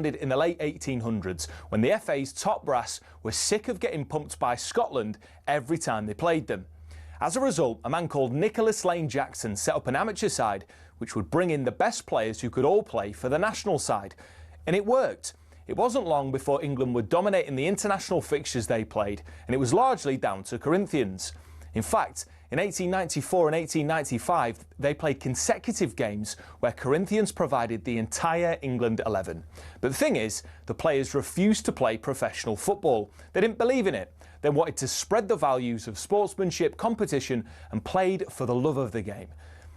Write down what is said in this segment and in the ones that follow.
in the late 1800s when the FA's top brass were sick of getting pumped by Scotland every time they played them. As a result, a man called Nicholas Lane Jackson set up an amateur side which would bring in the best players who could all play for the national side. And it worked. It wasn't long before England were dominating the international fixtures they played, and it was largely down to Corinthians. In fact, in 1894 and 1895, they played consecutive games where Corinthians provided the entire England 11. But the thing is, the players refused to play professional football. They didn't believe in it. They wanted to spread the values of sportsmanship, competition, and played for the love of the game.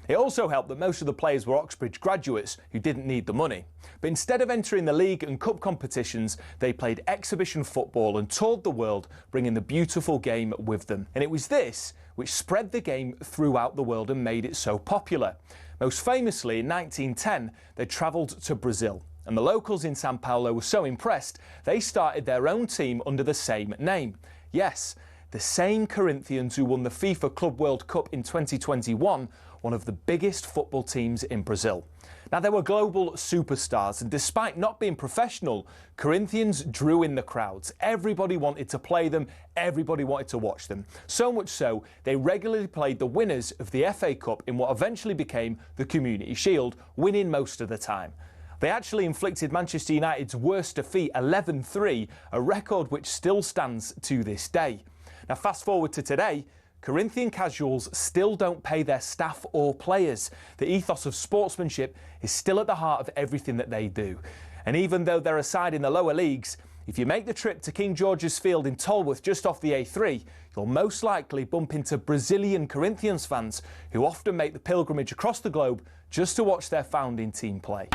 It also helped that most of the players were Oxbridge graduates who didn't need the money. But instead of entering the league and cup competitions, they played exhibition football and toured the world, bringing the beautiful game with them. And it was this which spread the game throughout the world and made it so popular. Most famously, in 1910, they travelled to Brazil. And the locals in Sao Paulo were so impressed, they started their own team under the same name. Yes, the same Corinthians who won the FIFA Club World Cup in 2021, one of the biggest football teams in Brazil. Now, they were global superstars, and despite not being professional, Corinthians drew in the crowds. Everybody wanted to play them, everybody wanted to watch them. So much so, they regularly played the winners of the FA Cup in what eventually became the Community Shield, winning most of the time. They actually inflicted Manchester United's worst defeat, 11-3, a record which still stands to this day. Now, fast forward to today, Corinthian casuals still don't pay their staff or players. The ethos of sportsmanship is still at the heart of everything that they do. And even though they're a side in the lower leagues, if you make the trip to King George's Field in Tolworth just off the A3, you'll most likely bump into Brazilian Corinthians fans who often make the pilgrimage across the globe just to watch their founding team play.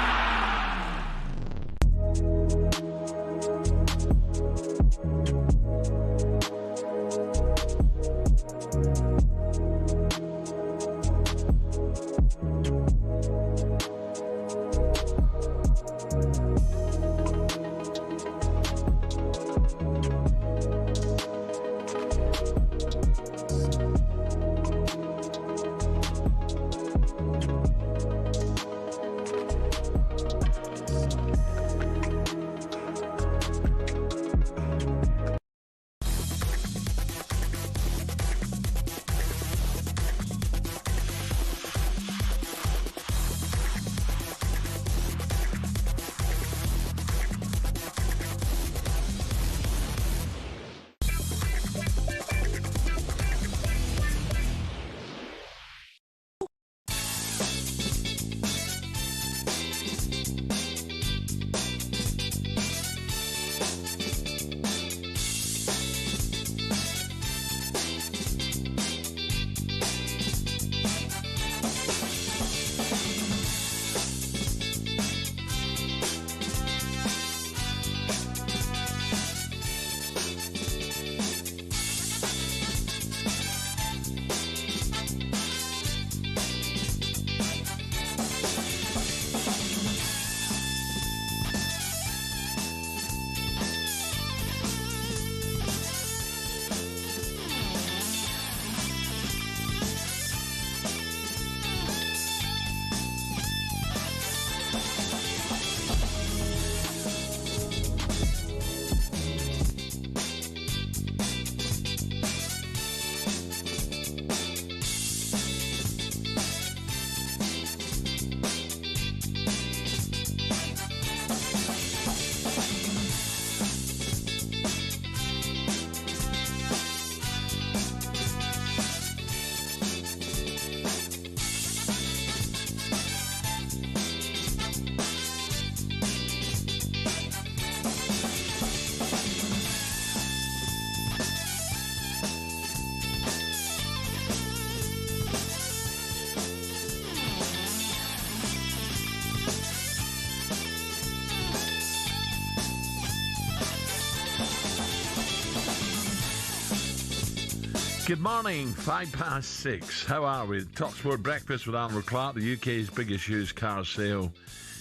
Good morning, 6:05. How are we? talkSPORT Breakfast with Alan Clark. The UK's biggest used car sale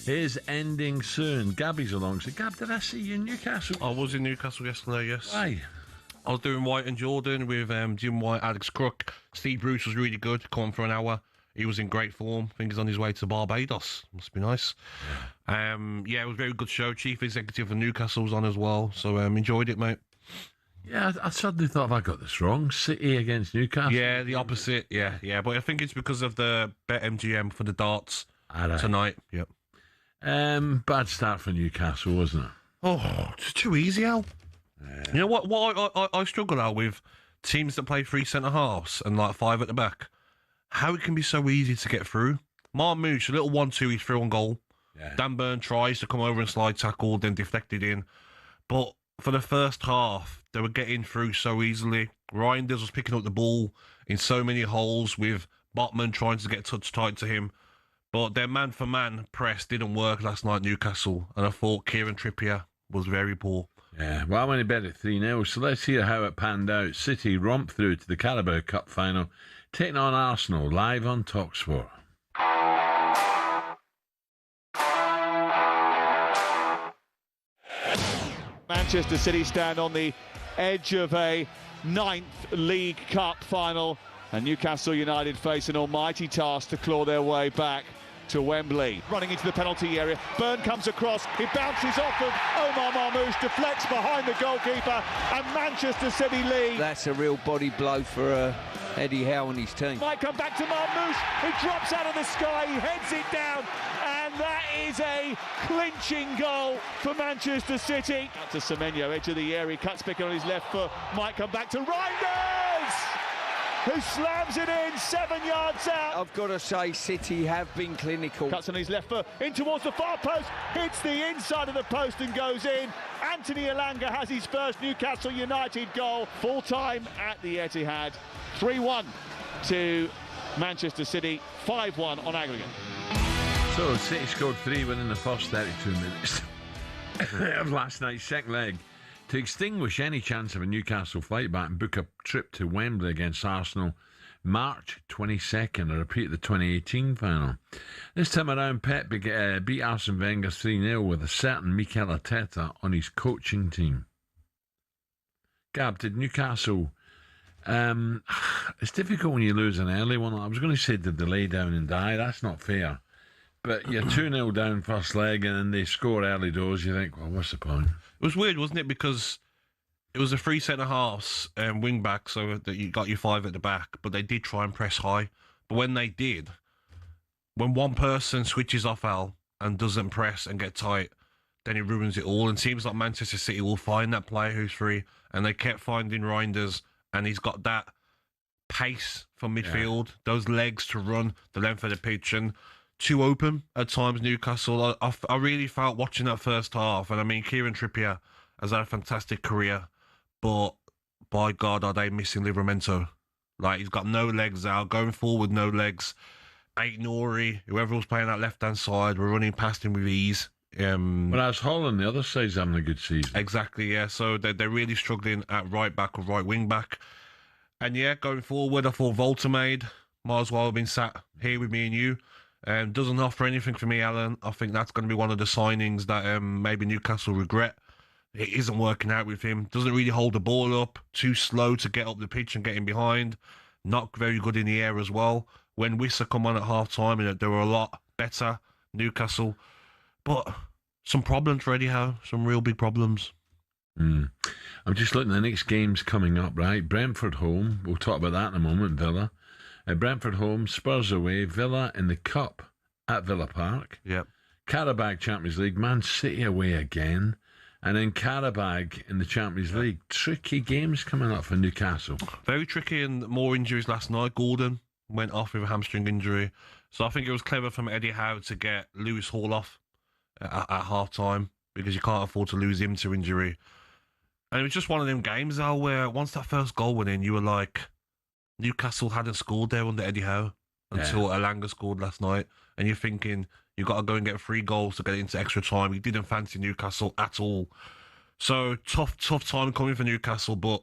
is ending soon. Gabby's along. So, Gab, did I see you in Newcastle? I was in Newcastle yesterday, yes. Why? I was doing White and Jordan with Jim White, Alex Crook. Steve Bruce was really good, coming for an hour. He was in great form. I think he's on his way to Barbados. Must be nice. Yeah, it was a very good show. Chief Executive of Newcastle was on as well. So enjoyed it, mate. Yeah, I suddenly thought, have I got this wrong? City against Newcastle? Yeah, the opposite. Yeah. But I think it's because of the BetMGM for the darts tonight. Yep. Bad start for Newcastle, wasn't it? Oh, it's too easy, Al. Yeah. You know what I struggle out with? Teams that play 3 centre-halves and like 5 at the back. How it can be so easy to get through. Marmouche, a little 1-2, he's through on goal. Yeah. Dan Burn tries to come over and slide tackle, then deflected in. But for the first half, they were getting through so easily. Reinders was picking up the ball in so many holes with Botman trying to get touch tight to him. But their man-for-man press didn't work last night, Newcastle. And I thought Kieran Trippier was very poor. Yeah, well, I'm only bet at 3-0, so let's hear how it panned out. City romp through to the Carabao Cup final, taking on Arsenal, live on talkSPORT. Manchester City stand on the edge of a 9th League Cup final, and Newcastle United face an almighty task to claw their way back to Wembley. Running into the penalty area, Burn comes across, he bounces off of Omar Marmouche, deflects behind the goalkeeper, and Manchester City lead. That's a real body blow for Eddie Howe and his team. Might come back to Marmouche, he drops out of the sky, he heads it down, and that is a clinching goal for Manchester City. Out to Semenyo, edge of the area, he cuts pick on his left foot, might come back to Reinders, who slams it in 7 yards out. I've got to say, City have been clinical. Cuts on his left foot, in towards the far post, hits the inside of the post and goes in. Anthony Elanga has his first Newcastle United goal. Full time at the Etihad. 3-1 to Manchester City, 5-1 on aggregate. So City scored 3 within the first 32 minutes of last night's second leg to extinguish any chance of a Newcastle fight back and book a trip to Wembley against Arsenal March 22nd, a repeat of the 2018 final. This time around, Pep beat Arsene Wenger 3-0 with a certain Mikel Arteta on his coaching team. Gab, did Newcastle... it's difficult when you lose an early one. I was going to say did they lay down and die? That's not fair. But you're 2-0 down first leg and then they score early doors. You think, well, what's the point? It was weird, wasn't it? Because it was a 3 centre-halves wing back, so that you got your 5 at the back, but they did try and press high. But when they did, when one person switches off Al and doesn't press and get tight, then it ruins it all. And it seems like Manchester City will find that player who's free, and they kept finding Reinders, and he's got that pace from midfield, those legs to run the length of the pitch, and too open at times, Newcastle. I really felt watching that first half, and I mean, Kieran Trippier has had a fantastic career, but by God, are they missing Livramento? Like, he's got no legs out, going forward, no legs. Aït-Nouri, whoever was playing that left-hand side, were running past him with ease. Whereas Holland, the other side's having a good season. Exactly, yeah. So they're really struggling at right back or right wing back. And yeah, going forward, I thought Voltamade might as well have been sat here with me and you. Doesn't offer anything for me, Alan. I think that's going to be one of the signings that maybe Newcastle regret. It isn't working out with him. Doesn't really hold the ball up. Too slow to get up the pitch and get in behind. Not very good in the air as well. When Wissa come on at half-time, and they were a lot better, Newcastle. But some problems for Eddie Howe. Some real big problems. I'm just looking at the next games coming up, right? Brentford home. We'll talk about that in a moment, Villa. Brentford home, Spurs away, Villa in the Cup at Villa Park. Yep. Carabao Champions League, Man City away again. And then Carabao in the Champions League. Tricky games coming up for Newcastle. Very tricky, and more injuries last night. Gordon went off with a hamstring injury. So I think it was clever from Eddie Howe to get Lewis Hall off at half-time, because you can't afford to lose him to injury. And it was just one of them games, Al, where once that first goal went in, you were like, Newcastle hadn't scored there under Eddie Howe until Elanga scored last night. And you're thinking, you've got to go and get 3 goals to get into extra time. He didn't fancy Newcastle at all. So tough time coming for Newcastle. But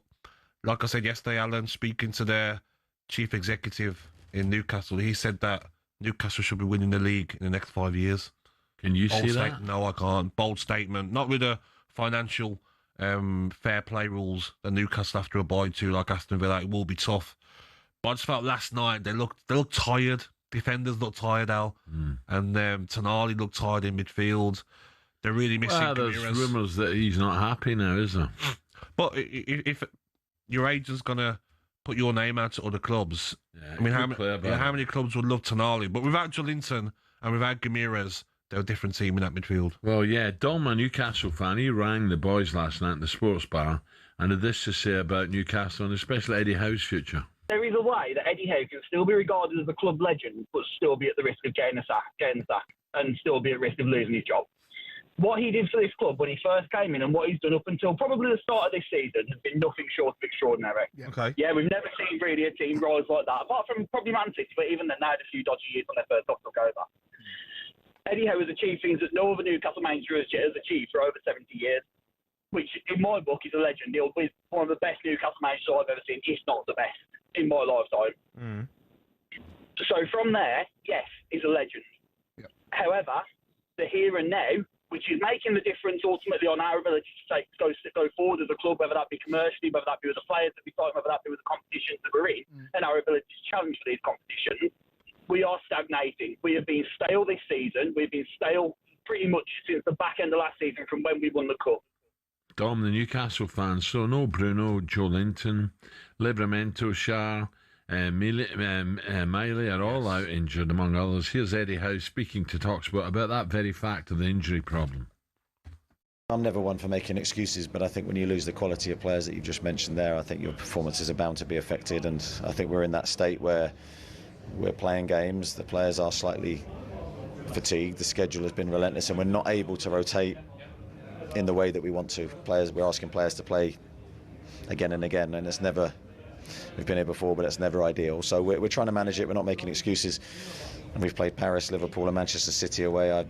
like I said yesterday, Alan, speaking to their chief executive in Newcastle, he said that Newcastle should be winning the league in the next 5 years. Can you see that? No, I can't. Bold statement. Not with the financial fair play rules that Newcastle have to abide to, like Aston Villa. It will be tough. But I just felt last night they looked tired. defenders look tired, Al. And Tonali looked tired in midfield. They're really missing There's Ramirez. rumours that he's not happy now, is there? But if your agent's going to put your name out to other clubs, Yeah, I mean, how how many clubs would love Tonali? But without Jolinton and without Ramirez, they're a different team in that midfield. Well, yeah, Dom, a Newcastle fan, he rang the boys last night in the sports bar and had this to say about Newcastle and especially Eddie Howe's future. There is a way that Eddie Howe can still be regarded as a club legend, but still be at the risk of getting the sack, and still be at risk of losing his job. What he did for this club when he first came in and what he's done up until probably the start of this season has been nothing short of extraordinary. Yeah. Okay. Yeah, we've never seen really a team rise like that, apart from probably Man City, but even then they had a few dodgy years when they first took over. Eddie Howe has achieved things that no other Newcastle manager has achieved for over 70 years, which in my book is a legend. He'll be one of the best Newcastle managers I've ever seen, if not the best, in my lifetime. So from there, yes, he's a legend. Yep. However, the here and now, which is making the difference ultimately on our ability to go forward as a club, whether that be commercially, whether that be with the players that we sign, whether that be with the competitions that we're in, and our ability to challenge for these competitions, we are stagnating. We have been stale this season. We've been stale pretty much since the back end of last season from when we won the Cup. Dom, the Newcastle fans, so no Bruno, Jolinton, Livramento, Shah, Miley are all out injured, among others. Here's Eddie Howe speaking to talkSPORT about that very fact of the injury problem. I'm never one for making excuses, but I think when you lose the quality of players that you've just mentioned there, I think your performances are bound to be affected, and I think we're in that state where we're playing games, the players are slightly fatigued, the schedule has been relentless, and we're not able to rotate in the way that we want to. We're asking players to play again and again, and it's never, we've been here before, but it's never ideal. So we're trying to manage it, we're not making excuses. And we've played Paris, Liverpool and Manchester City away. I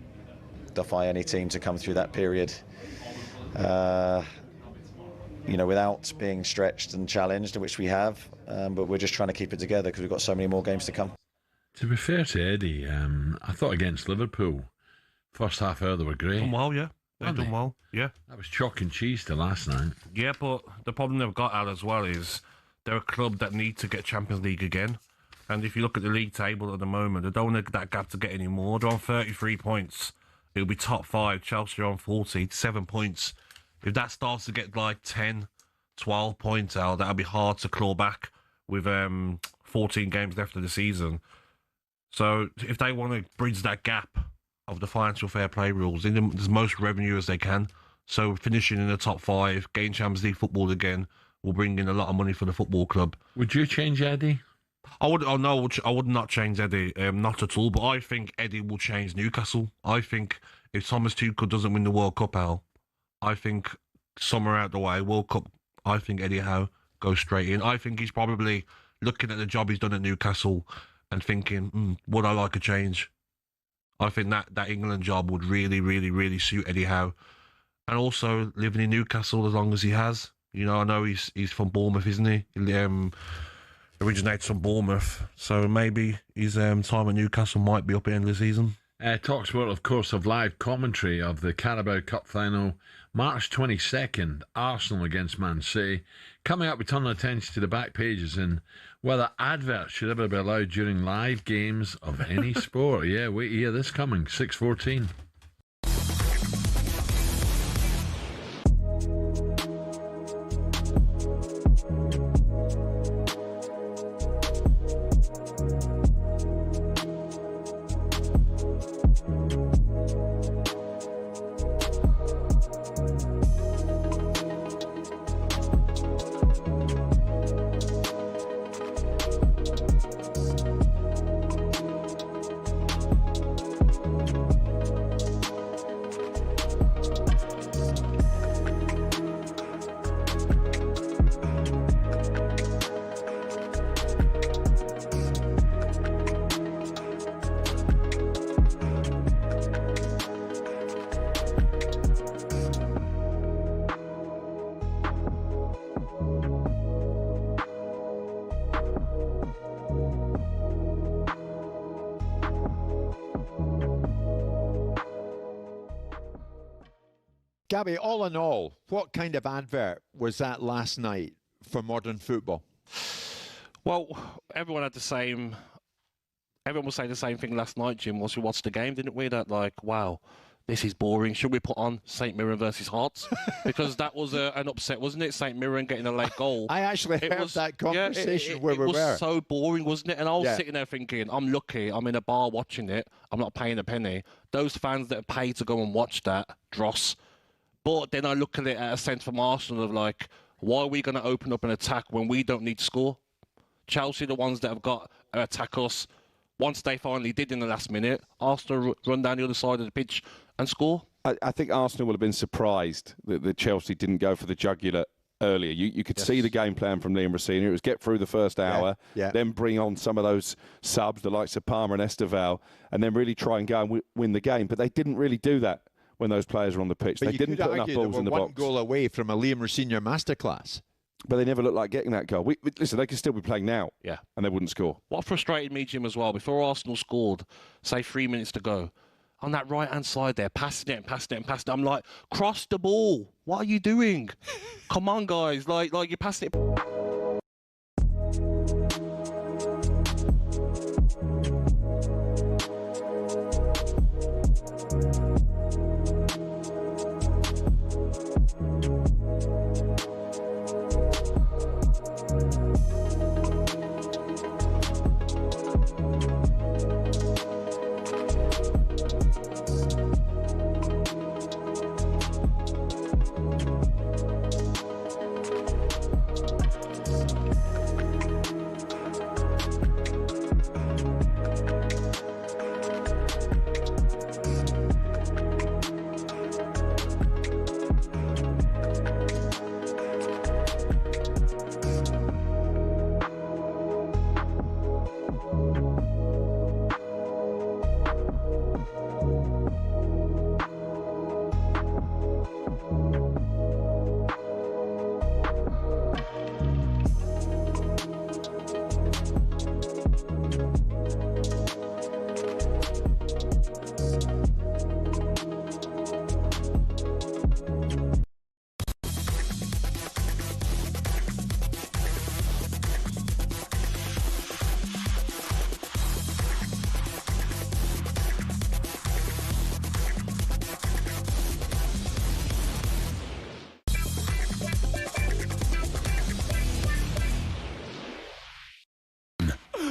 defy any team to come through that period without being stretched and challenged, which we have, but we're just trying to keep it together because we've got so many more games to come. To be fair to Eddie, I thought against Liverpool, first half hour they were great. Done well, yeah. They've done well, yeah. That was chalk and cheese to last night. Yeah, but the problem they've got out as well is they're a club that need to get Champions League again. And if you look at the league table at the moment, they don't want that gap to get any more. They're on 33 points. It'll be top 5. Chelsea are on 47 points. If that starts to get like 10, 12 points out, that'll be hard to claw back with 14 games left of the season. So if they want to bridge that gap of the financial fair play rules, in as most revenue as they can, so finishing in the top 5, getting Champions League football again, will bring in a lot of money for the football club. Would you change Eddie? I would not change Eddie, not at all. But I think Eddie will change Newcastle. I think if Thomas Tuchel doesn't win the World Cup, Al, I think summer out the way, World Cup, I think Eddie Howe goes straight in. I think he's probably looking at the job he's done at Newcastle and thinking, would I like a change? I think that England job would really, really, really suit Eddie Howe. And also living in Newcastle as long as he has. You know, I know he's from Bournemouth, isn't he? He originates from Bournemouth. So maybe his time at Newcastle might be up at the end of the season. talkSPORT, of course, have live commentary of the Carabao Cup final, March 22nd, Arsenal against Man City. Coming up, we turn our attention to the back pages and whether adverts should ever be allowed during live games of any sport. Yeah, wait to hear this coming, 6:14. Gabby, all in all, what kind of advert was that last night for modern football? Well, everyone had the same everyone was saying the same thing last night, Jim, once we watched the game, didn't we? That, like, wow, this is boring. Should we put on St Mirren versus Hearts? Because that was an upset, wasn't it? St Mirren getting a late goal. I actually heard that conversation where we were. It was so boring, wasn't it? And I was sitting there thinking, I'm lucky. I'm in a bar watching it. I'm not paying a penny. Those fans that are paid to go and watch that, dross. But then I look at it at a sense from Arsenal of like, why are we going to open up an attack when we don't need to score? Chelsea, the ones that have got to attack us, once they finally did in the last minute, Arsenal run down the other side of the pitch and score. I think Arsenal will have been surprised that Chelsea didn't go for the jugular earlier. You could see the game plan from Liam Rossini. It was get through the first hour, then bring on some of those subs, the likes of Palmer and Esteval, and then really try and go and win the game. But they didn't really do that when those players were on the pitch. But they didn't put enough balls in the box. One goal away from a Liam Rossini masterclass. But they never looked like getting that goal. Listen, they could still be playing now, and they wouldn't score. What frustrated me, Jim, as well, before Arsenal scored, say 3 minutes to go, on that right-hand side there, passing it. I'm like, cross the ball. What are you doing? Come on, guys. Like you're passing it.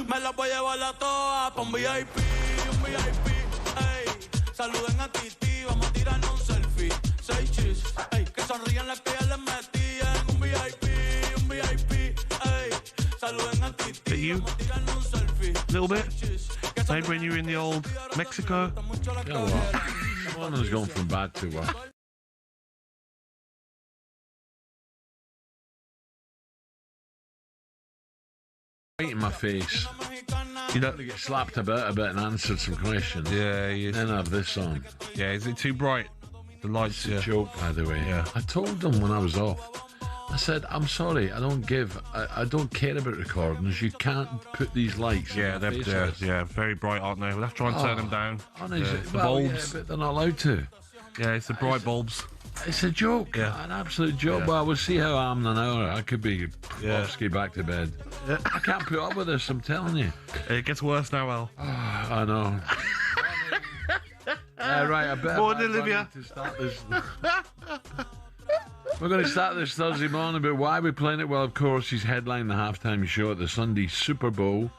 Me la voy a llevar a todas pa' un VIP, ey. Saluden a Titi, vamos a tirarnos un selfie. 6 chis, ey. Que sonrían las que ya les metían. Un VIP, ey. Saluden a Titi, vamos a tirarnos un selfie. Little bit. Maybe when you were in the old Mexico. You know what? One has gone from bad to worse. Right in my face. You don't get slapped about a bit and answered some questions. Yeah, you then have this on. Yeah, is it too bright? The lights, It's a joke, by the way. Yeah. I told them when I was off. I said, I'm sorry, I don't care about recordings. You can't put these lights. Yeah, they're very bright, aren't they? We'll have to try and turn them down. The bulbs. Yeah, but they're not allowed to. Yeah, it's the bright bulbs. It's a joke, an absolute joke. Yeah. But we'll see how I'm in an hour. I could be back to bed. Yeah. I can't put up with this, I'm telling you. It gets worse now, Al. I know. Right, I better. Morning, Olivia. To start this. We're going to start this Thursday morning, but why are we playing it? Well, of course, he's headlining the halftime show at the Sunday Super Bowl.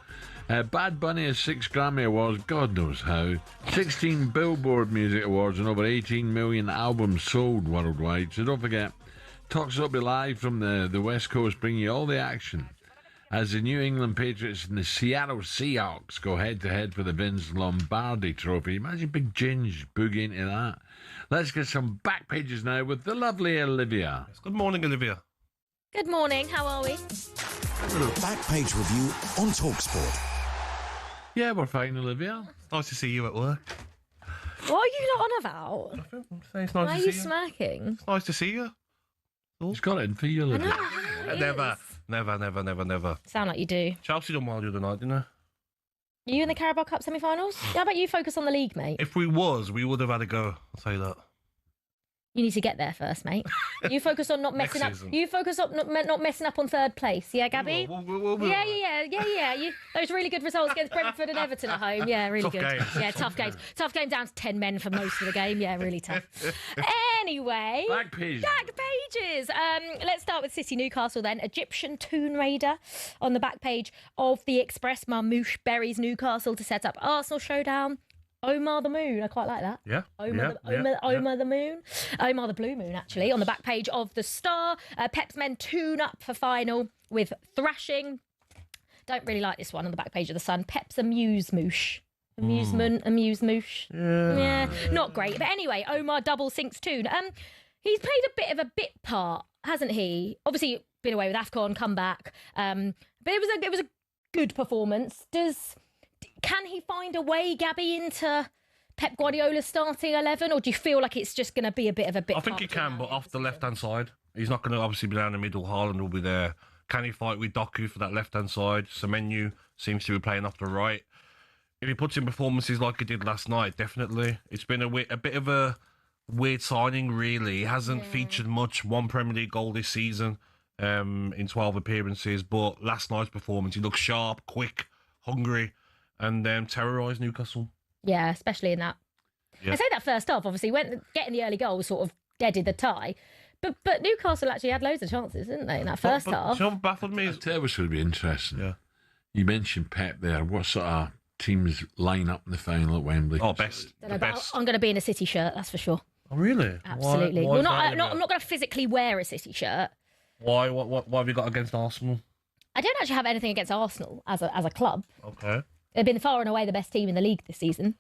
Bad Bunny has 6 Grammy Awards, God knows how, 16 Billboard Music Awards, and over 18 million albums sold worldwide. So don't forget, Talks Up live from the West Coast, bring you all the action as the New England Patriots and the Seattle Seahawks go head-to-head for the Vince Lombardi Trophy. Imagine Big Ginge boogie into that. Let's get some back pages now with the lovely Olivia. Good morning, Olivia. Good morning, how are we? Back page review on talkSPORT. Yeah, we're fine, Olivia. It's nice to see you at work. What are you not on about? It's nice Why to are see you you. Smirking? It's nice to see you. He's got it in for you, Olivia. Never. Sound like you do. Chelsea done well the other night, didn't they? Are you in the Carabao Cup semi-finals? How about you focus on the league, mate? If we would have had a go. I'll tell you that. You need to get there first, mate. You focus on not messing up. Season. You focus on not messing up on third place. Yeah, Gabby? Yeah. Those really good results against Brentford and Everton at home. Yeah, really good. Games. Yeah, tough games. Tough game down to 10 men for most of the game. Yeah, really tough. Anyway. Back pages. Let's start with City Newcastle then. Egyptian Tomb Raider on the back page of the Express. Marmouche buries Newcastle to set up Arsenal showdown. Omar the Moon, I quite like that. Yeah. Omar the Moon. Omar the Blue Moon, actually, on the back page of the Star. Pep's men tune up for final with thrashing. Don't really like this one on the back page of the Sun. Pep's amuse-moosh. Amuse-moosh. Yeah, not great. But anyway, Omar double sinks tune. He's played a bit of a bit part, hasn't he? Obviously, been away with AFCON, come back. But it was a good performance. Can he find a way, Gabby, into Pep Guardiola's starting 11, or do you feel like it's just going to be a bit of a bit? I think he can, but off the left-hand side. He's not going to obviously be down the middle. Haaland will be there. Can he fight with Doku for that left-hand side? Semenyo seems to be playing off the right. If he puts in performances like he did last night, definitely. It's been a bit of a weird signing, really. He hasn't featured much. One Premier League goal this season in 12 appearances, but last night's performance, he looked sharp, quick, hungry, and terrorised Newcastle. Yeah, especially in that. Yeah. I say that first half, obviously, getting the early goal sort of deaded the tie. But Newcastle actually had loads of chances, didn't they, in that first half? What baffled me is... That was going to be interesting. Yeah. You mentioned Pep there. What sort of teams line up in the final at Wembley? Oh, best. I'm going to be in a City shirt, that's for sure. Oh, really? Absolutely. Why I'm not going to physically wear a City shirt. Why? What have you got against Arsenal? I don't actually have anything against Arsenal as a club. Okay. They've been far and away the best team in the league this season.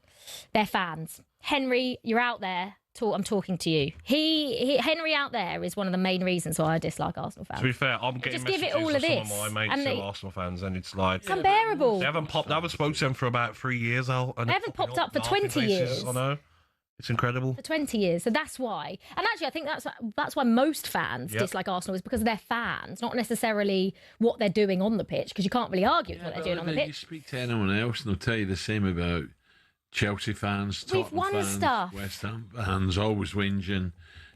They're fans. Henry, you're out there. I'm talking to you. Henry out there is one of the main reasons why I dislike Arsenal fans. To be fair, I'm getting just give it all from of this, some of my mates who are Arsenal fans, and it's like it's unbearable. They haven't spoken to them for about 3 years. They haven't popped up for 20 years. I know. It's incredible. For 20 years. So that's why. And actually, I think that's why most fans dislike Arsenal, is because they're fans, not necessarily what they're doing on the pitch, because you can't really argue with what they're doing on the pitch. You speak to anyone else and they'll tell you the same about Chelsea fans, Tottenham fans, West Ham fans, always whinging.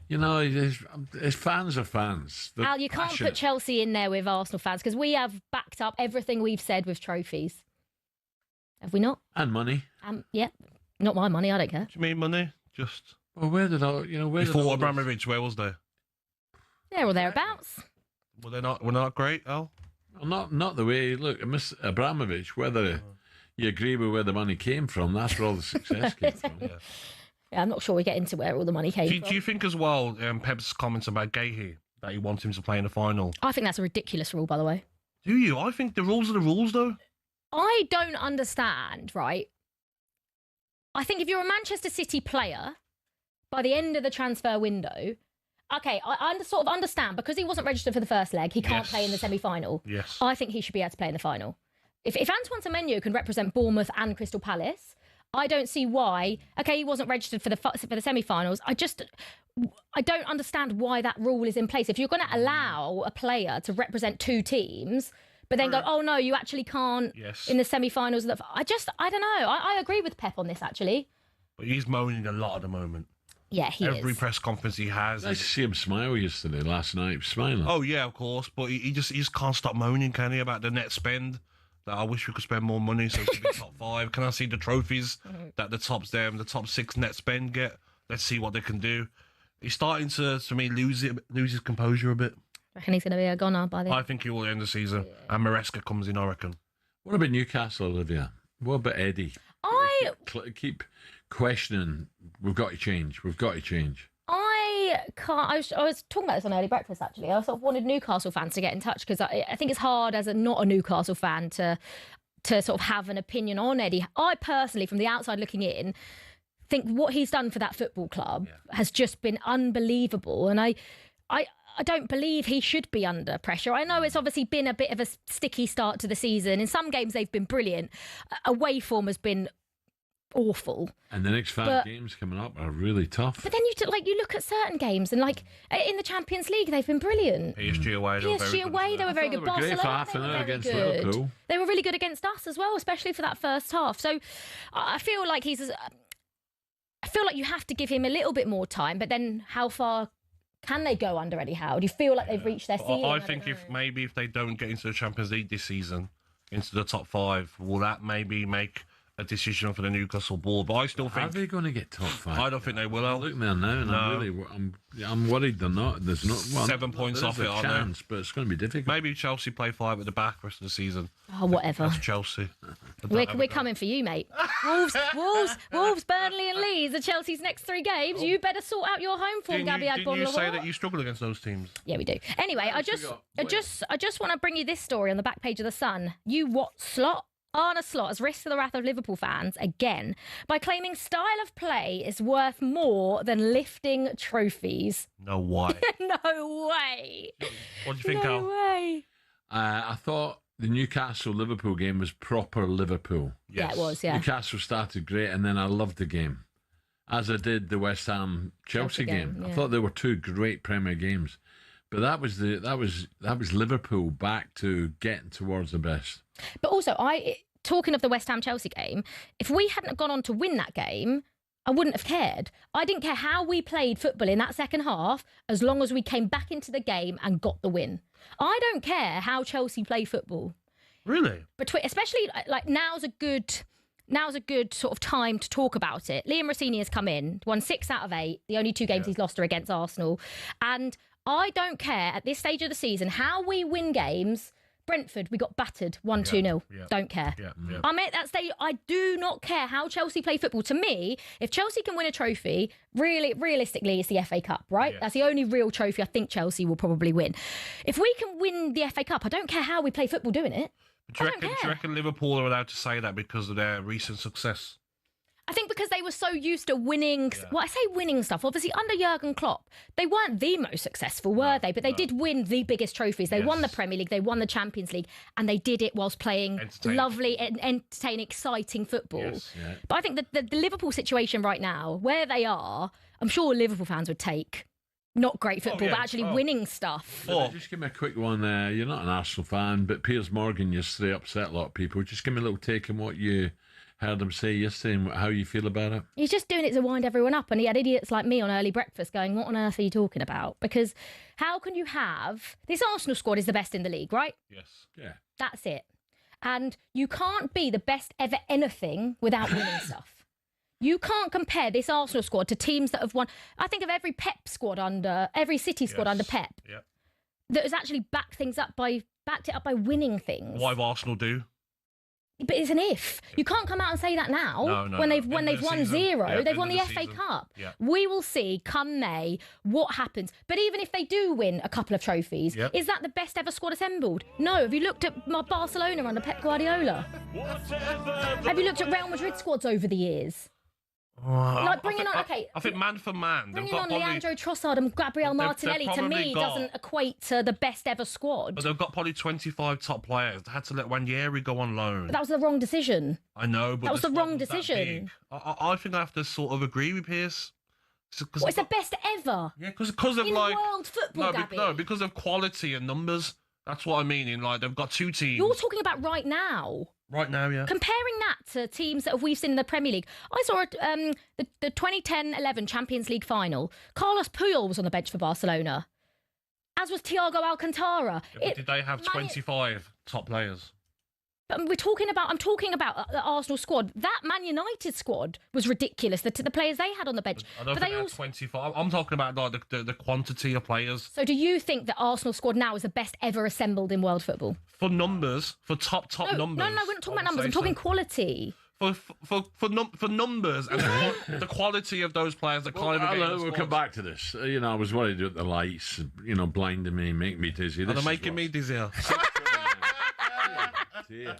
You know, it's fans are fans. They're Al, you can't put Chelsea in there with Arsenal fans, because we have backed up everything we've said with trophies. Have we not? And money. Yeah. Not my money, I don't care. Do you mean money? Just... Well, where did before Abramovich, where was they? There or thereabouts. Were they not great, Al? Well, not the way... Look, Mr. Abramovich, whether you agree with where the money came from, that's where all the success came from. Yeah, I'm not sure we get into where all the money came from. Do you think as well, Pep's comments about Gahey, that he wants him to play in the final? I think that's a ridiculous rule, by the way. Do you? I think the rules are the rules, though. I don't understand, right? I think if you're a Manchester City player, by the end of the transfer window, okay, I sort of understand, because he wasn't registered for the first leg, he can't play in the semi-final. Yes. I think he should be able to play in the final. If Antoine Semenyo can represent Bournemouth and Crystal Palace, I don't see why. Okay, he wasn't registered for the semi-finals. I don't understand why that rule is in place. If you're going to allow a player to represent two teams, but then go, oh no, you actually can't in the semi-finals. I don't know. I agree with Pep on this, actually. But he's moaning a lot at the moment. Yeah, he is. Every press conference he has. Nice to see him smile last night, smiling. Oh yeah, of course. But he just can't stop moaning, can he, about the net spend? That I wish we could spend more money so we could be top 5. Can I see the trophies that the top 6 net spend get? Let's see what they can do. He's starting to me, lose his composure a bit. I reckon he's going to be a goner by the end. I think he will end the season. Yeah. And Maresca comes in, I reckon. What about Newcastle, Olivia? What about Eddie? Keep questioning. We've got to change. I can't. I was talking about this on Early Breakfast, actually. I sort of wanted Newcastle fans to get in touch, because I think it's hard as not a Newcastle fan to sort of have an opinion on Eddie. I personally, from the outside looking in, think what he's done for that football club has just been unbelievable. And I don't believe he should be under pressure. I know it's obviously been a bit of a sticky start to the season. In some games, they've been brilliant. Away form has been awful. And the next 5 games coming up are really tough. But then you look at certain games, and like in the Champions League, they've been brilliant. PSG away, they were very good. Barcelona, against Liverpool. They were really good against us as well, especially for that first half. So I feel like he's feel like you have to give him a little bit more time, but then how far can they go under Eddie Howe? Do you feel like they've reached their ceiling? I think if they don't get into the Champions League this season, into the top 5, will that maybe make a decision for the Newcastle board? But I still think... Are they going to get top 5? I don't think they will. Look there now, and I'm worried they're not. There's not 7 points off it, aren't chance, but it's going to be difficult. Maybe Chelsea play 5 at the back rest of the season. Oh, whatever. That's Chelsea. We're coming for you, mate. Wolves, Burnley and Leeds are Chelsea's next 3 games. You better sort out your home form, Gabby Agbonlahor. Didn't you say that you struggle against those teams? Yeah, we do. Anyway, I just want to bring you this story on the back page of The Sun. Arne Slot has risked the wrath of Liverpool fans again by claiming style of play is worth more than lifting trophies. No way. No way. What do you think, Al? No way. I thought the Newcastle-Liverpool game was proper Liverpool. Yes. Yeah, it was, yeah. Newcastle started great, and then I loved the game, as I did the West Ham-Chelsea game. Yeah. I thought they were 2 great Premier games. But that was Liverpool back to getting towards the best. But also, talking of the West Ham Chelsea game, if we hadn't gone on to win that game, I wouldn't have cared. I didn't care how we played football in that second half, as long as we came back into the game and got the win. I don't care how Chelsea play football. Really? Especially like now's a good sort of time to talk about it. Liam Rossini has come in, won 6 out of 8. The only 2 games he's lost are against Arsenal, and I don't care at this stage of the season how we win games. Brentford, we got battered 1-2-0. Yeah. Don't care. Yeah. I'm at that stage. I do not care how Chelsea play football. To me, if Chelsea can win a trophy, realistically, it's the FA Cup, right? Yes. That's the only real trophy I think Chelsea will probably win. If we can win the FA Cup, I don't care how we play football doing it. Do you reckon Liverpool are allowed to say that because of their recent success? I think because they were so used to winning, well, I say winning stuff. Obviously, under Jurgen Klopp, they weren't the most successful, were they? But they did win the biggest trophies. They won the Premier League, they won the Champions League, and they did it whilst playing lovely and entertaining, exciting football. Yes, yeah. But I think that the Liverpool situation right now, where they are, I'm sure Liverpool fans would take not great football, but actually winning stuff. Just give me a quick one. You're not an Arsenal fan, but Piers Morgan yesterday upset a lot of people. Just give me a little take on what you heard him say yesterday and how you feel about it. He's just doing it to wind everyone up, and he had idiots like me on early breakfast going, what on earth are you talking about? Because how can you have... This Arsenal squad is the best in the league, right? Yes. Yeah. That's it. And you can't be the best ever anything without winning stuff. You can't compare this Arsenal squad to teams that have won... I think of every Pep squad every City squad under Pep that has actually backed it up by winning things. What Arsenal do? But it's an if. You can't come out and say that now when they've won 0. They've won the FA Cup. Yeah. We will see come May what happens. But even if they do win a couple of trophies, is that the best ever squad assembled? No. Have you looked at Barcelona under Pep Guardiola? Have you looked at Real Madrid squads over the years? I think man for man, bringing on Leandro Trossard and Gabriel Martinelli to me doesn't equate to the best ever squad. But they've got probably 25 top players. They had to let Ranieri go on loan. But that was the wrong decision. I know, but that was the wrong decision. I think I have to sort of agree with Piers. It's the best ever. Yeah, because of in world football, Gabby. No, because of quality and numbers. That's what I mean. They've got 2 teams. You're talking about right now. Right now, yeah. Comparing that to teams that we've seen in the Premier League. I saw the 2010-11 Champions League final. Carlos Puyol was on the bench for Barcelona, as was Thiago Alcantara. Yeah, did they have 25 top players? But I'm talking about the Arsenal squad. That Man United squad was ridiculous. The players they had on the bench. I don't think they had 25. I'm talking about the quantity of players. So do you think that Arsenal squad now is the best ever assembled in world football? For numbers, for top numbers. No, we're not talking about numbers. I'm talking quality. For numbers and the quality of those players that we'll come back to this. I was worried about the lights, blinding me, making me dizzy. They're making me dizzier. Yeah.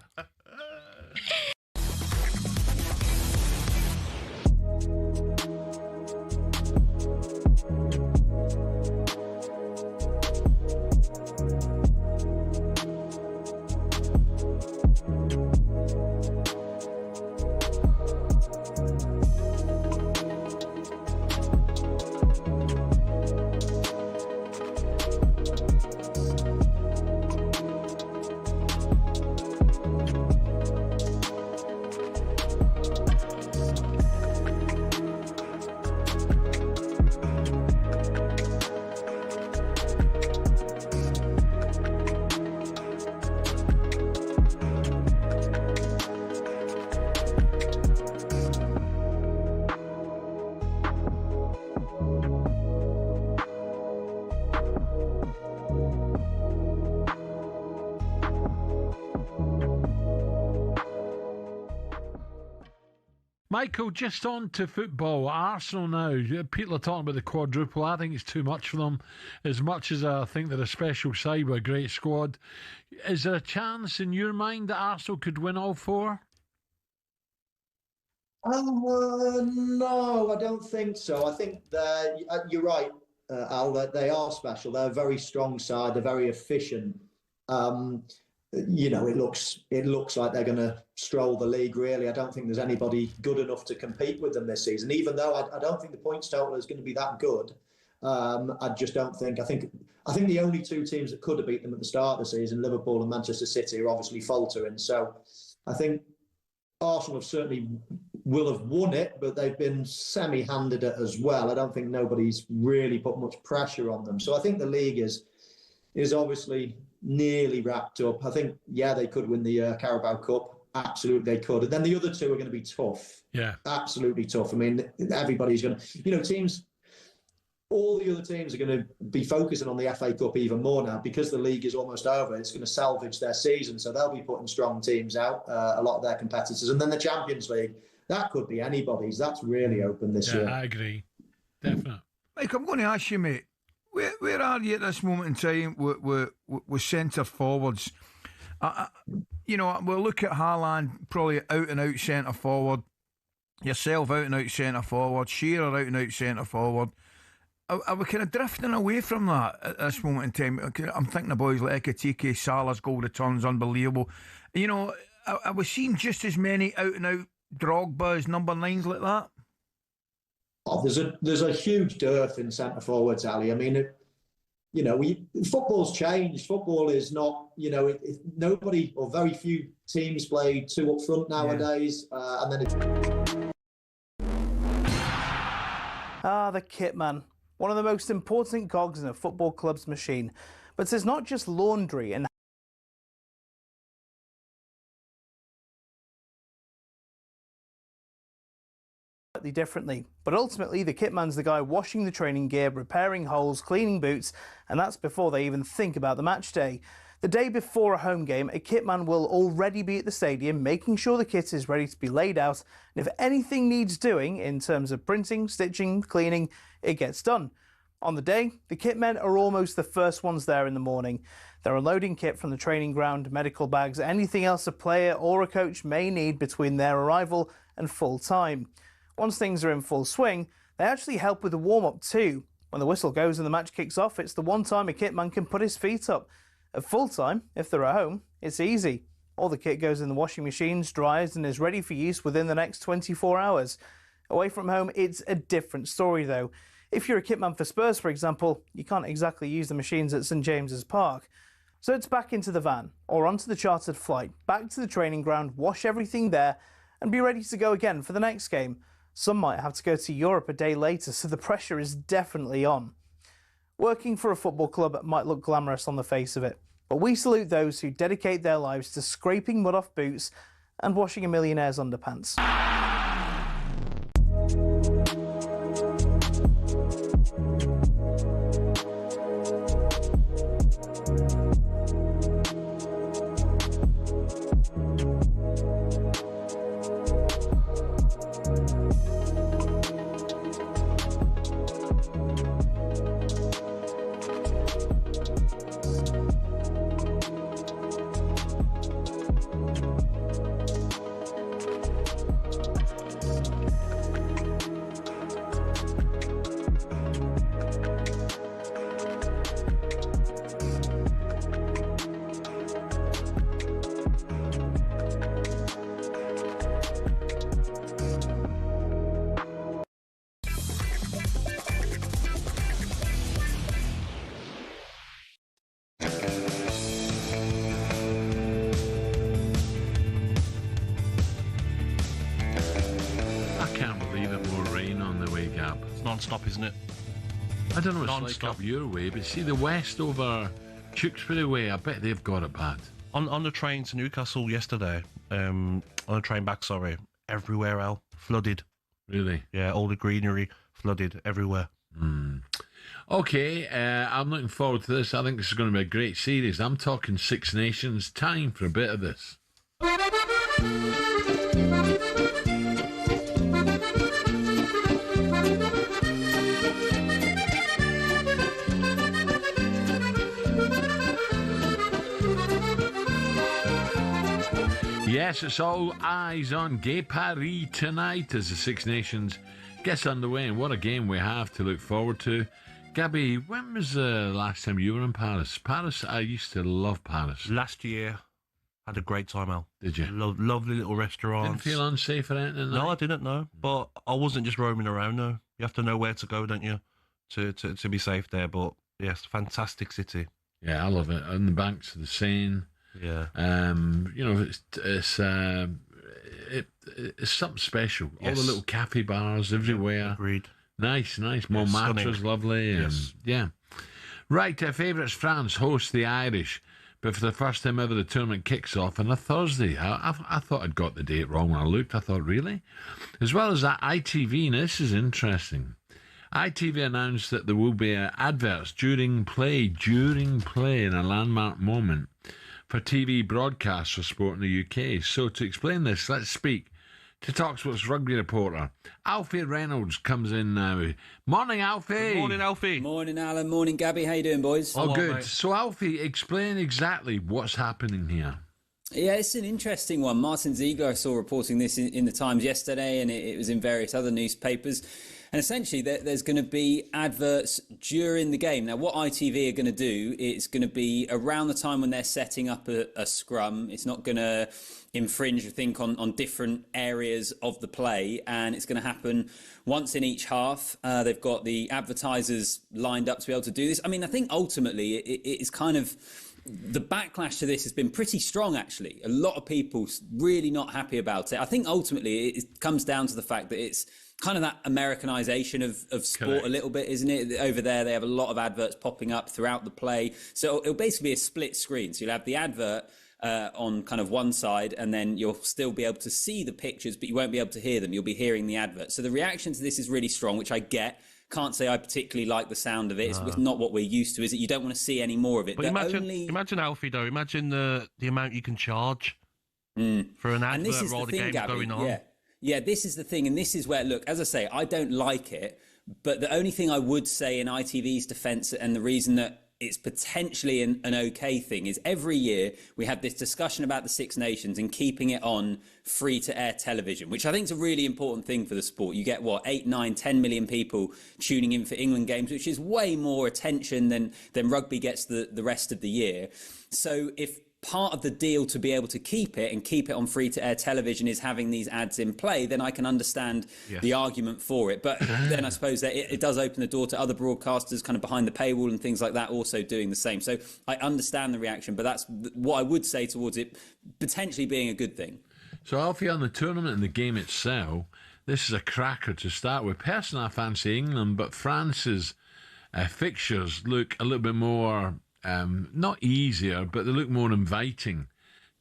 Michael, just on to football. Arsenal now. People are talking about the quadruple. I think it's too much for them. As much as I think they're a special side with a great squad. Is there a chance in your mind that Arsenal could win all four? No, I don't think so. I think you're right, Al, that they are special. They're a very strong side. They're very efficient. It looks like they're going to stroll the league, really. I don't think there's anybody good enough to compete with them this season, even though I don't think the points total is going to be that good. I just don't think. I think the only two teams that could have beat them at the start of the season, Liverpool and Manchester City, are obviously faltering. So I think Arsenal will have won it, but they've been semi-handed it as well. I don't think nobody's really put much pressure on them. So I think the league is obviously nearly wrapped up. I think, they could win the Carabao Cup. Absolutely, they could. And then the other two are going to be tough. Yeah. Absolutely tough. I mean, everybody's going to, all the other teams are going to be focusing on the FA Cup even more now because the league is almost over. It's going to salvage their season. So they'll be putting strong teams out, a lot of their competitors. And then the Champions League, that could be anybody's. That's really open this year. I agree. Definitely. Mike, I'm going to ask you, mate, where are you at this moment in time with centre forwards? We'll look at Haaland, probably out-and-out centre forward, yourself out-and-out centre forward, Shearer out-and-out centre forward. Are we kind of drifting away from that at this moment in time? I'm thinking of boys like Ekitike, Salah's goal return's unbelievable. Are we seeing just as many out-and-out Drogba's number 9s like that? Oh, there's a huge dearth in centre forwards, Ali. I mean, football's changed. Football is not, nobody or very few teams play two up front nowadays, and then the kit man, one of the most important cogs in a football club's machine. But it's not just laundry and differently, but ultimately the kitman's the guy washing the training gear, repairing holes, cleaning boots, and that's before they even think about the match day. The day before a home game, a kitman will already be at the stadium making sure the kit is ready to be laid out, and if anything needs doing in terms of printing, stitching, cleaning, it gets done. On the day, the kitmen are almost the first ones there in the morning. They're unloading kit from the training ground, medical bags, anything else a player or a coach may need between their arrival and full time. Once things are in full swing, they actually help with the warm-up too. When the whistle goes and the match kicks off, it's the one time a kitman can put his feet up. At full time, if they're at home, it's easy. All the kit goes in the washing machines, dries and is ready for use within the next 24 hours. Away from home, it's a different story though. If you're a kitman for Spurs, for example, you can't exactly use the machines at St James's Park. So it's back into the van, or onto the chartered flight, back to the training ground, wash everything there, and be ready to go again for the next game. Some might have to go to Europe a day later, so the pressure is definitely on. Working for a football club might look glamorous on the face of it, but we salute those who dedicate their lives to scraping mud off boots and washing a millionaire's underpants. Non-stop, isn't it? I don't know what it's like up your way, but see the west over Tewkesbury way, I bet they've got it bad. On the train to Newcastle yesterday, on the train back, everywhere else flooded. Really? Yeah, all the greenery flooded everywhere. Okay, I'm looking forward to this. I think this is going to be a great series. I'm talking Six Nations. Time for a bit of this. Yes, it's all eyes on Gay Paris tonight as the Six Nations gets underway, and what a game we have to look forward to. Gabby, when was the last time you were in Paris? Paris, I used to love Paris. Last year, had a great time out. Did you? Lovely little restaurants. Didn't feel unsafe or anything? No, I didn't know. But I wasn't just roaming around, no. You have to know where to go, don't you, to be safe there. But yes, fantastic city. Yeah, I love it. On the banks of the Seine. Yeah. You know, it's something special. Yes. All the little cafe bars everywhere. Agreed. Nice. Montmartre's lovely. Yes. Yeah. Right, our favourites, France, host the Irish. But for the first time ever, the tournament kicks off on a Thursday. I thought I'd got the date wrong when I looked. I thought, really? As well as that, ITV, now this is interesting. ITV announced that there will be adverts during play in a landmark moment for TV broadcasts for sport in the UK. So to explain this, let's speak to talkSPORT's rugby reporter. Alfie Reynolds comes in now. Morning, Alfie. Good morning, Alfie. Morning, Alan. Morning, Gabby. How you doing, boys? Oh, good. Mate. So, Alfie, explain exactly what's happening here. Yeah, it's an interesting one. Martin Ziegler, I saw reporting this in the Times yesterday, and it was in various other newspapers. And essentially, there's going to be adverts during the game. Now, what ITV are going to do, it's going to be around the time when they're setting up a scrum. It's not going to infringe, I think, on different areas of the play. And it's going to happen once in each half. They've got the advertisers lined up to be able to do this. I mean, I think ultimately it's kind of... The backlash to this has been pretty strong, actually. A lot of people really not happy about it. I think ultimately it comes down to the fact that it's kind of that Americanization of sport. Correct. A little bit, isn't it? Over there, they have a lot of adverts popping up throughout the play. So it'll basically be a split screen. So you'll have the advert on kind of one side, and then you'll still be able to see the pictures, but you won't be able to hear them. You'll be hearing the advert. So the reaction to this is really strong, which I get. Can't say I particularly like the sound of it. It's not what we're used to, is it? You don't want to see any more of it. But imagine, Alfie, though. Imagine the amount you can charge for an advert while the game's going on. Yeah, this is the thing. And this is where, look, as I say, I don't like it. But the only thing I would say in ITV's defence, and the reason that it's potentially an okay thing, is every year we have this discussion about the Six Nations and keeping it on free-to-air television, which I think is a really important thing for the sport. You get, 8, 9, 10 million people tuning in for England games, which is way more attention than rugby gets the rest of the year. So if part of the deal to be able to keep it on free-to-air television is having these ads in play, then I can understand the argument for it. But then I suppose that it does open the door to other broadcasters kind of behind the paywall and things like that also doing the same. So I understand the reaction, but that's what I would say towards it potentially being a good thing. So Alfie, on the tournament and the game itself, this is a cracker to start with. Personally, I fancy England, but France's fixtures look a little bit more... not easier, but they look more inviting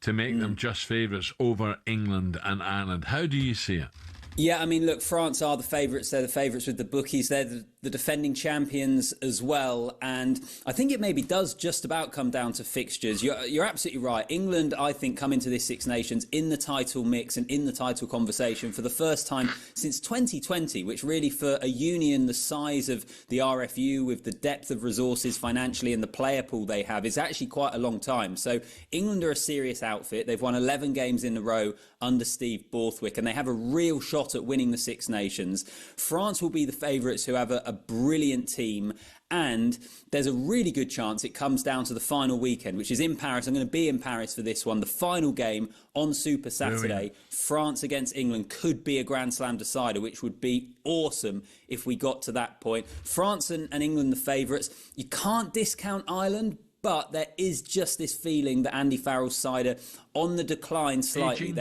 to make them just favourites over England and Ireland. How do you see it? Yeah, I mean, look, France are the favourites. They're the favourites with the bookies. They're the defending champions as well. And I think it maybe does just about come down to fixtures. You're absolutely right. England, I think, come into this Six Nations in the title mix and in the title conversation for the first time since 2020, which really, for a union the size of the RFU, with the depth of resources financially and the player pool they have, is actually quite a long time. So England are a serious outfit. They've won 11 games in a row under Steve Borthwick, and they have a real shot at winning the Six Nations. France will be the favourites, who have a brilliant team, and there's a really good chance it comes down to the final weekend, which is in Paris. I'm going to be in Paris for this one. The final game on Super Saturday, brilliant. France against England, could be a Grand Slam decider, which would be awesome if we got to that point. France and England the favourites. You can't discount Ireland, but there is just this feeling that Andy Farrell's side are on the decline slightly.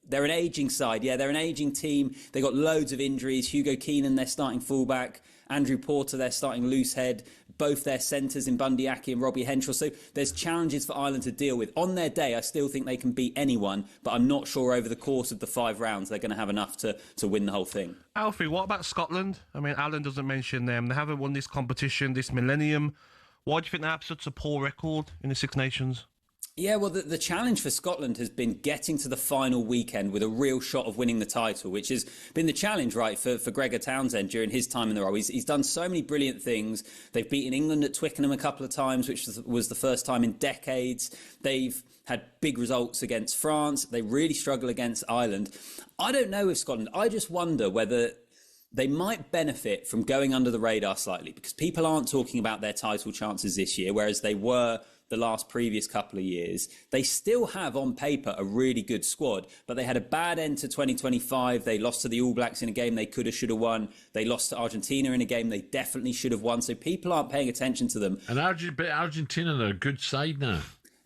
They're an ageing side. Yeah, they're an ageing team. They got loads of injuries. Hugo Keenan, their starting fullback. Andrew Porter, their starting loose head. Both their centres in Bundyaki and Robbie Henshaw. So there's challenges for Ireland to deal with. On their day, I still think they can beat anyone, but I'm not sure over the course of the 5 rounds they're going to have enough to win the whole thing. Alfie, what about Scotland? I mean, Alan doesn't mention them. They haven't won this competition this millennium. Why do you think they have such a poor record in the Six Nations? Yeah, well, the challenge for Scotland has been getting to the final weekend with a real shot of winning the title, which has been the challenge, right, for Gregor Townsend during his time in the role. He's done so many brilliant things. They've beaten England at Twickenham a couple of times, which was the first time in decades. They've had big results against France. They really struggle against Ireland. I don't know with Scotland. I just wonder whether they might benefit from going under the radar slightly, because people aren't talking about their title chances this year, whereas they were the previous couple of years. They still have on paper a really good squad, but they had a bad end to 2025. They lost to the All Blacks in a game they could have, should have won. They lost to Argentina in a game they definitely should have won. So people aren't paying attention to them. And Argentina are a good side now.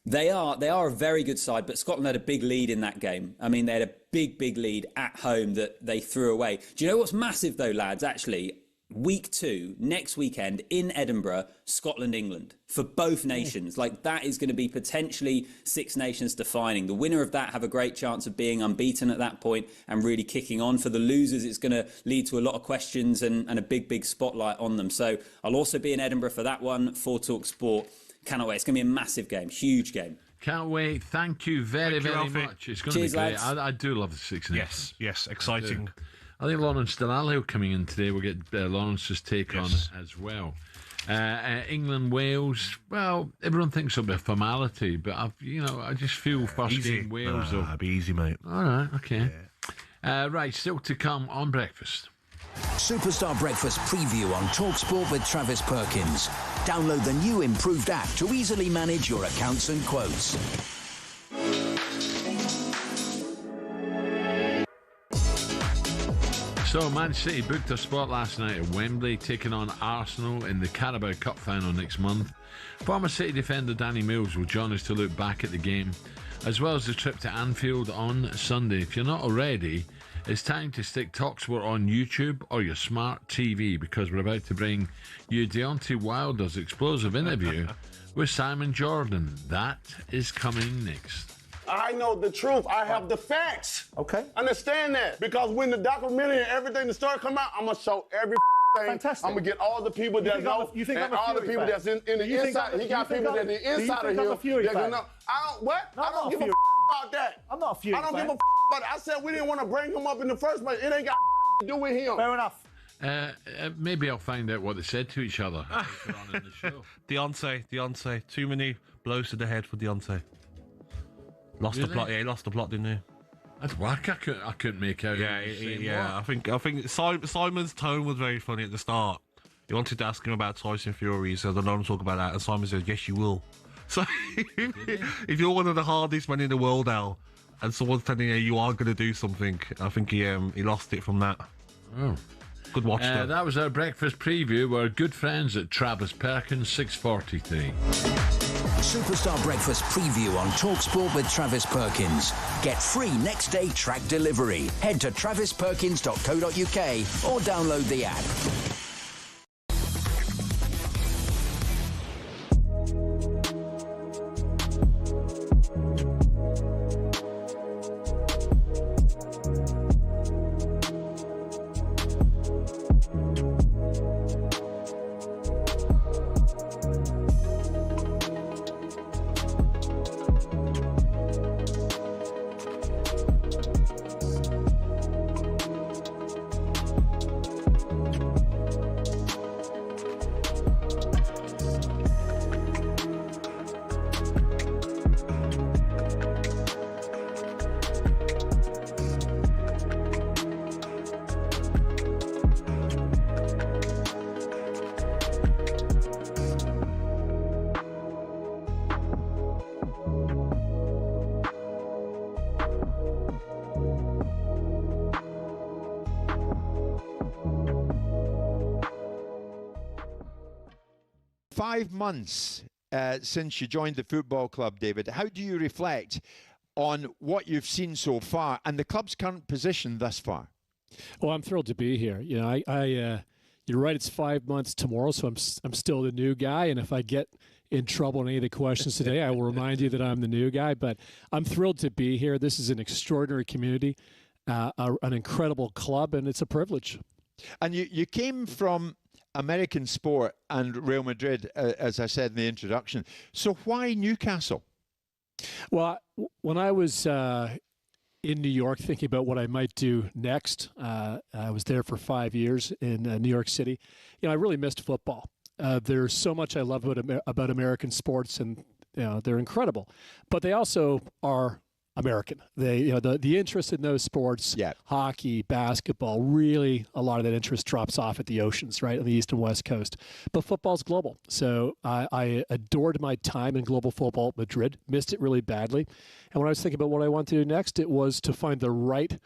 They are a very good side, but Scotland had a big lead in that game. I mean, they had a big lead at home that they threw away. Do you know what's massive though, lads? Actually, week 2, next weekend in Edinburgh, Scotland-England, for both nations. Like, that is going to be potentially Six Nations defining. The winner of that have a great chance of being unbeaten at that point and really kicking on. For the losers, it's going to lead to a lot of questions and a big spotlight on them. So I'll also be in Edinburgh for that one, for talkSPORT. Cannot wait. It's going to be a massive game, huge game. Can't wait. Thank you very much. It's going to be great. I do love the Six Nations. Yes, exciting. I think Lawrence Delalio coming in today. We'll get Lawrence's take on it as well. England, Wales. Well, everyone thinks it'll be a formality, but I just feel first game Wales. It'll be easy, mate. All right, okay. Yeah. Right, still to come on breakfast. Superstar Breakfast preview on talkSPORT with Travis Perkins. Download the new improved app to easily manage your accounts and quotes. So, Man City booked a spot last night at Wembley, taking on Arsenal in the Carabao Cup final next month. Former City defender Danny Mills will join us to look back at the game, as well as the trip to Anfield on Sunday. If you're not already, it's time to stick talkSPORT on YouTube or your smart TV, because we're about to bring you Deontay Wilder's explosive interview with Simon Jordan. That is coming next. I know the truth. I have the facts. Okay. Understand that. Because when the documentary and everything, the story come out, I'm going to show every thing. Fantastic. I'm going to get all the people that know. You think and all the people that's in the inside. He got people that the inside of him. That can know. I don't, what? I don't give a about that. I'm not a Fury fan. I don't give a about it. I said we didn't want to bring him up in the first place. It ain't got to do with him. Fair enough. Maybe I'll find out what they said to each other later on in the show. Deontay. Too many blows to the head for Deontay. Lost the plot. Yeah, he lost the plot, didn't he? That's whack. I couldn't make out. I think Simon's tone was very funny at the start. He wanted to ask him about Tyson Fury. He said, "I don't want to talk about that." And Simon said, "Yes, you will." So if you're one of the hardest men in the world, Al, and someone's telling you are going to do something, I think he lost it from that. Oh. Good watch, though. That was our breakfast preview. We're good friends at Travis Perkins, 6:43. Superstar Breakfast preview on talkSPORT with Travis Perkins. Get free next day track delivery. Head to travisperkins.co.uk or download the app. Months since you joined the football club, David. How do you reflect on what you've seen so far and the club's current position thus far? Well, I'm thrilled to be here. You know, you're right. It's 5 months tomorrow, so I'm still the new guy. And if I get in trouble in any of the questions today, I will remind you that I'm the new guy. But I'm thrilled to be here. This is an extraordinary community, an incredible club, and it's a privilege. And you came from American sport and Real Madrid, as I said in the introduction. So why Newcastle? Well, when I was in New York thinking about what I might do next, I was there for 5 years in New York City. I really missed football. There's so much I love about American sports, and they're incredible. But they also are American. They, the interest in those sports, hockey, basketball, really a lot of that interest drops off at the oceans, right, on the East and West Coast. But football's global. So I adored my time in global football at Madrid, missed it really badly. And when I was thinking about what I wanted to do next, it was to find the right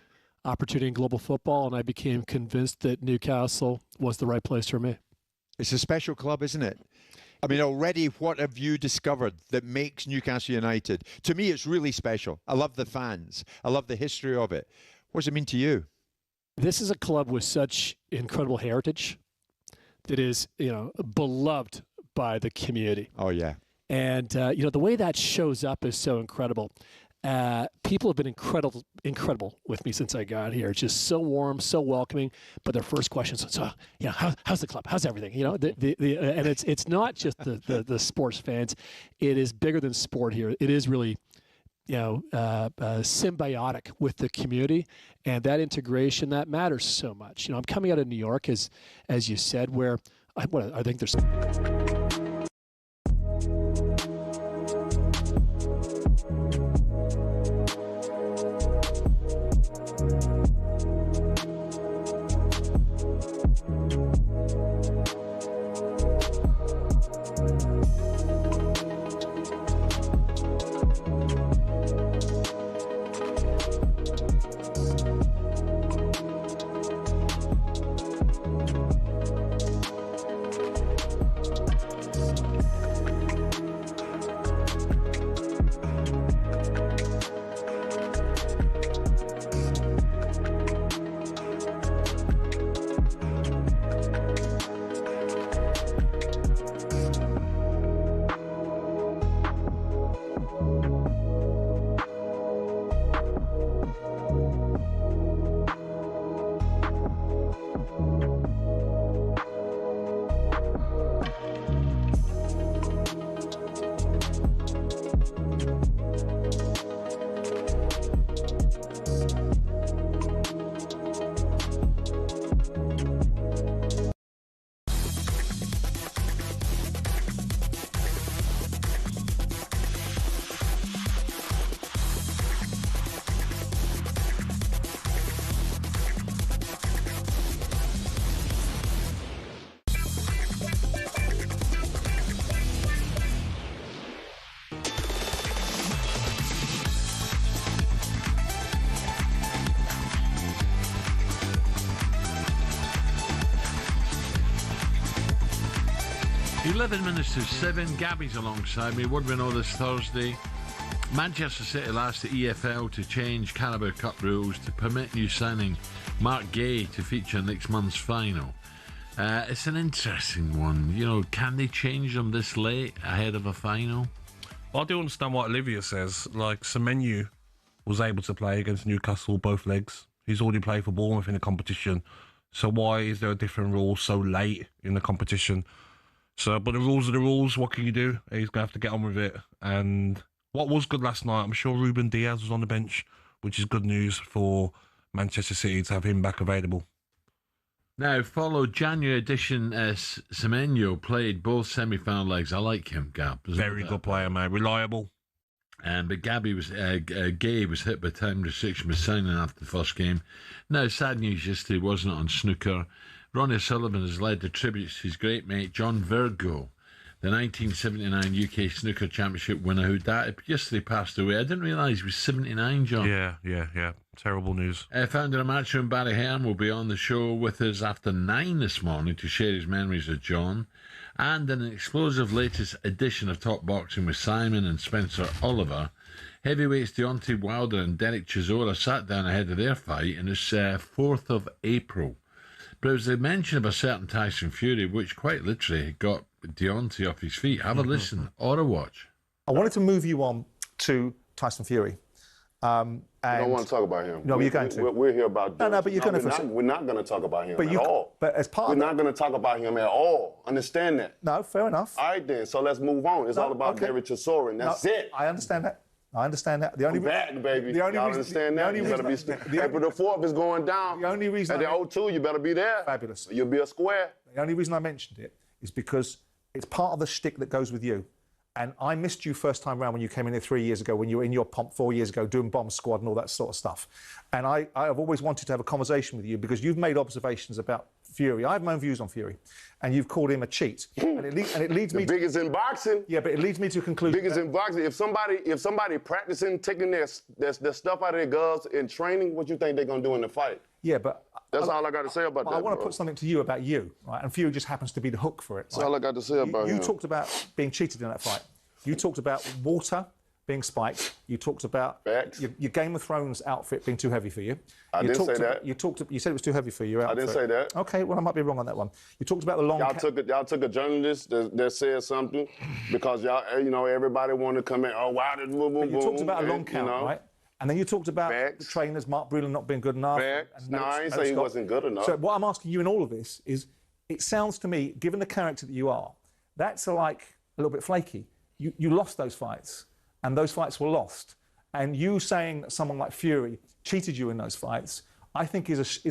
opportunity in global football, and I became convinced that Newcastle was the right place for me. It's a special club, isn't it? I mean, already, what have you discovered that makes Newcastle United? To me, it's really special. I love the fans. I love the history of it. What does it mean to you? This is a club with such incredible heritage that is, beloved by the community. Oh, yeah. And, the way that shows up is so incredible. People have been incredible with me since I got here. Just so warm, so welcoming. But their first question is, how's the club? How's everything? And it's not just the sports fans. It is bigger than sport here. It is really, symbiotic with the community, and that integration that matters so much. I'm coming out of New York, as you said, where I think there's. 11 minutes to 7. Gabby's alongside me. What do we know this Thursday? Manchester City asked the EFL to change Carabao Cup rules to permit new signing Mark Gay to feature next month's final. It's an interesting one. Can they change them this late ahead of a final? Well, I do understand what Olivia says. Like, Semenyo was able to play against Newcastle both legs. He's already played for Bournemouth in the competition. So why is there a different rule so late in the competition? But the rules are the rules. What can you do? He's going to have to get on with it. And what was good last night, I'm sure Ruben Diaz was on the bench, which is good news for Manchester City to have him back available. Now, follow January edition. Semenyo played both semi-final legs. I like him, Gab. Very good player, mate. Reliable. But Gabby Gay was hit by time restriction with signing after the first game. Now, sad news yesterday, wasn't it, on snooker? Ronnie Sullivan has led the tributes to his great mate John Virgo, the 1979 UK Snooker Championship winner who died yesterday, passed away. I didn't realise he was 79, John. Yeah. Terrible news. Founder of Matchroom, Barry Hearn, will be on the show with us after 9 this morning to share his memories of John. And in an explosive latest edition of Top Boxing with Simon and Spencer Oliver, heavyweights Deontay Wilder and Derek Chisora sat down ahead of their fight, and it's 4th of April. But it was the mention of a certain Tyson Fury, which quite literally got Deontay off his feet. Have a listen or a watch. I wanted to move you on to Tyson Fury. And I don't want to talk about him. No, you're going to. We're here about Deontay. No, but you're going to. We're not going to talk about him at all. But as part we're of not going to talk about him at all. Understand that? No, fair enough. All right, then. So let's move on. It's all about Derek Chisora, and that's it. I understand that. I understand that. The only back, baby. The only Y'all reason, understand the that? only You reason, better be. April the 4th is going down. The only reason at the O2, you better be there. Fabulous. You'll be a square. The only reason I mentioned it is because it's part of the shtick that goes with you. And I missed you first time round when you came in here 3 years ago, when you were in your pomp 4 years ago, doing bomb squad and all that sort of stuff. And I've always wanted to have a conversation with you because you've made observations about Fury. I have my own views on Fury, and you've called him a cheat. And it leads me. The biggest in boxing. Yeah, but it leads me to a conclusion. Biggest in boxing. If somebody practicing, taking their stuff out of their gloves in training, what you think they're gonna do in the fight? Yeah, but that's all I got to say about that. I want to put something to you about you, right? And Fury just happens to be the hook for it. That's all I got to say about you. him. You talked about being cheated in that fight. You talked about water being spiked. You talked about your Game of Thrones outfit being too heavy for you. I didn't say that. You said it was too heavy for you. I didn't say that. Okay, well I might be wrong on that one. You talked about the long. Y'all took a journalist that said something because y'all, everybody wanted to come in. Oh, wow, boom, boom, boom. You talked about a long count, right? And then you talked about the trainers, Mark Breland not being good enough. No, I ain't say he wasn't good enough. So what I'm asking you in all of this is, it sounds to me, given the character that you are, that's like a little bit flaky. You lost those fights, and those fights were lost. And you saying that someone like Fury cheated you in those fights, I think is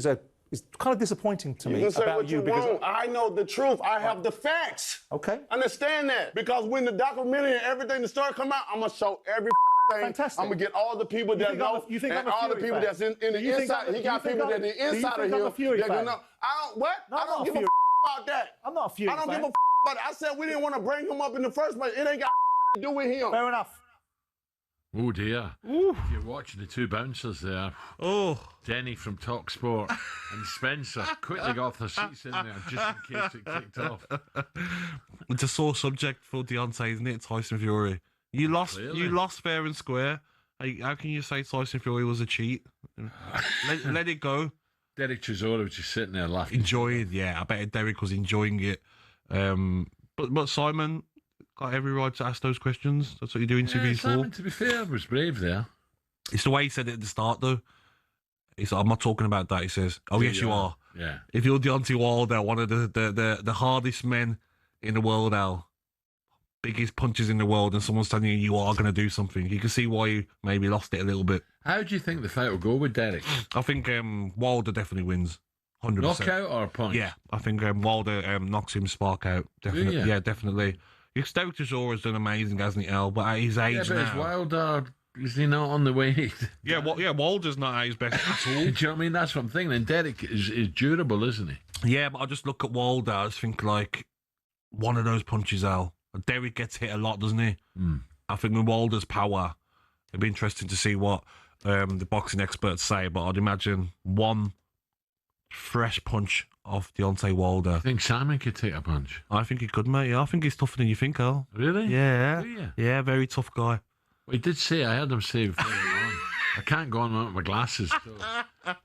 kind of disappointing to me You can say about what you because want. I know the truth. I have the facts. Okay. Understand that. Because when the documentary and everything, the story come out, I'm going to show every thing. Fantastic. I'm going to get all the people that know and all the people that's in the inside. He got people that the inside of him that can know. I don't give a about that. I'm not a Fury I don't fan. give a about it. I said we didn't want to bring him up in the first place. It ain't got to do with him. Fair enough. Oh dear. Ooh. You're watching the two bouncers there. Oh. Denny from talkSPORT and Spencer quickly got off their seats in there just in case it kicked off. It's a sore subject for Deontay, isn't it? Tyson Fury. You lost fair and square. How can you say Tyson Fury was a cheat? let it go. Derek Chisora was just sitting there laughing. Enjoying, yeah. I bet Derek was enjoying it. But Simon got every right to ask those questions. That's what you do interviews for. Simon, to be fair, was brave there. It's the way he said it at the start, though. He said, I'm not talking about that. He says, oh, yes, you are. Yeah. If you're Deontay Wilder, one of the hardest men in the world, Al, biggest punches in the world, and someone's telling you are going to do something, you can see why you maybe lost it a little bit. How do you think the fight will go with Derek? I think Wilder definitely wins. 100%. Knockout or a punch? Yeah, I think Wilder knocks him spark out. Definitely. Yeah, definitely. Derek Chisora's done amazing, hasn't he, Al? But at his age but now... is Wilder... Is he not on the way? Wilder's not at his best at all. Do you know what I mean? That's what I'm thinking. And Derek is durable, isn't he? Yeah, but I just look at Wilder, I just think, like, one of those punches, Al. Derek gets hit a lot, doesn't he? I think with Wilder's power, it'd be interesting to see what the boxing experts say, but I'd imagine one fresh punch off Deontay Wilder. I think Simon could take a punch. I think he could, mate. Yeah, I think he's tougher than you think, Al. Really? Yeah. Do you? Yeah, very tough guy. Well, he did say, I heard him say before I can't go on with my glasses. So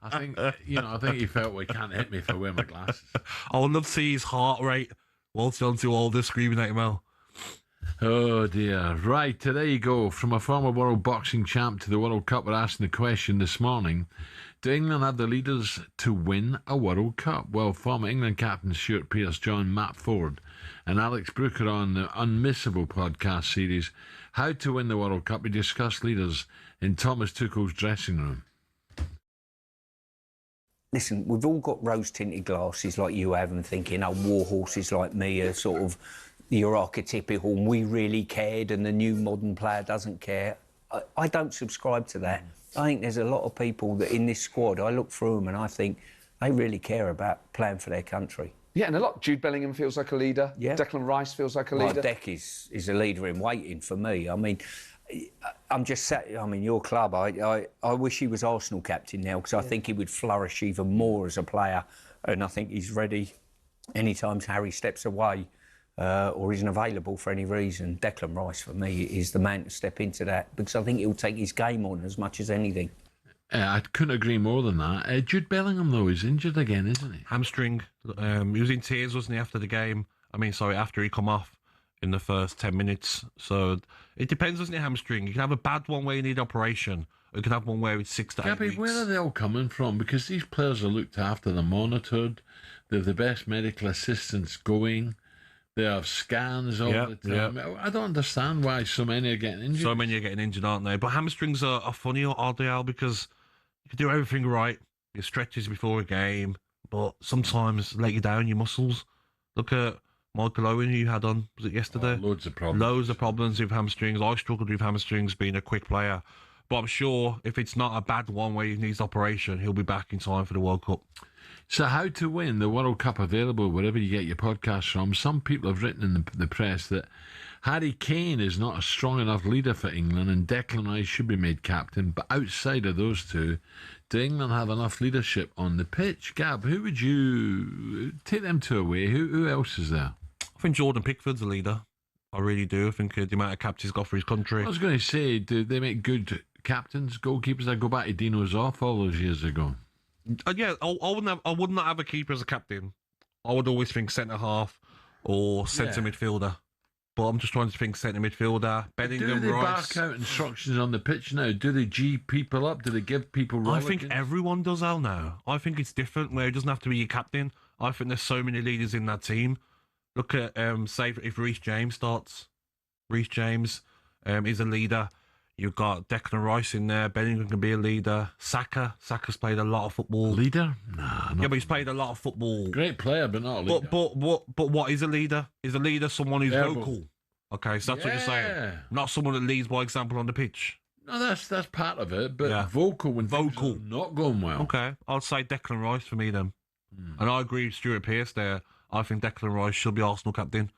I think, I think he felt, well, he can't hit me if I wear my glasses. I would love to see his heart rate whilst Deontay Wilder screaming at him, Al. Oh dear. Right, there you go. From a former world boxing champ to the World Cup, we're asking the question this morning: do England have the leaders to win a World Cup? Well, former England captain Stewart Pearce joined Matt Ford and Alex Brooker on the Unmissable podcast series How to Win the World Cup. We discussed leaders in Thomas Tuchel's dressing room. Listen, we've all got rose-tinted glasses like you have and thinking, oh, war horses like me are sort of your archetypical, and we really cared and the new modern player doesn't care. I don't subscribe to that. I think there's a lot of people that in this squad, I look through them and I think they really care about playing for their country. Yeah, and a lot. Jude Bellingham feels like a leader. Yeah. Declan Rice feels like a leader. Deck is a leader in waiting for me. I mean, I'm just sat. I mean, your club. I wish he was Arsenal captain now because I think he would flourish even more as a player. And I think he's ready anytime Harry steps away or isn't available for any reason. Declan Rice for me is the man to step into that because I think he'll take his game on as much as anything. I couldn't agree more than that. Jude Bellingham, though, is injured again, isn't he? Hamstring. He was in tears, wasn't he, after the game? After he come off in the first 10 minutes. So it depends, doesn't it, hamstring? You can have a bad one where you need operation, or you can have one where it's 6 to 8 weeks. Where are they all coming from? Because these players are looked after, they're monitored, they're the best medical assistants going. They have scans all the time. I don't understand why so many are getting injured. So many are getting injured, aren't they? But hamstrings are funny, aren't they, Al? Because you can do everything right. Your stretches before a game, but sometimes let you down, your muscles. Look at Michael Owen, who you had on, was it yesterday? Loads of problems. Loads of problems with hamstrings. I struggled with hamstrings being a quick player. But I'm sure if it's not a bad one where he needs operation, he'll be back in time for the World Cup. So how to win the World Cup available wherever you get your podcast from. Some people have written in the press that Harry Kane is not a strong enough leader for England and Declan Rice should be made captain. But outside of those two, do England have enough leadership on the pitch? Gab, who would you take them to away? Who else is there? I think Jordan Pickford's a leader. I really do. I think the amount of caps he's got for his country. I was going to say, do they make good captains, goalkeepers? I go back to Dino Zoff all those years ago. Yeah, I would not have a keeper as a captain. I would always think centre half or centre midfielder. But I'm just trying to think centre midfielder. Bellingham, Do they Rice. bark out instructions on the pitch now? Do they G people up? Do they give people rollicking? I think everyone does, Al, now. I think it's different where it doesn't have to be your captain. I think there's so many leaders in that team. Look at, say, if Reece James starts. Reece James is a leader. You've got Declan Rice in there. Bellingham can be a leader. Saka's played a lot of football. Leader? Nah. Yeah, but he's played a lot of football. Great player, but not a leader. But what is a leader? Is a leader someone who's vocal? Okay, so that's what you're saying. Not someone that leads by example on the pitch. No, that's part of it. But vocal when things are not going well. Okay, I'd say Declan Rice for me then. And I agree with Stuart Pearce there. I think Declan Rice should be Arsenal captain.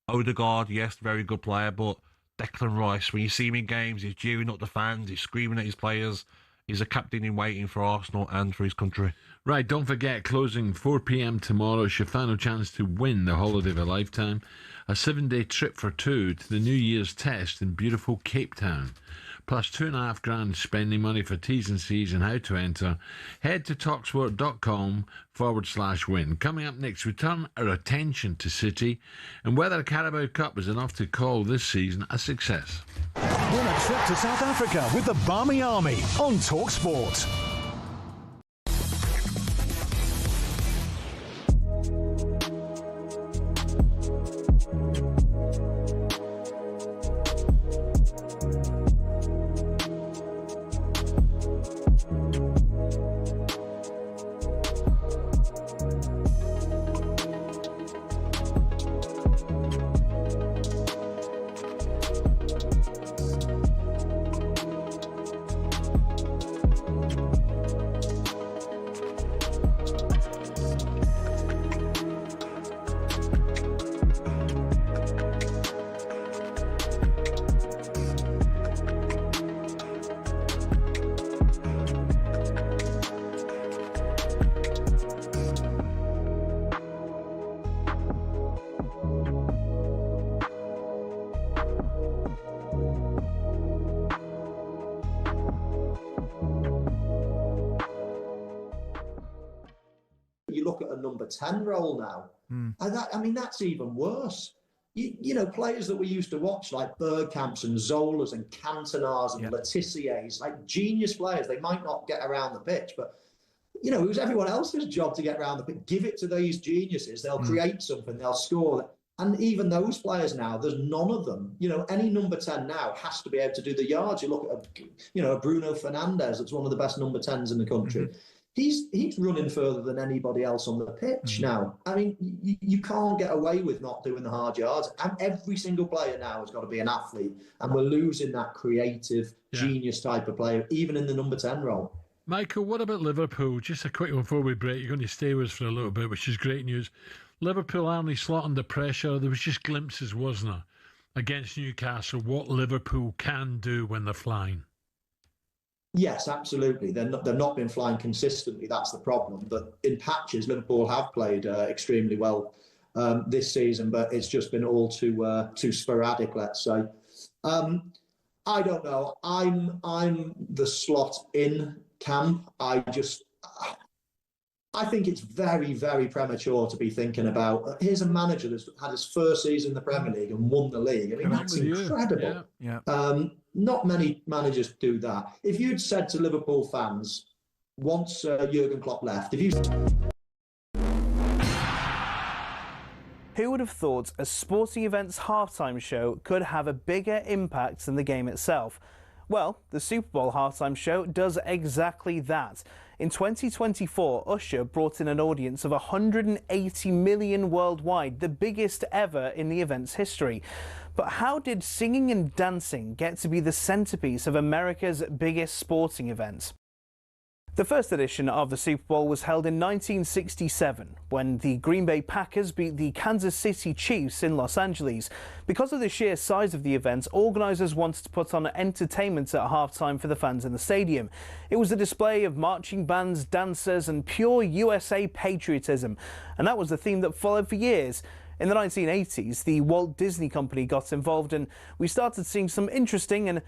Odegaard, yes, very good player, but Declan Rice, when you see him in games, he's jeering up the fans, he's screaming at his players. He's a captain in waiting for Arsenal and for his country. Right, don't forget, closing 4 p.m. tomorrow is your final chance to win the holiday of a lifetime. A 7-day trip for two to the New Year's test in beautiful Cape Town. Plus $2,500 spending money for T's and C's and how to enter. Head to talksport.com/win. Coming up next, we turn our attention to City and whether the Carabao Cup is enough to call this season a success. Win a trip to South Africa with the Barmy Army on talkSPORT. You look at a number 10 role now, and that's even worse. You know, players that we used to watch like Bergkamps and Zolas and Cantonars and Letiziers, like genius players. They might not get around the pitch, but you know, it was everyone else's job to get around the pitch. Give it to these geniuses; they'll create something, they'll score. And even those players now, there's none of them. You know, any number 10 now has to be able to do the yards. You look at, a Bruno Fernandes, that's one of the best number 10s in the country. He's running further than anybody else on the pitch now. I mean, you can't get away with not doing the hard yards. And every single player now has got to be an athlete. And we're losing that creative, genius type of player, even in the number 10 role. Michael, what about Liverpool? Just a quick one before we break. You're going to stay with us for a little bit, which is great news. Liverpool, Arnie Slot under pressure. There was just glimpses, wasn't there, against Newcastle, what Liverpool can do when they're flying. Yes, absolutely. They've not been flying consistently. That's the problem. But in patches, Liverpool have played extremely well this season, but it's just been all too sporadic, let's say. I don't know. I'm the Slot in camp. I think it's very, very premature to be thinking about, here's a manager that's had his first season in the Premier League and won the league. I mean, that's incredible. Yeah. Not many managers do that. If you'd said to Liverpool fans, once Jurgen Klopp left, if you... Who would have thought a sporting events halftime show could have a bigger impact than the game itself? Well, the Super Bowl halftime show does exactly that. In 2024, Usher brought in an audience of 180 million worldwide, the biggest ever in the event's history. But how did singing and dancing get to be the centerpiece of America's biggest sporting event? The first edition of the Super Bowl was held in 1967 when the Green Bay Packers beat the Kansas City Chiefs in Los Angeles. Because of the sheer size of the event, organisers wanted to put on entertainment at halftime for the fans in the stadium. It was a display of marching bands, dancers and pure USA patriotism, and that was the theme that followed for years. In the 1980s, the Walt Disney Company got involved and we started seeing some interesting and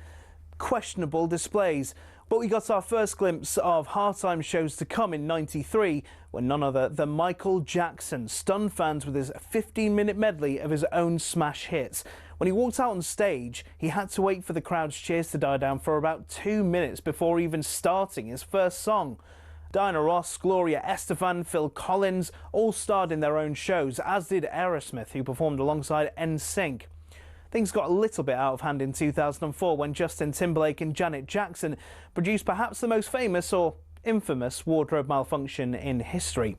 questionable displays. But we got our first glimpse of halftime shows to come in '93 when none other than Michael Jackson stunned fans with his 15-minute medley of his own smash hits. When he walked out on stage, he had to wait for the crowd's cheers to die down for about 2 minutes before even starting his first song. Diana Ross, Gloria Estefan, Phil Collins all starred in their own shows, as did Aerosmith, who performed alongside NSYNC. Things got a little bit out of hand in 2004 when Justin Timberlake and Janet Jackson produced perhaps the most famous or infamous wardrobe malfunction in history.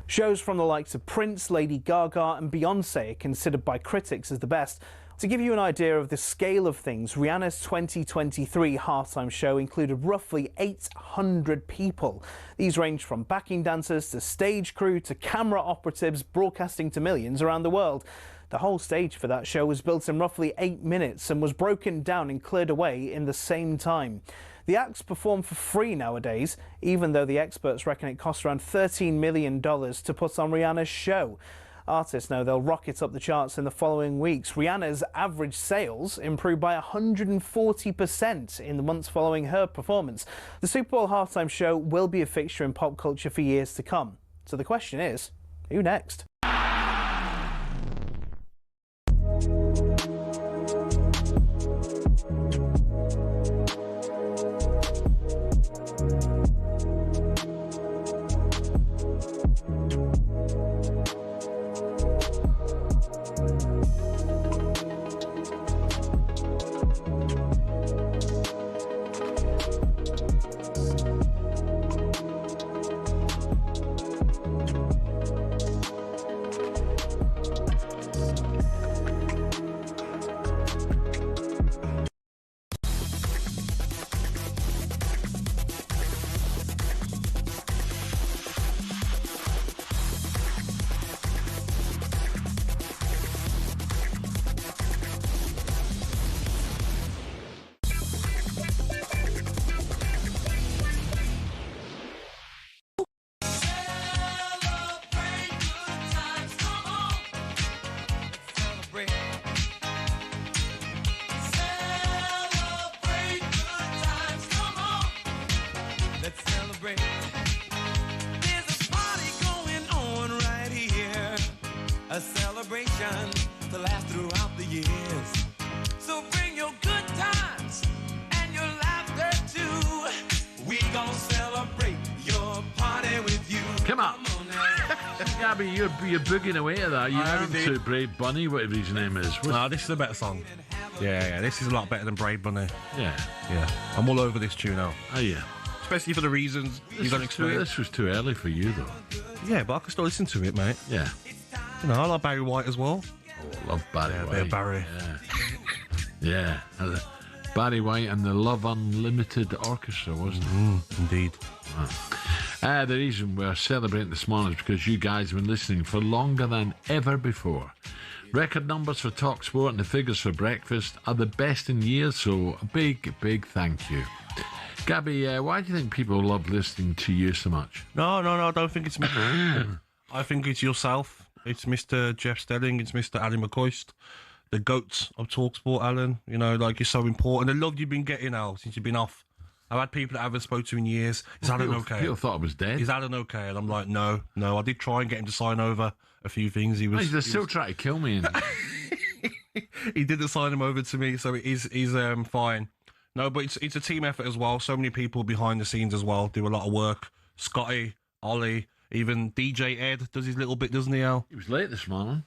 Shows from the likes of Prince, Lady Gaga and Beyoncé are considered by critics as the best. To give you an idea of the scale of things, Rihanna's 2023 halftime show included roughly 800 people. These ranged from backing dancers to stage crew to camera operatives broadcasting to millions around the world. The whole stage for that show was built in roughly 8 minutes and was broken down and cleared away in the same time. The acts perform for free nowadays, even though the experts reckon it costs around $13 million to put on Rihanna's show. Artists know they'll rocket up the charts in the following weeks. Rihanna's average sales improved by 140% in the months following her performance. The Super Bowl halftime show will be a fixture in pop culture for years to come. So the question is, who next? To last throughout the years. So bring your good times and your laughter too. We gonna celebrate your party with you. Come on. Gabby, you're booging away at that. You're having to Brave Bunny, whatever his name is. No, this is a better song. Yeah, this is a lot better than Brave Bunny. Yeah. I'm all over this tune now. Oh, yeah. Especially for the reasons you got explained. This was too early for you, though. Yeah, but I can still listen to it, mate. Yeah. You know, I like Barry White as well. Oh, I love Barry White. Yeah, Barry. Yeah. Barry White and the Love Unlimited Orchestra, wasn't it? Indeed. The reason we're celebrating this morning is because you guys have been listening for longer than ever before. Record numbers for talkSPORT and the figures for breakfast are the best in years, so a big, big thank you. Gabby, why do you think people love listening to you so much? No, I don't think it's me. I think it's yourself. It's Mr. Jeff Stelling. It's Mr. Alan McCoist. The goats of talkSPORT, Alan. You know, like, you're so important. The love you've been getting now since you've been off. I've had people that I haven't spoken to in years. Is Alan okay? People thought I was dead. Is Alan okay? And I'm like, no. I did try and get him to sign over a few things. They're still trying to kill me. He didn't sign him over to me, so he's fine. No, but it's a team effort as well. So many people behind the scenes as well do a lot of work. Scotty, Ollie, even DJ Ed does his little bit, doesn't he, Al? He was late this morning.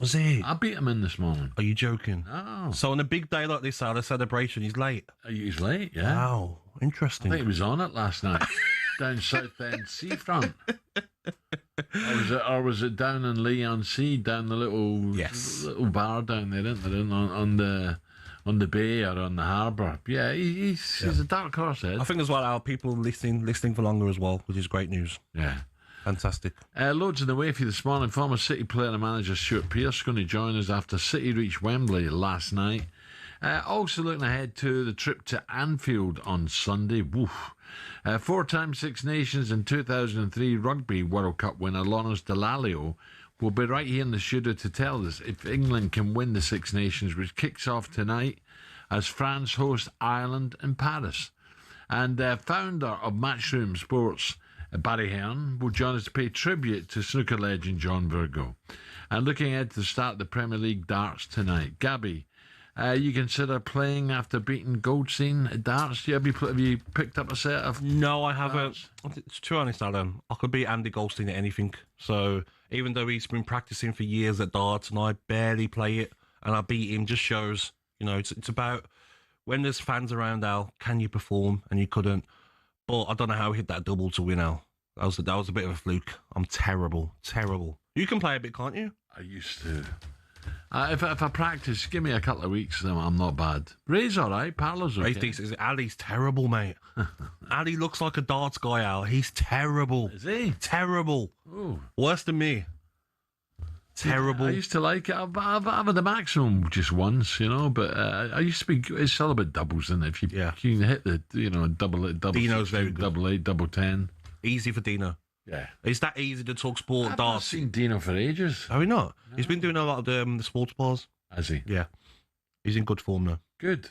Was he? I beat him in this morning. Are you joking? Oh. So on a big day like this, the celebration, he's late? He's late, yeah. Wow, interesting. I think he was on it last night. Down South End Seafront. Or was it down in Leigh-on-Sea, down the little bar down there, isn't there? On the bay or on the harbour. Yeah, he's a dark horse, Ed. I think as well, our people listening for longer as well, which is great news. Yeah. Fantastic. Loads in the way for you this morning. Former City player and manager Stewart Pearce going to join us after City reached Wembley last night. Also looking ahead to the trip to Anfield on Sunday. Woof. 4-time Six Nations and 2003 Rugby World Cup winner Lawrence Dallaglio will be right here in the studio to tell us if England can win the Six Nations, which kicks off tonight as France host Ireland in Paris. And founder of Matchroom Sports, Barry Hearn, will join us to pay tribute to snooker legend John Virgo. And looking ahead to the start of the Premier League darts tonight. Gabby, you consider playing after beating Goldstein at darts? Have you picked up a set of... No, I haven't. To be honest, Alan, I could beat Andy Goldstein at anything. So even though he's been practicing for years at darts and I barely play it, and I beat him, just shows, it's about when there's fans around, Al, can you perform? And you couldn't. But I don't know how he hit that double to win, Al. That was a bit of a fluke. I'm terrible. You can play a bit, can't you? I used to. If I practice, give me a couple of weeks, then I'm not bad. Ray's all right. Parlour's okay. Ali's terrible, mate. Ali looks like a darts guy, Al. He's terrible. Is he? Terrible. Ooh. Worse than me. Terrible. I used to like it. I've had the maximum just once, but I used to be. It's all about doubles, isn't it? If you can hit the double Dino's very good. Double 8, double 10. Easy for Dino. Yeah. Is that easy to talk sport I've darts? not seen Dino for ages. Have we not? No. He's been doing a lot of the sports bars. Has he? Yeah. He's in good form now. Good.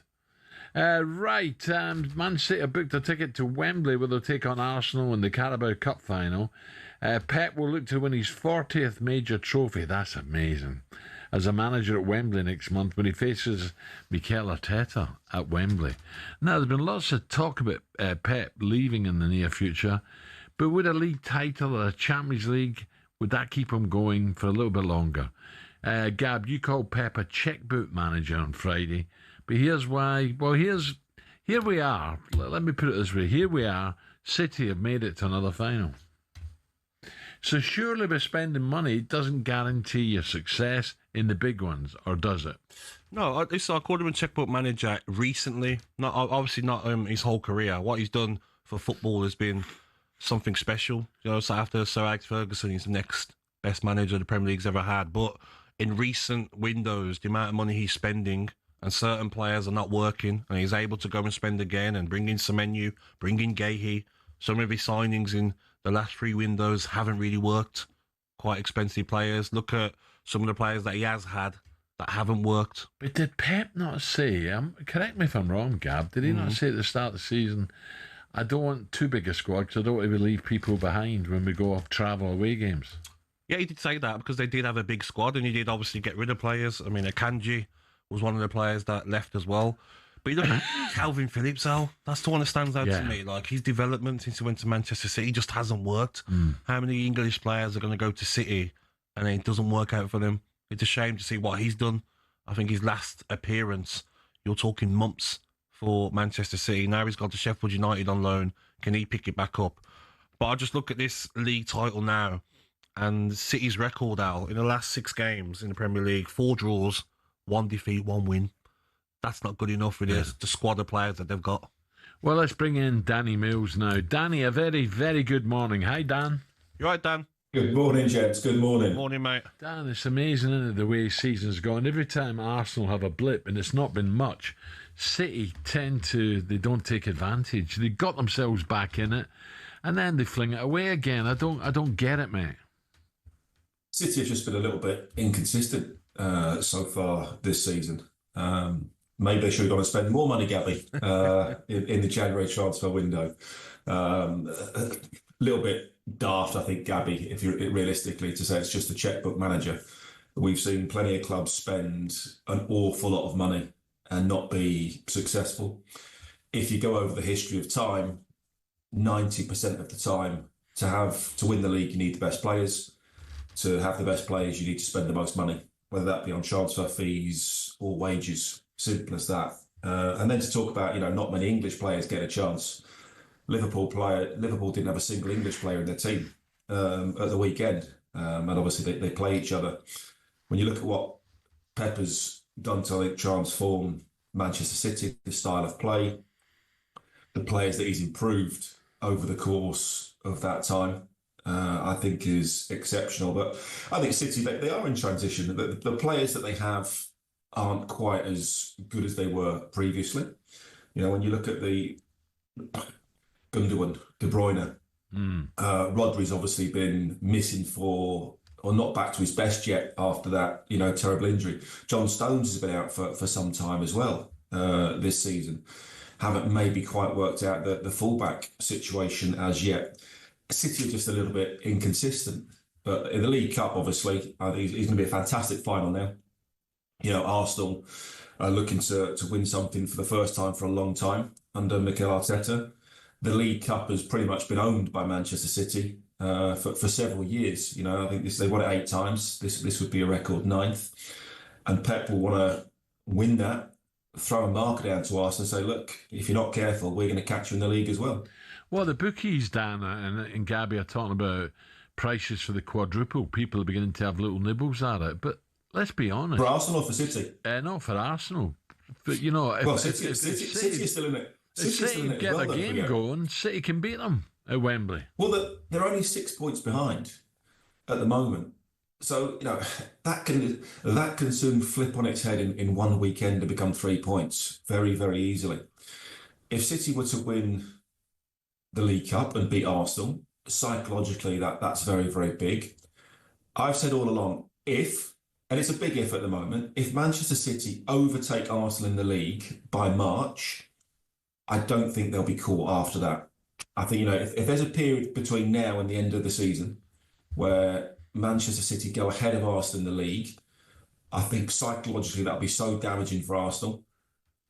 Right. Man City have booked a ticket to Wembley where they'll take on Arsenal in the Carabao Cup final. Pep will look to win his 40th major trophy. That's amazing. As a manager at Wembley next month when he faces Mikel Arteta at Wembley. Now, there's been lots of talk about Pep leaving in the near future. But would a league title or a Champions League, would that keep him going for a little bit longer? Gab, you called Pep a checkbook manager on Friday. But here's why. Well, here we are. Let me put it this way. Here we are. City have made it to another final. So surely by spending money, it doesn't guarantee your success in the big ones, or does it? No, I called him a checkbook manager recently. Obviously not his whole career. What he's done for football has been something special. So after Sir Alex Ferguson, he's the next best manager the Premier League's ever had. But in recent windows, the amount of money he's spending and certain players are not working, and he's able to go and spend again and bring in Semenyo, bring in Gahey. Some of his signings in the last 3 windows haven't really worked. Quite expensive players. Look at some of the players that he has had that haven't worked. But did Pep not say, correct me if I'm wrong, Gab, did he not say at the start of the season, I don't want too big a squad because I don't want to leave people behind when we go off travel away games? Yeah, he did say that because they did have a big squad and he did obviously get rid of players. I mean, Akanji was one of the players that left as well. But you look at Calvin Phillips, Al, that's the one that stands out to me. Like, his development since he went to Manchester City just hasn't worked. How many English players are going to go to City and it doesn't work out for them? It's a shame to see what he's done. I think his last appearance, you're talking months for Manchester City. Now he's gone to Sheffield United on loan. Can he pick it back up? But I just look at this league title now and City's record, Al, in the last 6 games in the Premier League, 4 draws, 1 defeat, 1 win. That's not good enough for the squad of players that they've got. Well, let's bring in Danny Mills now. Danny, a very, very good morning. Hi, Dan. You right, Dan? Good morning, gents. Good morning. Morning, mate. Dan, it's amazing, isn't it, the way season's gone. Every time Arsenal have a blip, and it's not been much, City they don't take advantage. They got themselves back in it, and then they fling it away again. I don't get it, mate. City have just been a little bit inconsistent so far this season. Maybe they should have gone and spent more money, Gabby, in the January transfer window. A little bit daft, I think, Gabby, if you're realistically to say it's just a checkbook manager. We've seen plenty of clubs spend an awful lot of money and not be successful. If you go over the history of time, 90% of the time, to win the league, you need the best players. To have the best players, you need to spend the most money. whether that be on transfer fees or wages. Simple as that. And then to talk about, not many English players get a chance. Liverpool didn't have a single English player in their team at the weekend. And obviously they play each other. When you look at what Pep has done to, I think, transform Manchester City, the style of play, the players that he's improved over the course of that time, I think is exceptional. But I think City, they are in transition. The players that they have aren't quite as good as they were previously. When you look at the Gundogan, De Bruyne, Rodri's obviously been missing or not back to his best yet after that, terrible injury. John Stones has been out for some time as well this season. Haven't maybe quite worked out the fullback situation as yet. City are just a little bit inconsistent. But in the League Cup, obviously, I think he's going to be a fantastic final now. Arsenal are looking to win something for the first time for a long time under Mikel Arteta. The League Cup has pretty much been owned by Manchester City for several years. I think they won it 8 times. This would be a record 9th. And Pep will want to win that, throw a marker down to Arsenal and say, look, if you're not careful, we're going to catch you in the league as well. Well, the bookies, Dan and Gabby, are talking about prices for the quadruple. People are beginning to have little nibbles at it. But let's be honest. For Arsenal or for City? Not for Arsenal. But, City is still in it. If City get a game going, City can beat them at Wembley. Well, they're only 6 points behind at the moment. So, that can soon flip on its head in one weekend and become 3 points very, very easily. If City were to win the League Cup and beat Arsenal, psychologically that's very, very big. I've said all along, and it's a big if at the moment, if Manchester City overtake Arsenal in the league by March, I don't think they'll be caught after that. I think, if there's a period between now and the end of the season where Manchester City go ahead of Arsenal in the league, I think psychologically that'll be so damaging for Arsenal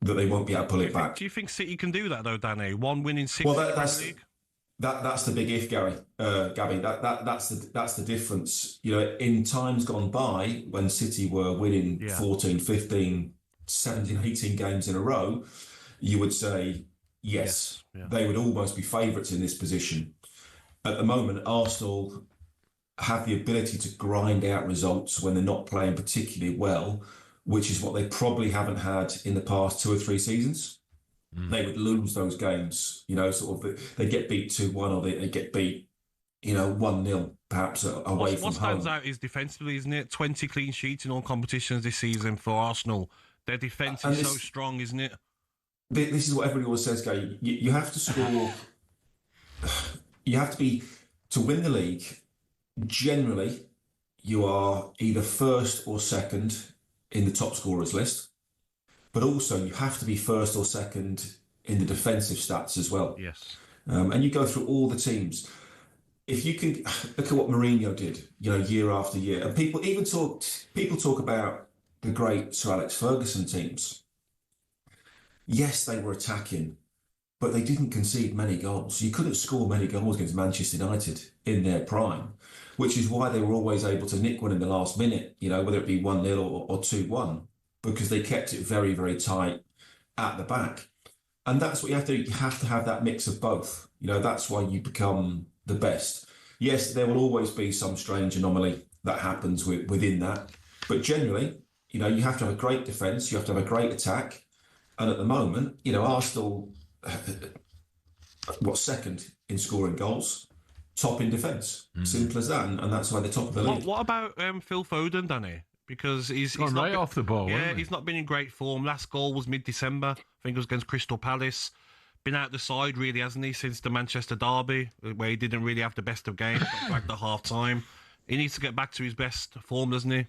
that they won't be able to pull it back. Do you think City can do that though, Danny? 1 win in 6 well, in the league? That's the big if, Gabby. That's the difference. In times gone by when City were winning 14, 15, 17, 18 games in a row, you would say, yes. They would almost be favourites in this position. At the moment, Arsenal have the ability to grind out results when they're not playing particularly well, which is what they probably haven't had in the past 2 or 3 seasons. They would lose those games, they get beat 2-1 or they get beat, 1-0 perhaps away from home. What stands out is defensively, isn't it? 20 clean sheets in all competitions this season for Arsenal. Their defence is so strong, isn't it? This is what everybody always says, Gary. You have to score. You have to win the league. Generally, you are either first or second in the top scorers list, but also you have to be first or second in the defensive stats as well. Yes. And you go through all the teams. If you can look at what Mourinho did, year after year, and people talk about the great Sir Alex Ferguson teams. Yes, they were attacking, but they didn't concede many goals. You couldn't score many goals against Manchester United in their prime, which is why they were always able to nick one in the last minute, whether it be 1-0 or 2-1, because they kept it very, very tight at the back. And that's what you have to do. You have to have that mix of both. That's why you become the best. Yes, there will always be some strange anomaly that happens within that. But generally, you have to have a great defence. You have to have a great attack. And at the moment, Arsenal, second in scoring goals, top in defence. Simple as that. And that's why they're top of the league. What about Phil Foden, Danny? Because he's gone right off the ball. Yeah, he's not been in great form. Last goal was mid-December. I think it was against Crystal Palace. Been out the side, really, hasn't he, since the Manchester derby, where he didn't really have the best of games, got dragged at half-time. He needs to get back to his best form, doesn't he?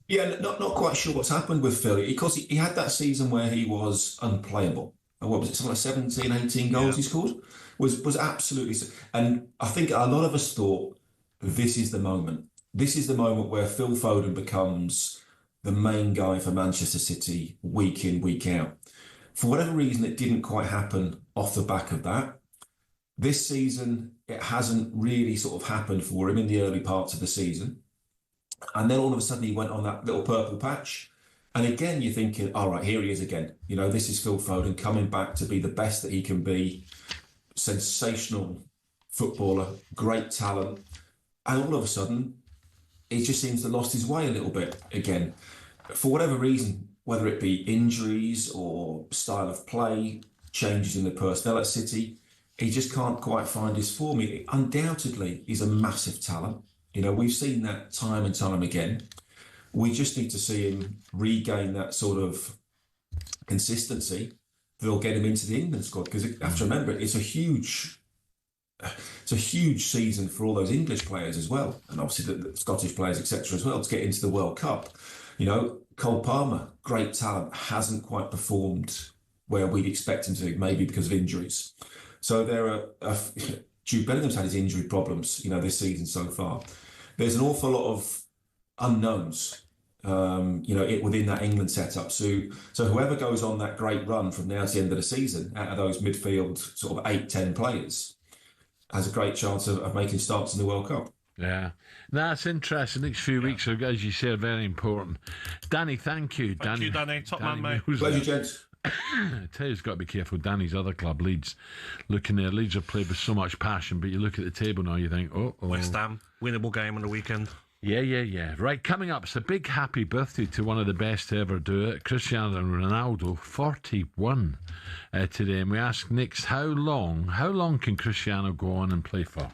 Yeah, not quite sure what's happened with Phil, because he had that season where he was unplayable. What was it, something like 17, 18 goals he scored? Was absolutely... And I think a lot of us thought, this is the moment. This is the moment where Phil Foden becomes the main guy for Manchester City week in, week out. For whatever reason, it didn't quite happen off the back of that. This season, it hasn't really sort of happened for him in the early parts of the season. And then all of a sudden he went on that little purple patch. And again, you're thinking, all right, here he is again. You know, this is Phil Foden coming back to be the best that he can be. Sensational footballer, great talent. And all of a sudden, he just seems to have lost his way a little bit again. For whatever reason, whether it be injuries or style of play, changes in the personnel at City, he just can't quite find his form. He, undoubtedly, he's a massive talent. You know, we've seen that time and time again. We just need to see him regain that sort of consistency that'll get him into the England squad. Because you have to remember, it's a huge season for all those English players as well, and obviously the Scottish players, etc., as well, to get into the World Cup. You know, Cole Palmer, great talent, hasn't quite performed where we'd expect him to, maybe because of injuries. So there are Jude Bellingham's had his injury problems, you know, this season so far. There's an awful lot of unknowns, you know, within that England setup. So whoever goes on that great run from now to the end of the season, out of those midfield sort of 8-10 players, has a great chance of making starts in the World Cup. Yeah, that's interesting. Next few weeks, are, as you say, are very important. Danny, thank you. Thank you, Danny. Top man, mate. Pleasure, gents. I tell you, he's got to be careful. Danny's other club, Leeds, looking there. Leeds are played with so much passion, but you look at the table now, you think, West Ham, winnable game on the weekend. Yeah. Right, coming up, it's a big happy birthday to one of the best to ever do it, Cristiano Ronaldo, 41 today. And we ask next, how long can Cristiano go on and play for?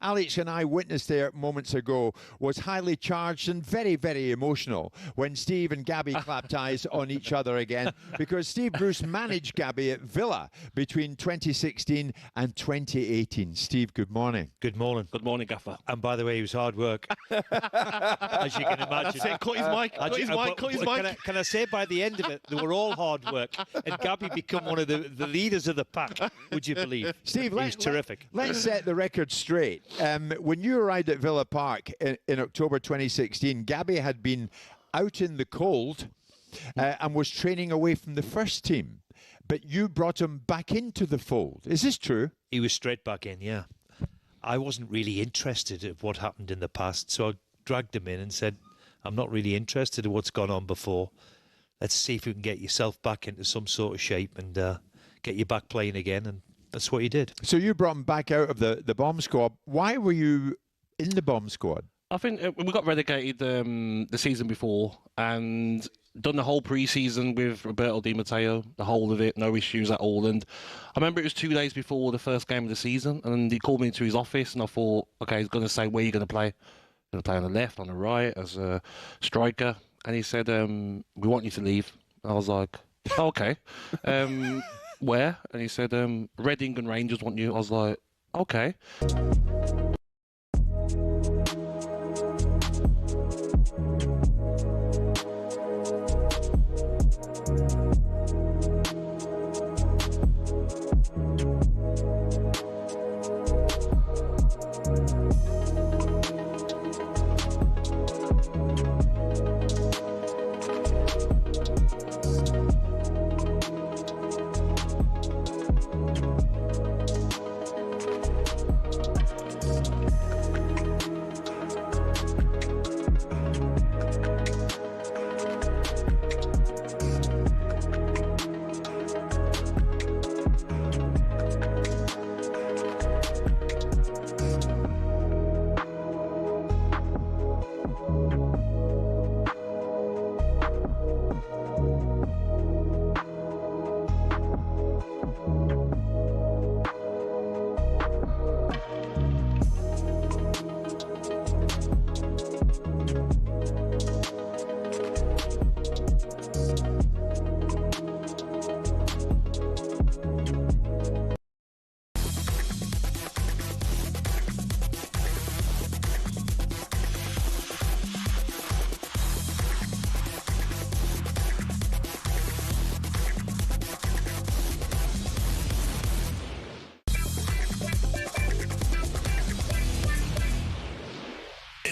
Alex and I witnessed there moments ago was highly charged and very, very emotional when Steve and Gabby clapped eyes on each other again, because Steve Bruce managed Gabby at Villa between 2016 and 2018. Steve, good morning. Good morning. Good morning, Gaffer. And by the way, it was hard work. As you can imagine. Cut his mic. Can I say by the end of it, they were all hard work. And Gabby become one of the leaders of the pack, would you believe? Steve, he's terrific. Let's set the record straight. When you arrived at Villa Park in October 2016, Gabby had been out in the cold and was training away from the first team. But you brought him back into the fold. Is this true? He was straight back in, yeah. I wasn't really interested in what happened in the past, so I dragged him in and said, I'm not really interested in what's gone on before. Let's see if we can get yourself back into some sort of shape and get you back playing again. And that's what he did. So you brought him back out of the bomb squad. Why were you in the bomb squad? I think we got relegated the season before and done the whole pre-season with Roberto Di Matteo, the whole of it, no issues at all. And I remember it was 2 days before the first game of the season, and he called me into his office, and I thought, okay, he's going to say, where are you going to play? Going to play on the left, on the right, as a striker. And he said, we want you to leave. I was like, oh, okay. Where? And he said, Reading and Rangers want you. I was like, okay.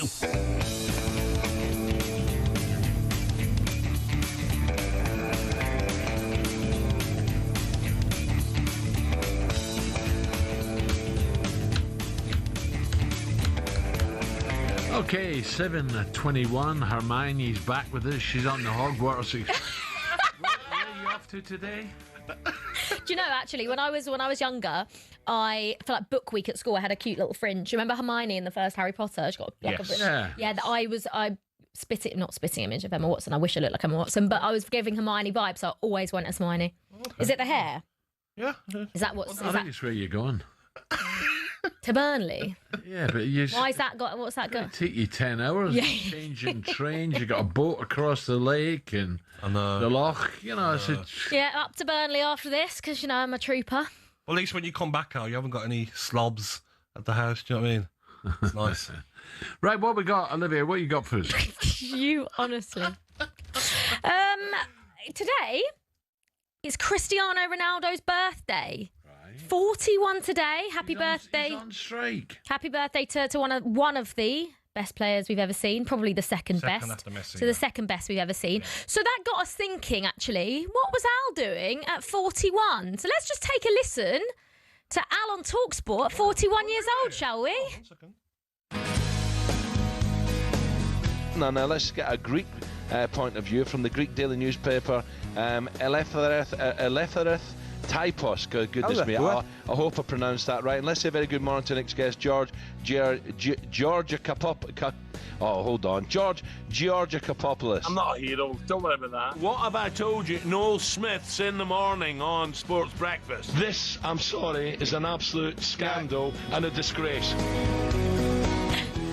you. Okay, 7:21. Hermione's back with us. She's on the Hogwarts. Where are you off to today? Do you know, actually, when I was younger, I for like book week at school, I had a cute little fringe. Remember Hermione in the first Harry Potter? She got like Yes. I not spitting image of Emma Watson. I wish I looked like Emma Watson, but I was giving Hermione vibes. So I always went as Hermione. Okay. Is it the hair? Yeah. Is that what's? I think it's where you're going. To Burnley. Yeah, but you. Why's that got? What's that got? It'll take you 10 hours. Yeah. Changing trains. You got a boat across the lake and the loch. You know, Yeah, up to Burnley after this because I'm a trooper. Well, at least when you come back out, you haven't got any slobs at the house. Do you know what I mean? It's nice. Right, what we got, Olivia? What you got for us? You honestly. Today is Cristiano Ronaldo's birthday. 41 today. Happy birthday. He's on strike. Happy birthday to one of the best players we've ever seen, probably the second best. After Messi, so the second best we've ever seen. Yeah. So that got us thinking, actually, what was Al doing at 41? So let's just take a listen to Al on talkSPORT at 41 years old, shall we? Now let's get a Greek point of view from the Greek daily newspaper, Eleftheris Typos. Goodness me, I hope I pronounced that right. And let's say a very good morning to next guest, George Georgakopoulos. I'm not a hero, don't worry about that. What have I told you? Noel Smith's in the morning on Sports Breakfast. This, I'm sorry, is an absolute scandal and a disgrace.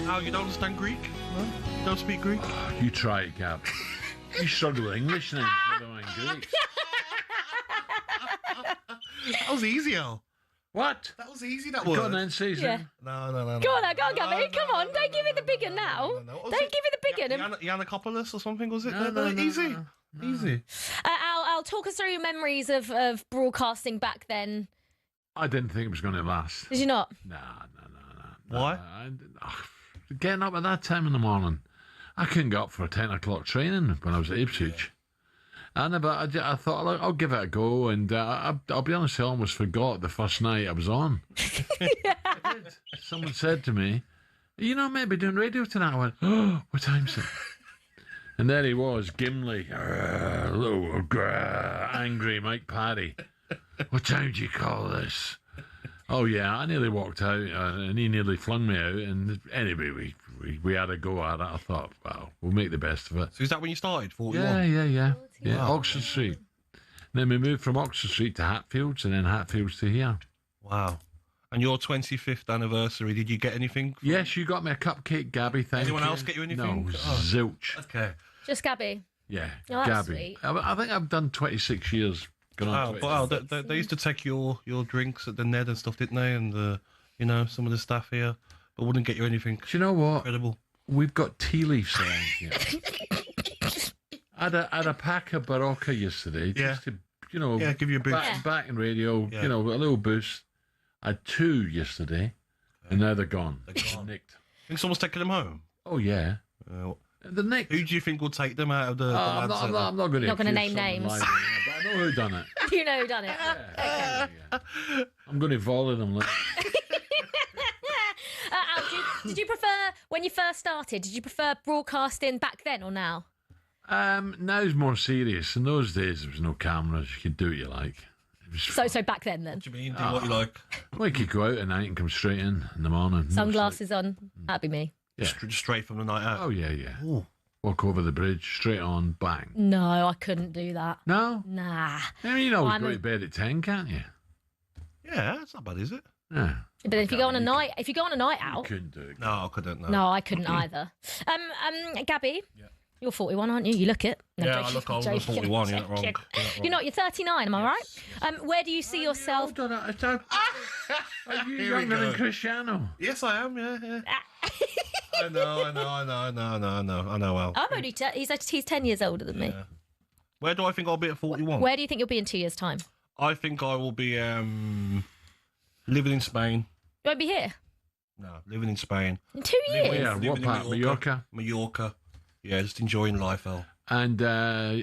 How, you don't understand Greek? No? You don't speak Greek? You try it, Gab. You struggle with English now, never mind Greek. That was easy, Al. What? That was easy, that Go was. on then, Susan. Yeah. No. Go on, Gabby. Come on, don't give it the big one now. Don't give it the big one. Yannikopoulos or something, was it? No, easy. Easy. Al, talk us through your memories of broadcasting back then. I didn't think it was going to last. Did you not? No. Why? Getting up at that time in the morning. I couldn't get up for a 10 o'clock training when I was at Ipswich. I thought, look, I'll give it a go, and I'll be honest, I almost forgot the first night I was on. Someone said to me, "You know, maybe doing radio tonight." I went, "Oh, what time's it?" And there he was, Gimli, angry Mike Paddy. "What time do you call this?" Oh yeah, I nearly walked out, and he nearly flung me out. And anyway, we had a go at it. I thought, well, we'll make the best of it. So is that when you started? 41? Yeah. Wow. Oxford Street. And then we moved from Oxford Street to Hatfields, and then Hatfields to here. Wow. And your 25th anniversary, did you get anything? Yes, you got me a cupcake, Gabby. Thank you. Anyone else get you anything? No, zilch. Okay. Just Gabby. Yeah, Oh, that's Gabby. sweet. I think I've done 26 years. They used to take your drinks at the Ned and stuff, didn't they? And some of the staff here, but wouldn't get you anything. Do you know what? Incredible. We've got tea leaf around here. I had a pack of Barocca yesterday. Just to, give you a boost. Back in radio, a little boost. I had 2 yesterday, and now they're gone. They're gone. Nicked. Think someone's taking them home? Oh, yeah. The next. Who do you think will take them out of the I'm not going to name names. But I know who done it. You know who done it. Yeah. I'm going to volley them later. Al, did you prefer, when you first started, did you prefer broadcasting back then or now? Now's more serious. In those days, there was no cameras. You could do what you like. So back then. What do you mean? Do what you like? Well, you could go out at night and come straight in the morning. Sunglasses on. That'd be me. Yeah. Straight from the night out. Oh, yeah. Ooh. Walk over the bridge, straight on, bang. No, I couldn't do that. No? Nah. I mean, you know, you go to bed at 10, can't you? Yeah, that's not bad, is it? Yeah. But if you go on a night out, you couldn't do it. No, I couldn't. No, I couldn't either. Gabby, you're 41, aren't you? You look it. No, yeah, I look old. I'm 41. You're not wrong. You're not. You're 39. Am I right? Where do you see yourself? Are you younger than Cristiano? Yes, I am. Yeah. I know. Well, I'm only. He's 10 years older than me. Yeah. Where do I think I'll be at 41? Where do you think you'll be in 2 years' time? I think I will be living in Spain. You won't be here. No, living in Spain. In 2 years? Where? What part? Mallorca? Mallorca. Yeah, just enjoying life, El. And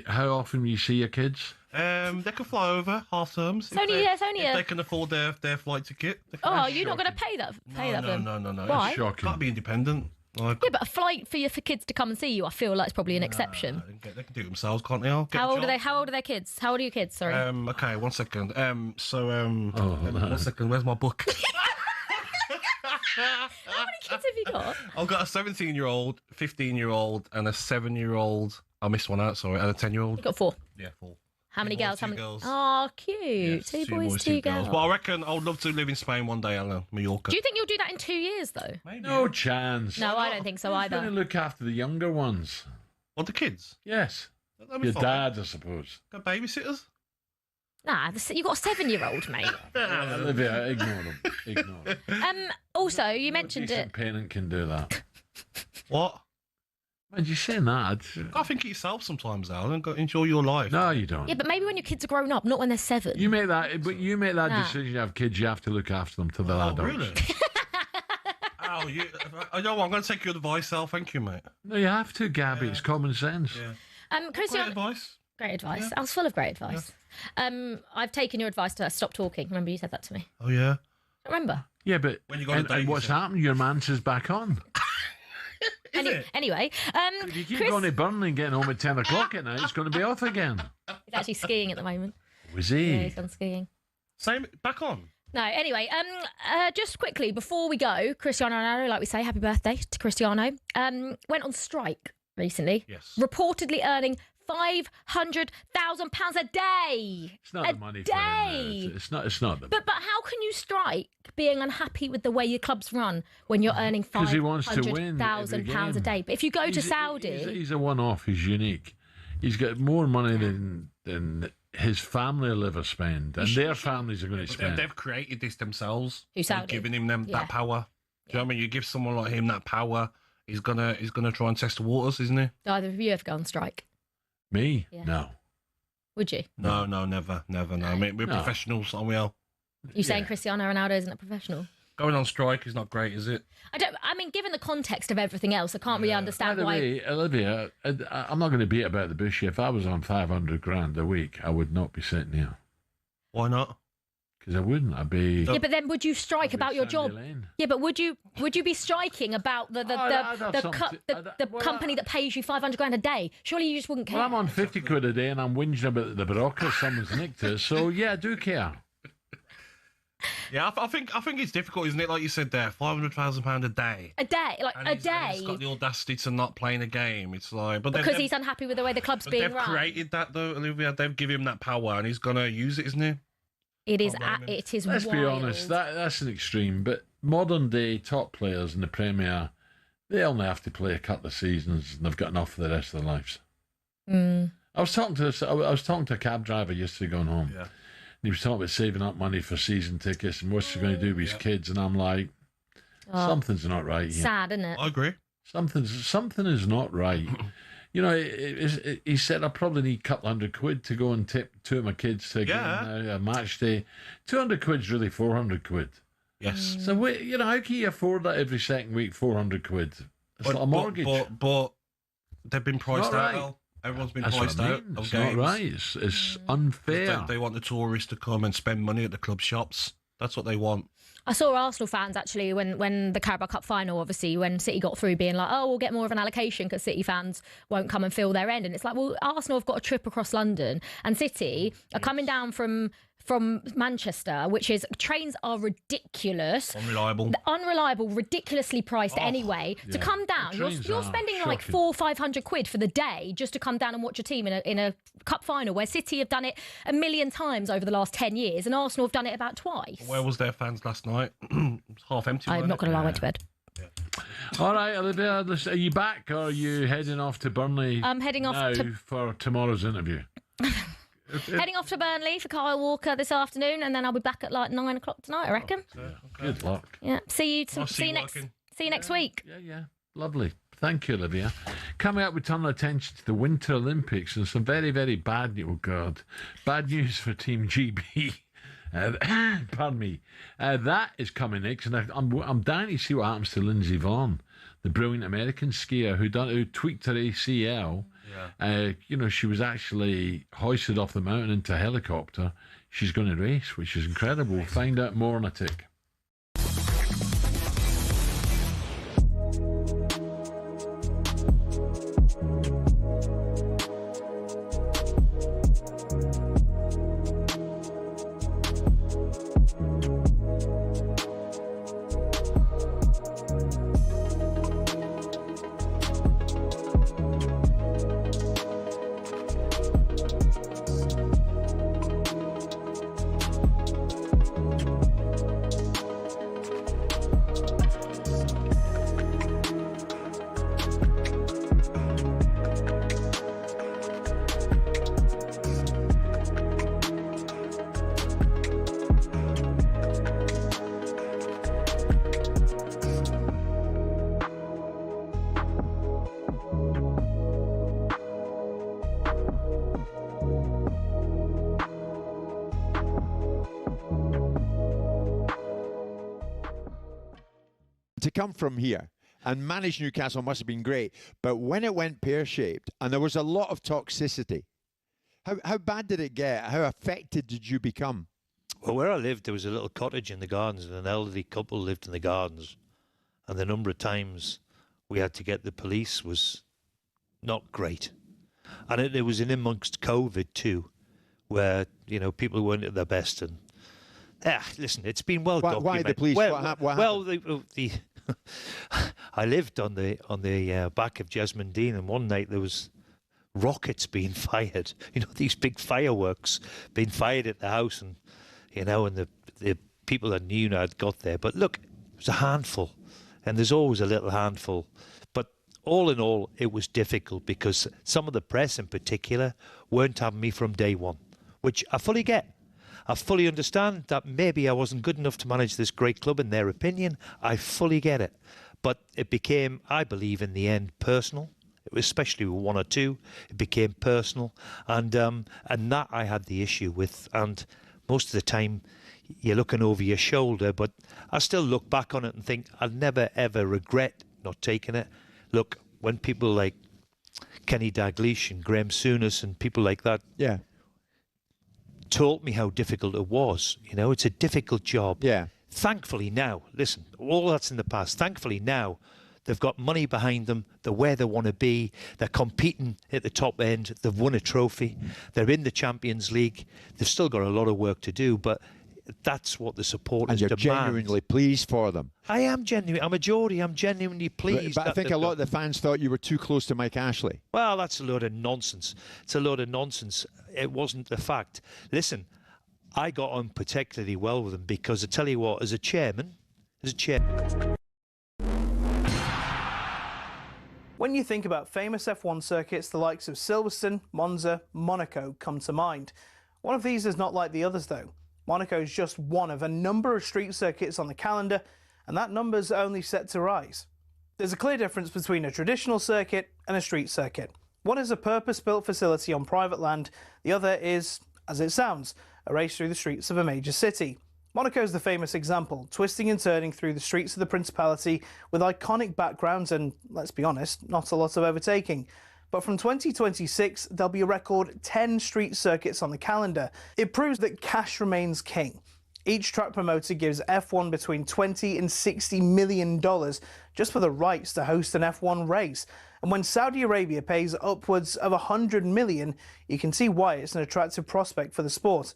how often do you see your kids? They can fly over half terms. It's only if they can afford their flight ticket. Oh, you're not going to pay that? No. Why? It's shocking. Can't be independent. Like, Yeah, but a flight for kids to come and see you, I feel like it's probably an exception. they can do it themselves, can't they? Al? Get How a old are job. they? How old are their kids? How old are your kids? Sorry. Okay, 1 second. 1 second. Where's my book? How many kids have you got? I've got a 17-year-old, 15-year-old, and a 7-year-old. I missed one out, sorry, and a 10-year-old. You've got 4. Yeah, 4. How many girls? How many girls. Oh, cute. Yes, two boys, two girls. But I reckon I would love to live in Spain one day, Alan. Mallorca. Do you think you'll do that in 2 years, though? No chance. No, I don't think so either. Going to look after the younger ones. What, the kids? Yes. That'd be Your fine. dad, I suppose. Got babysitters? Nah, you've got a 7-year-old, mate. Olivia, ignore them. Ignore them. Also, you mentioned Decent it. parent can do that. What? Man, you saying that? I think of yourself sometimes, Alan. Go enjoy your life. No, you don't. Yeah, but maybe when your kids are grown up, not when they're 7. You make that, but you make that Nah. decision. You have kids, you have to look after them till they're adults. Really? I know. I'm going to take your advice, Al. Thank you, mate. No, you have to, Gabby. It's common sense. Christian, Great advice. Great advice. I was full of great advice. I've taken your advice to stop talking. Remember you said that to me? Oh, yeah? Remember? Yeah, but When you got a date, and you what's said. happened? Your man's back on. Anyway, If you keep Chris, going to Burnley and getting home at 10 o'clock at night, it's going to be off again. he's actually skiing at the moment. Was Yeah, he? he's gone skiing. Same. Back on. No, anyway, just quickly before we go, Cristiano Ronaldo, like we say, happy birthday to Cristiano, went on strike recently. Yes. Reportedly earning £500,000 a day. It's not the money for him. It's not the But how can you strike being unhappy with the way your club's run when you're earning Because he wants to win £500,000 a every day? But if you go to He's- Saudi, He's a one-off. He's unique. He's got more money than his family will ever spend, and their families are going to spend. They've created this themselves. Who, Saudi? Giving him Yeah. that power. Do you know what I mean? You give someone like him that power, he's gonna try and test the waters, isn't he? do either of you ever go on strike? Me? Yeah. No. Would you? No, never. No. I mean, we're No. professionals, aren't we, Al? You saying Cristiano Ronaldo isn't a professional? Going on strike is not great, is it? I mean, given the context of everything else, I can't really By understand the why. way, Olivia, I'm not going to beat about the bush. If I was on 500 grand a week, I would not be sitting here. Why not? Because I wouldn't. I'd be. Yeah, but then would you strike about your job? Lane. Yeah, but would you be striking about the I'd have something- company that pays you 500 grand a day? Surely you just wouldn't care. Well, I'm on 50 quid a day and I'm whinging about the Barocca. Someone's nicked us. So, yeah, I do care. Yeah, I think it's difficult, isn't it? Like you said there, £500,000 a day. A day, like And a he's day, got the audacity to not playing a game. It's like, but because he's unhappy with the way the club's being they've run. created that though, Olivia. They've given him that power, and he's gonna use it, isn't he? It is. It is. Let's be wild. honest, that's an extreme. But modern day top players in the Premier, they only have to play a couple of seasons and they've got enough for the rest of their lives. Mm. I was talking to a cab driver yesterday going home. Yeah. And he was talking about saving up money for season tickets and what's he going to do with his kids. And I'm like, something's not right here. Sad, isn't it? I agree. Something is not right. You know, he said I probably need a couple £100 to go and tip 2 of my kids to get a match day. 200 quid's really 400 quid. Yes. So how can you afford that every second week? 400 quid. It's like a mortgage. But they've been priced Not out. right. Al. Everyone's been That's priced what I out mean. of It's games. not right. It's unfair. They want the tourists to come and spend money at the club shops. That's what they want. I saw Arsenal fans actually when the Carabao Cup final, obviously, when City got through, being like, oh, we'll get more of an allocation because City fans won't come and fill their end. And it's like, well, Arsenal have got a trip across London and City are coming down from Manchester, which is trains are ridiculous. Unreliable, ridiculously priced anyway. To come down, you're spending like £400 or £500 for the day just to come down and watch a team in a cup final where City have done it a million times over the last 10 years and Arsenal have done it about twice. Where was their fans last night? It was half empty. I'm not going to lie, I went to bed. All right, Olivia, are you back or are you heading off to Burnley? I'm heading off now for tomorrow's interview. Heading off to Burnley for Kyle Walker this afternoon, and then I'll be back at like 9 o'clock tonight, I reckon. Good luck. Yeah. See you next week. Yeah. Lovely. Thank you, Olivia. Coming up, we turn our attention to the Winter Olympics and some very, very bad news. Oh, God. Bad news for Team GB. Pardon me. That is coming next, and I'm dying to see what happens to Lindsey Vonn, the brilliant American skier who tweaked her ACL. Yeah. She was actually hoisted off the mountain into a helicopter. She's going to race, which is incredible. We'll find out more in a tick. To come from here and manage Newcastle must have been great, but when it went pear-shaped and there was a lot of toxicity, how bad did it get? How affected did you become? Well, where I lived, there was a little cottage in the gardens, and an elderly couple lived in the gardens, and the number of times we had to get the police was not great. And it was in amongst COVID too, where people weren't at their best. And listen, it's been well documented. Why the police? Well, what happened? I lived on the back of Jesmond Dean, and one night there was rockets being fired. These big fireworks being fired at the house, and and the people that knew had got there. But look, it was a handful, and there's always a little handful. But all in all, it was difficult because some of the press, in particular, weren't having me from day one, which I fully get. I fully understand that maybe I wasn't good enough to manage this great club in their opinion. I fully get it. But it became, I believe, in the end, personal. It was especially with one or two. It became personal. And that I had the issue with. And most of the time, you're looking over your shoulder. But I still look back on it and think I'll never, ever regret not taking it. Look, when people like Kenny Dalglish and Graham Souness and people like that... Yeah. Told me how difficult it was. It's a difficult job. Yeah. Thankfully now, listen, all that's in the past. Thankfully now, they've got money behind them. They're where they want to be. They're competing at the top end. They've won a trophy. They're in the Champions League. They've still got a lot of work to do, but that's what the supporters demand. And you're genuinely pleased for them. I am genuine. I'm a Geordie. I'm genuinely pleased. But I think a lot of the fans thought you were too close to Mike Ashley. Well, that's a load of nonsense. It's a load of nonsense. It wasn't the fact. Listen, I got on particularly well with him because I tell you what, as a chairman. When you think about famous F1 circuits, the likes of Silverstone, Monza, Monaco come to mind. One of these is not like the others though. Monaco is just one of a number of street circuits on the calendar, and that number's only set to rise. There's a clear difference between a traditional circuit and a street circuit. One is a purpose-built facility on private land, the other is, as it sounds, a race through the streets of a major city. Monaco's the famous example, twisting and turning through the streets of the Principality with iconic backgrounds and, let's be honest, not a lot of overtaking. But from 2026, there'll be a record 10 street circuits on the calendar. It proves that cash remains king. Each track promoter gives F1 between $20 and $60 million just for the rights to host an F1 race. And when Saudi Arabia pays upwards of $100 million, you can see why it's an attractive prospect for the sport.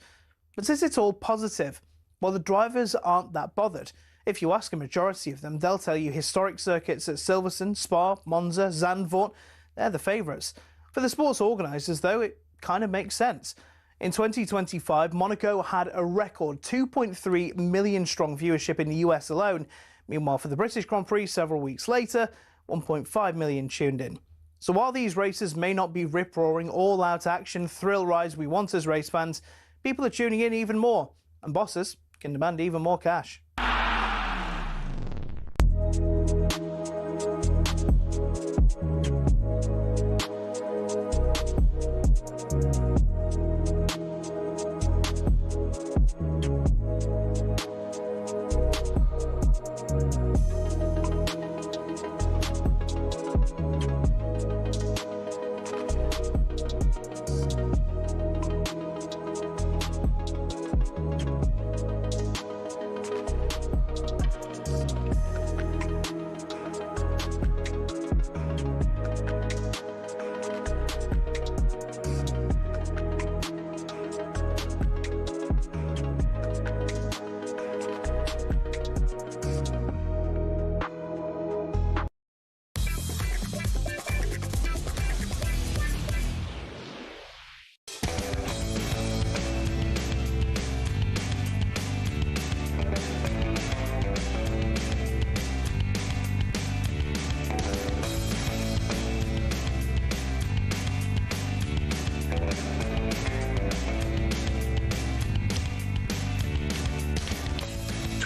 But is it all positive? Well, the drivers aren't that bothered. If you ask a majority of them, they'll tell you historic circuits at Silverstone, Spa, Monza, Zandvoort, they're the favourites. For the sports organisers, though, it kind of makes sense. In 2025, Monaco had a record 2.3 million strong viewership in the US alone. Meanwhile, for the British Grand Prix several weeks later, 1.5 million tuned in. So while these races may not be rip-roaring, all-out action, thrill rides we want as race fans, people are tuning in even more, and bosses can demand even more cash.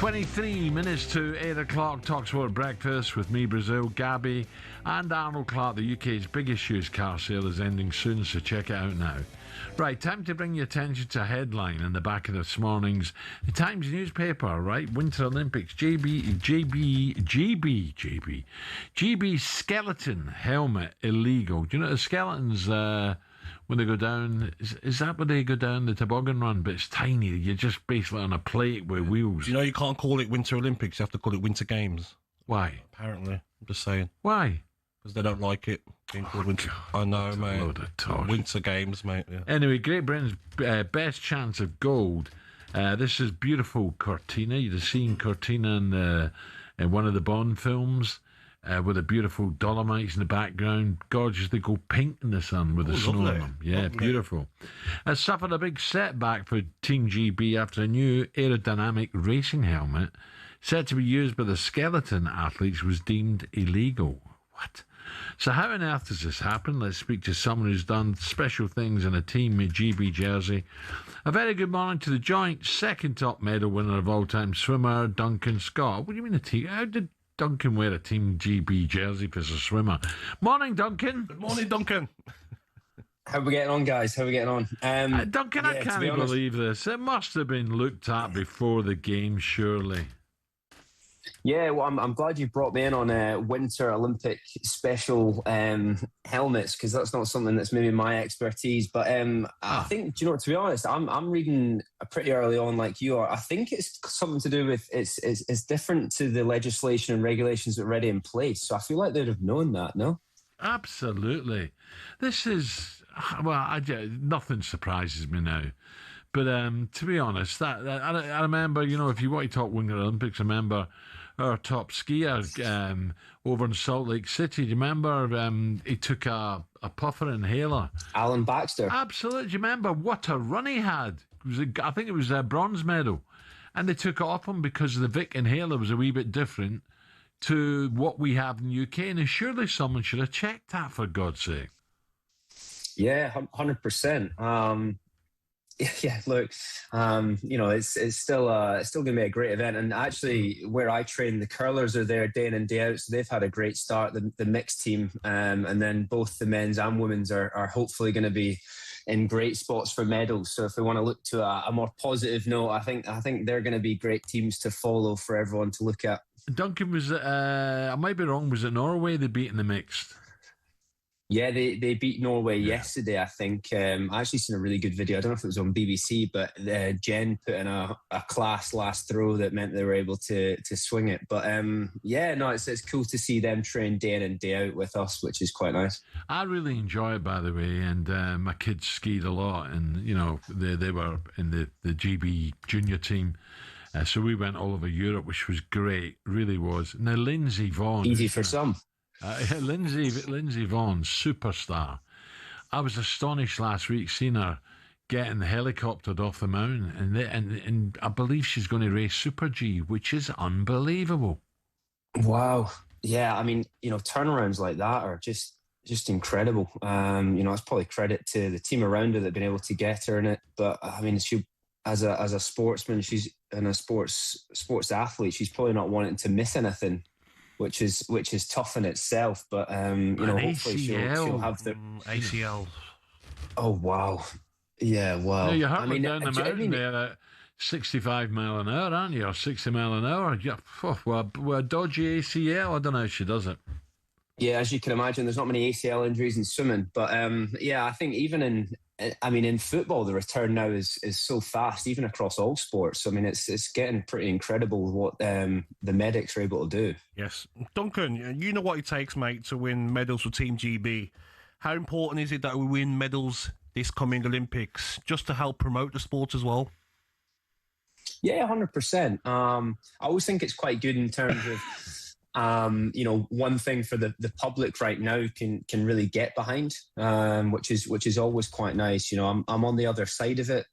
23 minutes to 8 o'clock, talkSPORT Breakfast with me, Brazil, Gabby, and Arnold Clark. The UK's biggest used car sale is ending soon, so check it out now. Right, time to bring your attention to a headline in the back of this morning's Times newspaper, right? Winter Olympics, GB skeleton helmet illegal. Do you know the skeletons, when they go down, is that when they go down the toboggan run? But it's tiny. You're just basically on a plate with wheels. You know, you can't call it Winter Olympics. You have to call it Winter Games. Why? Apparently. I'm just saying. Why? Because they don't like it being called Winter. I know, mate. Load of talk. Winter Games, mate. Yeah. Anyway, Great Britain's best chance of gold. This is beautiful Cortina. You'd have seen Cortina in one of the Bond films. With the beautiful Dolomites in the background. Gorgeous. They go pink in the sun with the snow on them. Yeah, lovely. Beautiful. Has suffered a big setback for Team GB after a new aerodynamic racing helmet said to be used by the skeleton athletes was deemed illegal. What? So how on earth does this happen? Let's speak to someone who's done special things in a Team GB jersey. A very good morning to the joint second top medal winner of all time, swimmer Duncan Scott. What do you mean a team? How did Duncan wear a Team GB jersey for a swimmer? Morning, Duncan. Good morning, Duncan. How are we getting on, guys? How are we getting on? Duncan, I can't believe this. It must have been looked at before the game, surely. Yeah, well, I'm glad you brought me in on Winter Olympic special helmets, because that's not something that's maybe my expertise. But I think, do you know, to be honest, I'm reading pretty early on like you are. I think it's something to do with it's different to the legislation and regulations that are already in place. So I feel like they'd have known that, no? Absolutely. This is, well, nothing surprises me now. But to be honest, I remember, you know, if you want to talk Winter Olympics, I remember our top skier over in Salt Lake City. Do you remember he took a puffer inhaler? Alan Baxter. Absolutely. Do you remember what a run he had? I think it was a bronze medal. And they took it off him because the Vic inhaler was a wee bit different to what we have in the UK. And surely someone should have checked that, for God's sake. Yeah, 100%. Yeah, look, you know, it's still going to be a great event. And actually, where I train, the curlers are there day in and day out, so they've had a great start. The mixed team, and then both the men's and women's are hopefully going to be in great spots for medals. So if we want to look to a more positive note, I think they're going to be great teams to follow for everyone to look at. Duncan, was it, I might be wrong, was it Norway they beat in the mixed? Yeah, they beat Norway yesterday, I think. I actually seen a really good video. I don't know if it was on BBC, but Jen put in a class last throw that meant they were able to swing it. But yeah, no, it's cool to see them train day in and day out with us, which is quite nice. I really enjoy it, by the way, and my kids skied a lot, and you know they were in the GB junior team. So we went all over Europe, which was great, really was. Now Lindsay Vaughan, easy for some. Lindsay Vaughan, superstar. I was astonished last week seeing her getting helicoptered off the mountain, and I believe she's going to race Super G, which is unbelievable. Wow. Yeah, I mean, you know, turnarounds like that are just incredible. You know, it's probably credit to the team around her that have been able to get her in it. But I mean, she as a sportsman, she's and a sports athlete, she's probably not wanting to miss anything. Which is tough in itself, but you know, hopefully she'll have the ACL. Oh wow, yeah, wow. No, you're hurtling down the mountain there at 65 mile an hour, aren't you, or 60 mile an hour? Yeah, well, a dodgy ACL. I don't know how she does it. Yeah, as you can imagine, there's not many ACL injuries in swimming, but yeah, I think even in football, the return now is so fast, even across all sports. I mean, it's getting pretty incredible what the medics are able to do. Yes. Duncan, you know what it takes, mate, to win medals for Team GB. How important is it that we win medals this coming Olympics, just to help promote the sport as well? Yeah, 100%. I always think it's quite good in terms of you know, one thing for the public right now can really get behind, which is always quite nice. You know, I'm on the other side of it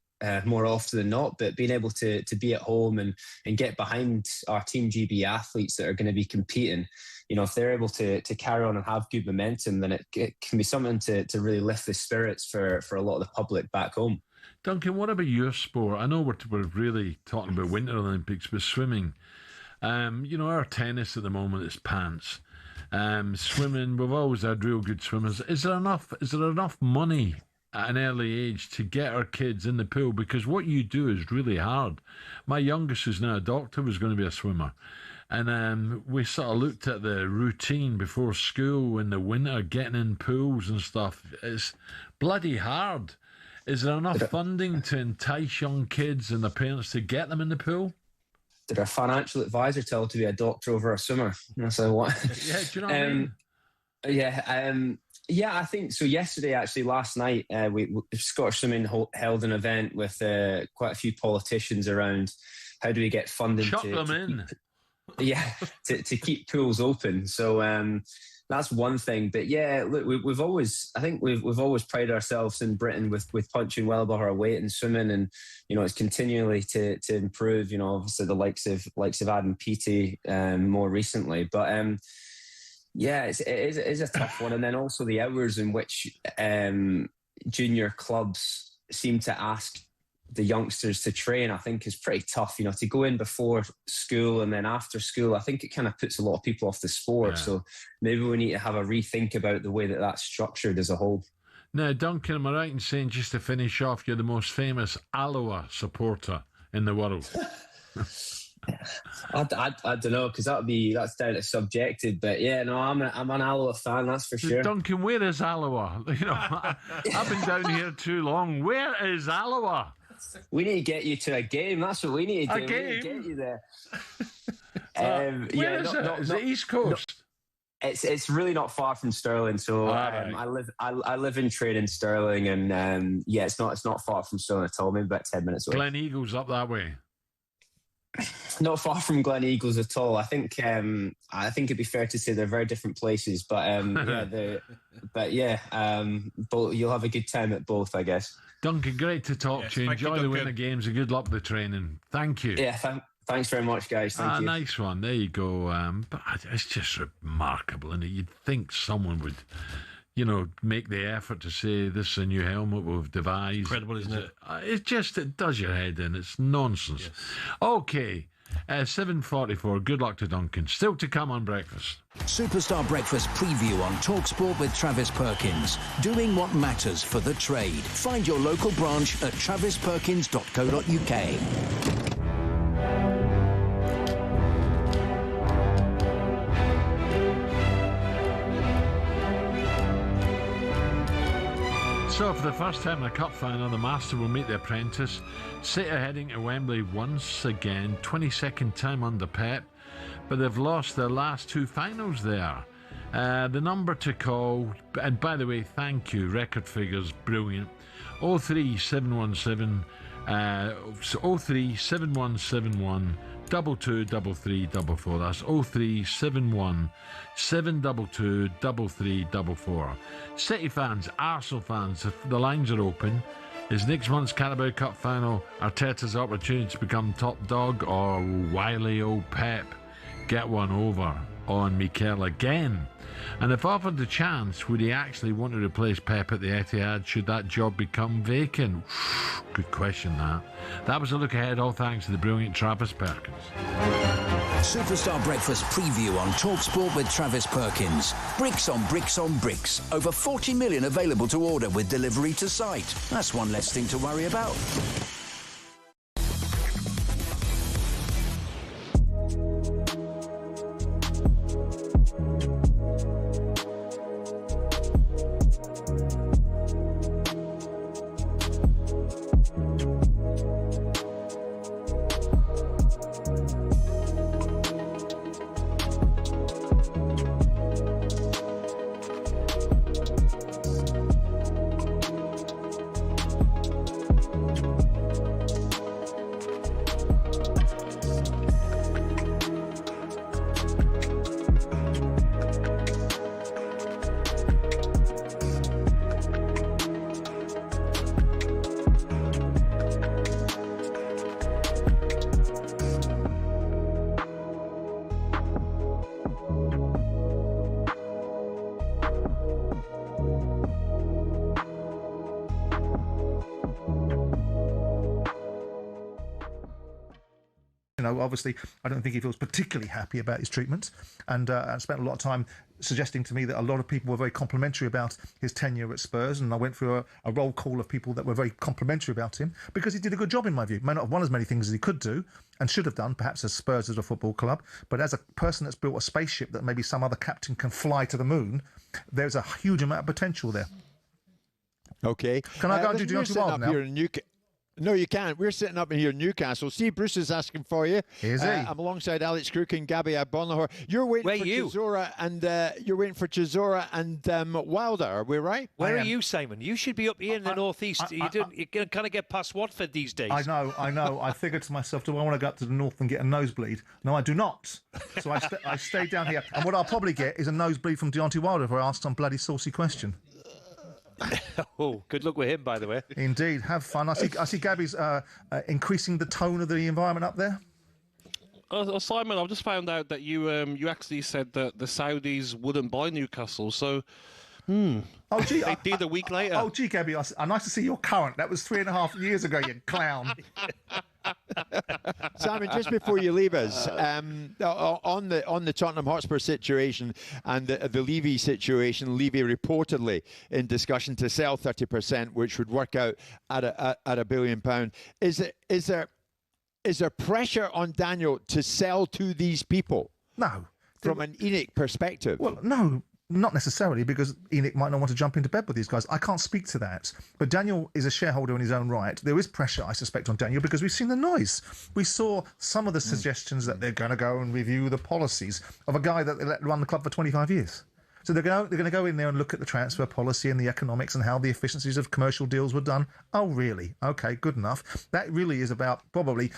more often than not, but being able to be at home and get behind our Team GB athletes that are going to be competing, you know, if they're able to carry on and have good momentum, then it can be something to really lift the spirits for a lot of the public back home. Duncan, what about your sport? I know we're really talking about Winter Olympics, but swimming. Our tennis at the moment is pants. Swimming, we've always had real good swimmers. Is there enough money at an early age to get our kids in the pool? Because what you do is really hard. My youngest, who's now a doctor, was going to be a swimmer. And we sort of looked at the routine before school in the winter, getting in pools and stuff. It's bloody hard. Is there enough funding to entice young kids and their parents to get them in the pool? Did our financial advisor tell to be a doctor over a swimmer? That's what. Yeah, do you know what I mean? Yeah, I think so. Yesterday, actually, last night, Scottish Swimming held an event with quite a few politicians around how do we get funding Chuck them in. To keep pools open. So that's one thing. But yeah, look, we've always prided ourselves in Britain with punching well above our weight in swimming, and it's continually to improve. Obviously the likes of Adam Peaty more recently, but it is a tough one. And then also the hours in which junior clubs seem to ask the youngsters to train, I think is pretty tough. To go in before school and then after school, I think it kind of puts a lot of people off the sport. Yeah. So maybe we need to have a rethink about the way that that's structured as a whole. Now, Duncan, am I right in saying, just to finish off, you're the most famous Alloa supporter in the world? I don't know, because that's down to subjective, but yeah, no, I'm an Alloa fan, that's for sure. Duncan, where is Alloa? I've been down here too long. Where is Alloa? We need to get you to a game. That's what we need to do. A game? We need to get you there. Where is it? Is it East Coast? It's really not far from Stirling. So I live and train in Stirling, and it's not far from Stirling at all. Maybe about 10 minutes away. Glen Eagles up that way. Not far from Glen Eagles at all. I think it'd be fair to say they're very different places, but you'll have a good time at both, I guess. Duncan, great to talk to you. Enjoy the winter games and good luck with the training. Thank you. Yeah, thanks very much, guys. Thank you. Nice one. There you go. But it's just remarkable, and you'd think someone would, make the effort to say this is a new helmet we've devised. Incredible, isn't it? It does your head in. It's nonsense. Yes. Okay. 7:44. Good luck to Duncan. Still to come on Breakfast. Superstar Breakfast preview on talkSPORT with Travis Perkins. Doing what matters for the trade. Find your local branch at travisperkins.co.uk. So for the first time in a cup final, the Master will meet the Apprentice. City are heading to Wembley once again, 22nd time under Pep, but they've lost their last two finals there. The number to call, and by the way, thank you, record figures, brilliant. 03717 03717 223344. That's 0371 722 3344. City fans, Arsenal fans, if the lines are open, is next month's Carabao Cup final Arteta's opportunity to become top dog, or wily old Pep get one over on Mikel again? And if offered the chance, would he actually want to replace Pep at the Etihad should that job become vacant? Good question, that. That was a look ahead, all thanks to the brilliant Travis Perkins. Superstar Breakfast preview on talkSPORT with Travis Perkins. Bricks on bricks on bricks. Over 40 million available to order with delivery to site. That's one less thing to worry about. You know, obviously, I don't think he feels particularly happy about his treatment, and I spent a lot of time suggesting to me that a lot of people were very complimentary about his tenure at Spurs, and I went through a roll call of people that were very complimentary about him because he did a good job in my view. May not have won as many things as he could do and should have done, perhaps as Spurs as a football club, but as a person that's built a spaceship that maybe some other captain can fly to the moon, there's a huge amount of potential there. Okay. Can I go and do Deontay Wilder now? No, you can't. We're sitting up in here in Newcastle. Steve Bruce is asking for you. Is he? I'm alongside Alex Crook and Gabby Agbonlahor. You're waiting for Chisora and Wilder. Are we right? Where are you, Simon? You should be up here in the northeast. You can kind of get past Watford these days. I know. I figured to myself, do I want to go up to the north and get a nosebleed? No, I do not. So I stayed down here. And what I'll probably get is a nosebleed from Deontay Wilder if I ask some bloody saucy question. Oh, good luck with him, by the way. Indeed, have fun. I see Gabby's increasing the tone of the environment up there. Simon, I've just found out that you actually said that the Saudis wouldn't buy Newcastle, so... Oh, gee, they did a week later. Oh, gee, Gabby, nice to see you're current. That was 3.5 years ago, you clown. Simon, just before you leave us, on the Tottenham Hotspur situation and the Levy situation, Levy reportedly in discussion to sell 30%, which would work out at £1 billion. Is there pressure on Daniel to sell to these people? No. From an ENIC perspective? Well, no. Not necessarily, because ENIC might not want to jump into bed with these guys. I can't speak to that. But Daniel is a shareholder in his own right. There is pressure, I suspect, on Daniel because we've seen the noise. We saw some of the suggestions that they're going to go and review the policies of a guy that they let run the club for 25 years. So they're going to go in there and look at the transfer policy and the economics and how the efficiencies of commercial deals were done. Oh, really? Okay, good enough. That really is about probably...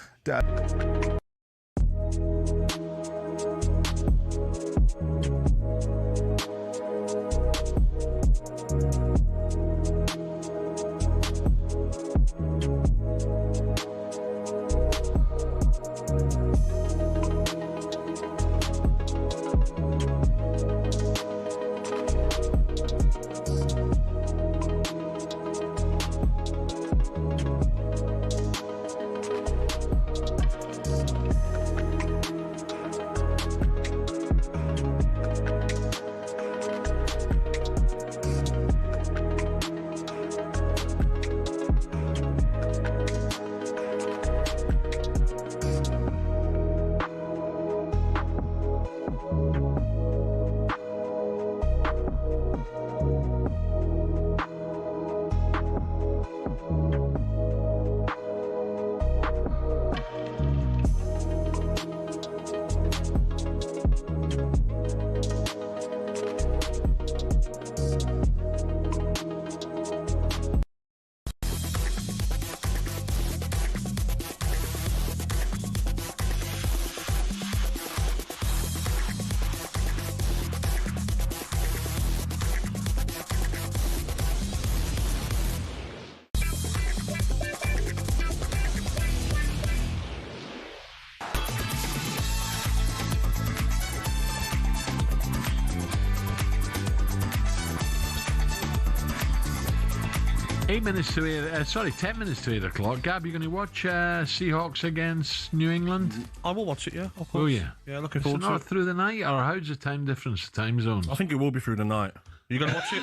Ten minutes to 8 o'clock. Gab, you going to watch Seahawks against New England? I will watch it, yeah, of course. Will you? Yeah, looking forward to it. Through the night, or how's the time difference, time zones? I think it will be through the night. You going to watch it?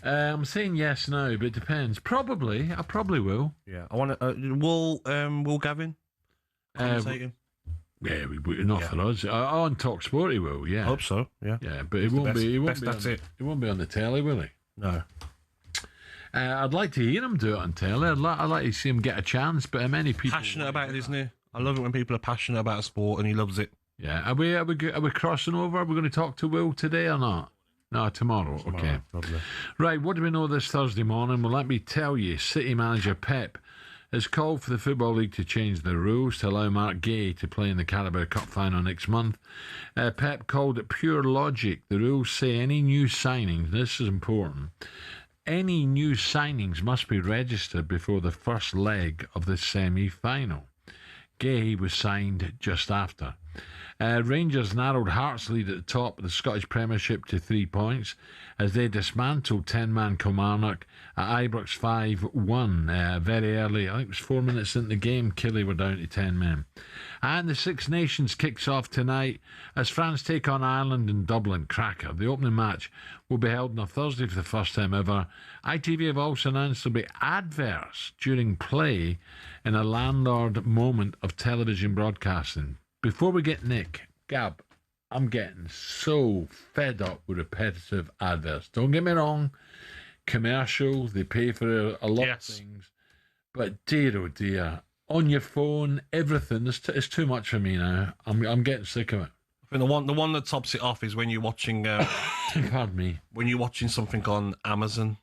I'm saying yes now, but it depends. Probably. I probably will. Yeah. I want to... will Gavin commentating? Yeah, not for us. On talkSPORT he will, yeah. I hope so, yeah. Yeah, but it won't be on the telly, will he? No. I'd like to hear him do it on telly. I'd like to see him get a chance, but many people... Passionate about it, isn't he? I love it when people are passionate about a sport and he loves it. Yeah. Are we crossing over? Are we going to talk to Will today or not? No, tomorrow. Okay. Probably. Right, what do we know this Thursday morning? Well, let me tell you, City manager Pep has called for the Football League to change the rules to allow Mark Gay to play in the Carabao Cup final next month. Pep called it pure logic. The rules say any new signings, this is important, any new signings must be registered before the first leg of the semi-final. Gay was signed just after. Rangers narrowed Hearts' lead at the top of the Scottish Premiership to 3 points as they dismantled 10-man Kilmarnock at Ibrox 5-1 very early. I think it was 4 minutes into the game, Killie were down to 10 men. And the Six Nations kicks off tonight as France take on Ireland in Dublin. Cracker. The opening match will be held on a Thursday for the first time ever. ITV have also announced there'll be adverts during play in a landlord moment of television broadcasting. Before we get Nick, Gab, I'm getting so fed up with repetitive adverts. Don't get me wrong, commercial, they pay for a lot of things. But dear, oh dear, on your phone, everything, it's too much for me now. I'm getting sick of it. I think the one that tops it off is when you're watching... pardon me. When you're watching something on Amazon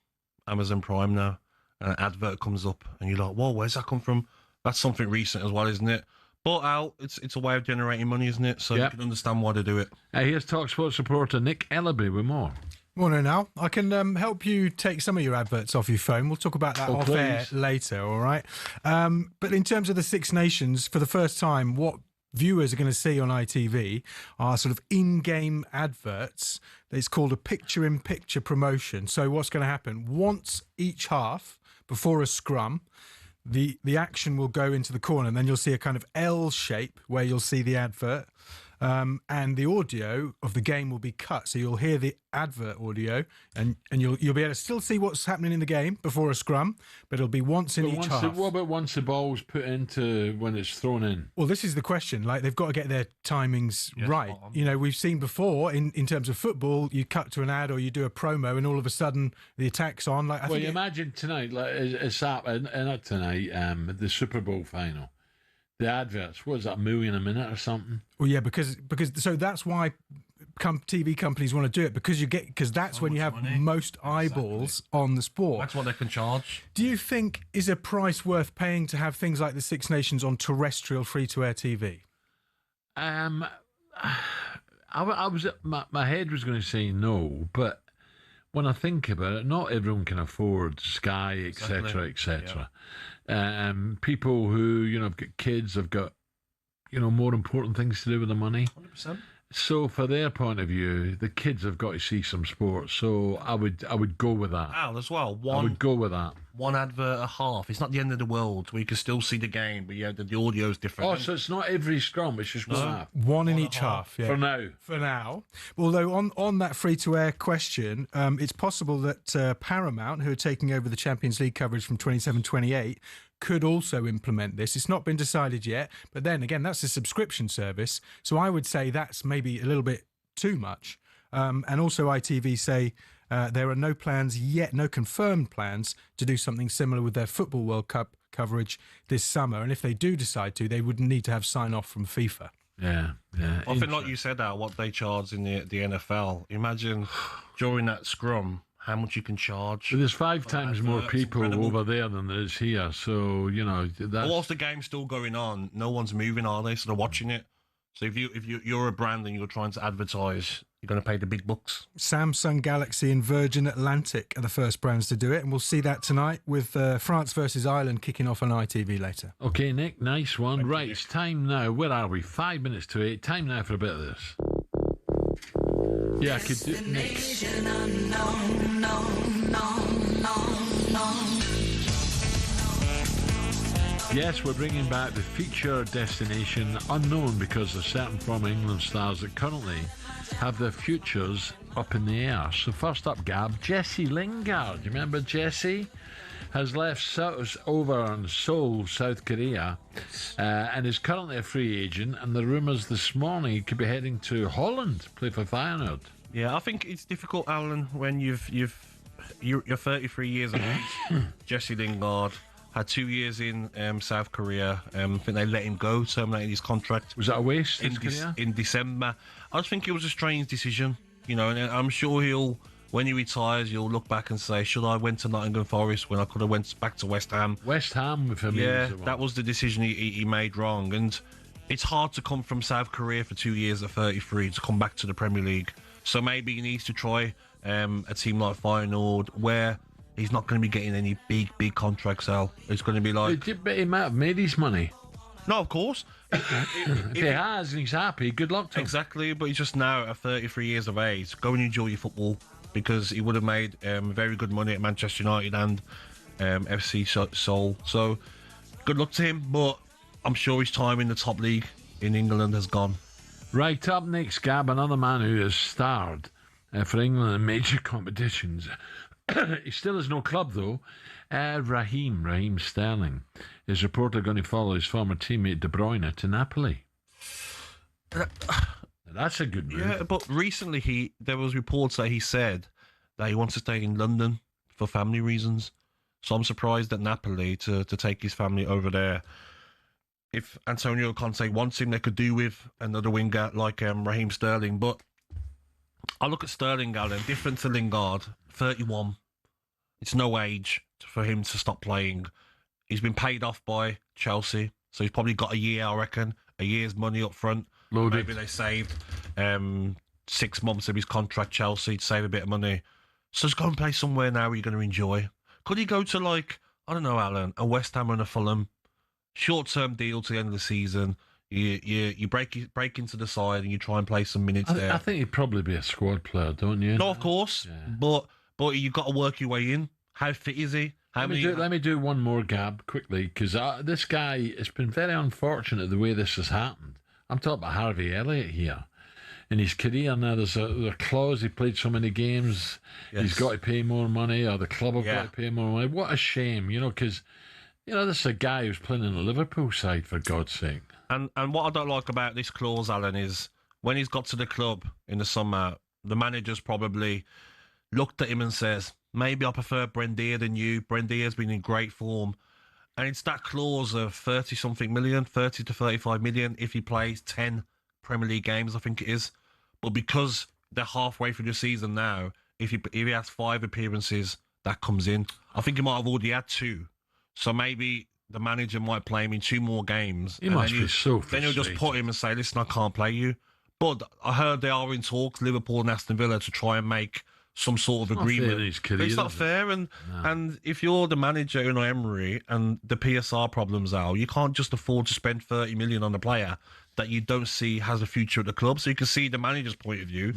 Prime now, and an advert comes up, and you're like, whoa, where's that come from? That's something recent as well, isn't it? But Al, it's a way of generating money, isn't it? So you can understand why they do it. Here's talkSPORT supporter Nick Ellaby with more. Morning, Al. I can help you take some of your adverts off your phone. We'll talk about that off air later, all right? But in terms of the Six Nations, for the first time, what viewers are going to see on ITV are sort of in-game adverts. It's called a picture-in-picture promotion. So what's going to happen? Once each half, before a scrum, the action will go into the corner, and then you'll see a kind of L shape where you'll see the advert, and the audio of the game will be cut. So you'll hear the advert audio, and you'll be able to still see what's happening in the game before a scrum, but it'll be once in each half. What about once the ball's put into when it's thrown in? Well, this is the question. Like, they've got to get their timings right. You know, we've seen before in terms of football, you cut to an ad or you do a promo, and all of a sudden the attack's on. Like, you imagine tonight, like it's happening tonight, the Super Bowl final. The adverts, what is that, $1 million a minute or something? Well, yeah, because so that's why TV companies want to do it, because that's when you have most eyeballs on the sport. That's what they can charge. Do you think is a price worth paying to have things like the Six Nations on terrestrial free-to-air TV? I was my head was going to say no, but when I think about it, not everyone can afford Sky, etc., etc. People who have got kids, have got more important things to do with the money. 100%. So, for their point of view, the kids have got to see some sport. So, I would go with that. Al, as well. I would go with that. One advert a half. It's not the end of the world. We can still see the game, but the audio's different. Oh, so it's not every scrum. It's just one half. One in each half. Yeah. For now. Although on that free-to-air question, it's possible that Paramount, who are taking over the Champions League coverage from 27-28, could also implement this. It's not been decided yet, but then again, that's a subscription service, so I would say that's maybe a little bit too much. And also ITV say there are no plans yet, no confirmed plans to do something similar with their Football World Cup coverage this summer, and if they do decide to, they would need to have sign-off from FIFA. Yeah. I think, like you said, Al, what they charge in the NFL, imagine during that scrum, how much you can charge. But there's 5 times more people over there than there is here, so that's... Whilst the game's still going on, no one's moving, are they? So they're watching it. So if you're a brand and you're trying to advertise, you're going to pay the big bucks. Samsung Galaxy and Virgin Atlantic are the first brands to do it, and we'll see that tonight with France versus Ireland kicking off on ITV later. Okay, Nick, nice one. Right, it's time now. Where are we? 5 minutes to 8. Time now for a bit of this. Yeah, I could do it, Nick. Yes, we're bringing back the feature destination unknown because there's certain former England stars that currently have their futures up in the air. So first up, Gab, Jesse Lingard. You remember Jesse? Has left over in Seoul, South Korea, and is currently a free agent. And the rumours this morning he could be heading to Holland to play for Feyenoord. Yeah, I think it's difficult, Alan, when you're 33 years of age. Jesse Lingard had 2 years in South Korea. I think they let him go, terminated his contract. Was that a waste in December? I just think it was a strange decision, and I'm sure when he retires, you'll look back and say, should I went to Nottingham Forest when I could have went back to West Ham? West Ham for me. Yeah, that was the decision he made wrong. And it's hard to come from South Korea for 2 years at 33 to come back to the Premier League. So maybe he needs to try a team like Feyenoord where he's not going to be getting any big contracts, Al. It's going to be like... But he might have made his money. No, of course. If he has and he's happy, good luck to him. Exactly, but he's just now at 33 years of age. Go and enjoy your football, because he would have made very good money at Manchester United and FC Seoul. So good luck to him, but I'm sure his time in the top league in England has gone. Right, up next, Gab, another man who has starred for England in major competitions. He still has no club, though. Raheem Sterling is reportedly going to follow his former teammate De Bruyne to Napoli. That's a good move. Yeah, but recently there was reports that he said that he wants to stay in London for family reasons. So I'm surprised at Napoli to take his family over there. If Antonio Conte wants him, they could do with another winger like Raheem Sterling. But I look at Sterling, Alan, different to Lingard, 31. It's no age for him to stop playing. He's been paid off by Chelsea, so he's probably got a year, I reckon, a year's money up front. Loaded. Maybe they saved 6 months of his contract, Chelsea, to save a bit of money. So just go and play somewhere now where you're going to enjoy. Could he go to, like, I don't know, Alan, a West Ham and a Fulham? Short-term deal to the end of the season. You break into the side and you try and play some minutes there. I think he'd probably be a squad player, don't you? No, of course. Yeah. But you've got to work your way in. How fit is he? Let me do one more, Gab, quickly, because this guy, it's been very unfortunate the way this has happened. I'm talking about Harvey Elliott here. In his career now, there's a clause, he played so many games, he's got to pay more money, or the club have got to pay more money. What a shame, because, this is a guy who's playing in the Liverpool side, for God's sake. And what I don't like about this clause, Alan, is when he's got to the club in the summer, the manager's probably looked at him and says, maybe I prefer Brendier than you. Brendier's been in great form. And it's that clause of 30-something million, 30 to 35 million, if he plays 10 Premier League games, I think it is. But because they're halfway through the season now, if he has 5 appearances, that comes in. I think he might have already had 2. So maybe the manager might play him in 2 more games. He must be so frustrated. Then he'll just put him and say, listen, I can't play you. But I heard they are in talks, Liverpool and Aston Villa, to try and make some sort of agreement. It's not fair, and if you're the manager, Emery, and the PSR problems are, you can't just afford to spend 30 million on a player that you don't see has a future at the club. So you can see the manager's point of view.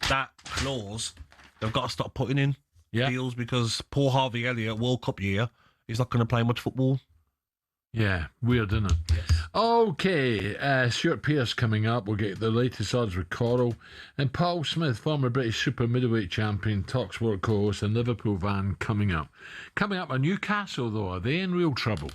That clause, they've got to stop putting in deals, because poor Harvey Elliott, World Cup year, he's not going to play much football. Yeah, weird, isn't it? Yes. Okay, Stuart Pearce coming up. We'll get the latest odds with Coral. And Paul Smith, former British super middleweight champion, talkSPORT co-host, and Liverpool van coming up. Coming up on Newcastle, though, are they in real trouble?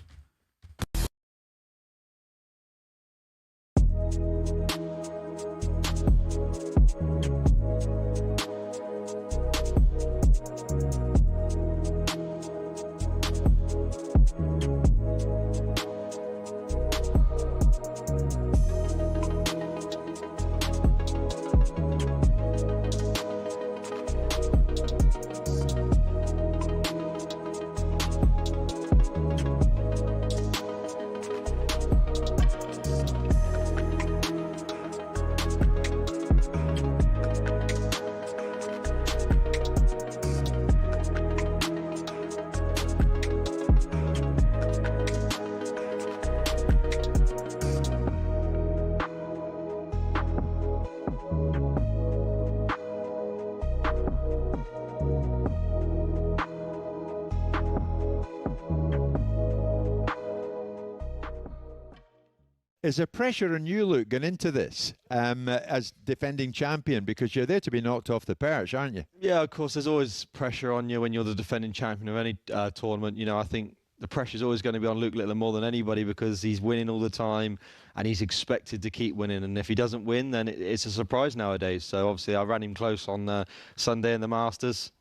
Is there pressure on you, Luke, going into this as defending champion? Because you're there to be knocked off the perch, aren't you? Yeah, of course. There's always pressure on you when you're the defending champion of any tournament. I think the pressure's always going to be on Luke Littler more than anybody, because he's winning all the time and he's expected to keep winning. And if he doesn't win, then it's a surprise nowadays. So obviously I ran him close on Sunday in the Masters.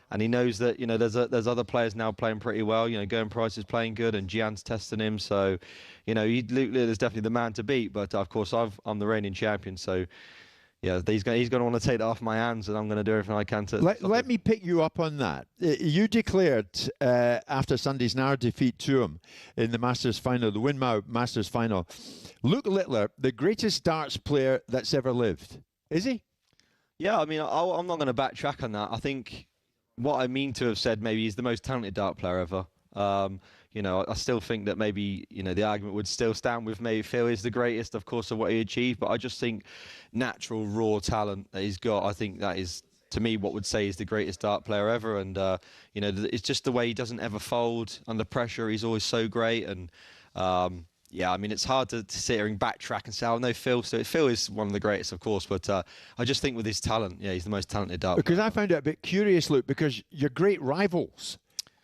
And he knows that, there's other players now playing pretty well. Gern Price is playing good and Gian's testing him. So, Luke Littler's definitely the man to beat. But, of course, I'm the reigning champion. So, yeah, he's going to want to take that off my hands, and I'm going to do everything I can to... Let me pick you up on that. You declared after Sunday's narrow defeat to him in the Masters final, the Winmau Masters final, Luke Littler, the greatest darts player that's ever lived. Is he? Yeah, I'm not going to backtrack on that. I think... what I mean to have said, maybe he's the most talented dart player ever. You know, I still think that maybe, you know, the argument would still stand with maybe Phil is the greatest, of course, of what he achieved. But I just think natural, raw talent that he's got, I think that is, to me, what would say is the greatest dart player ever. And, you know, it's just the way he doesn't ever fold under pressure. He's always so great. And, yeah, I mean, it's hard to sit here and backtrack and say, oh, no, Phil. So Phil is one of the greatest, of course. But I just think with his talent, yeah, he's the most talented dart player. Because I found it a bit curious, Luke, because you're great rivals.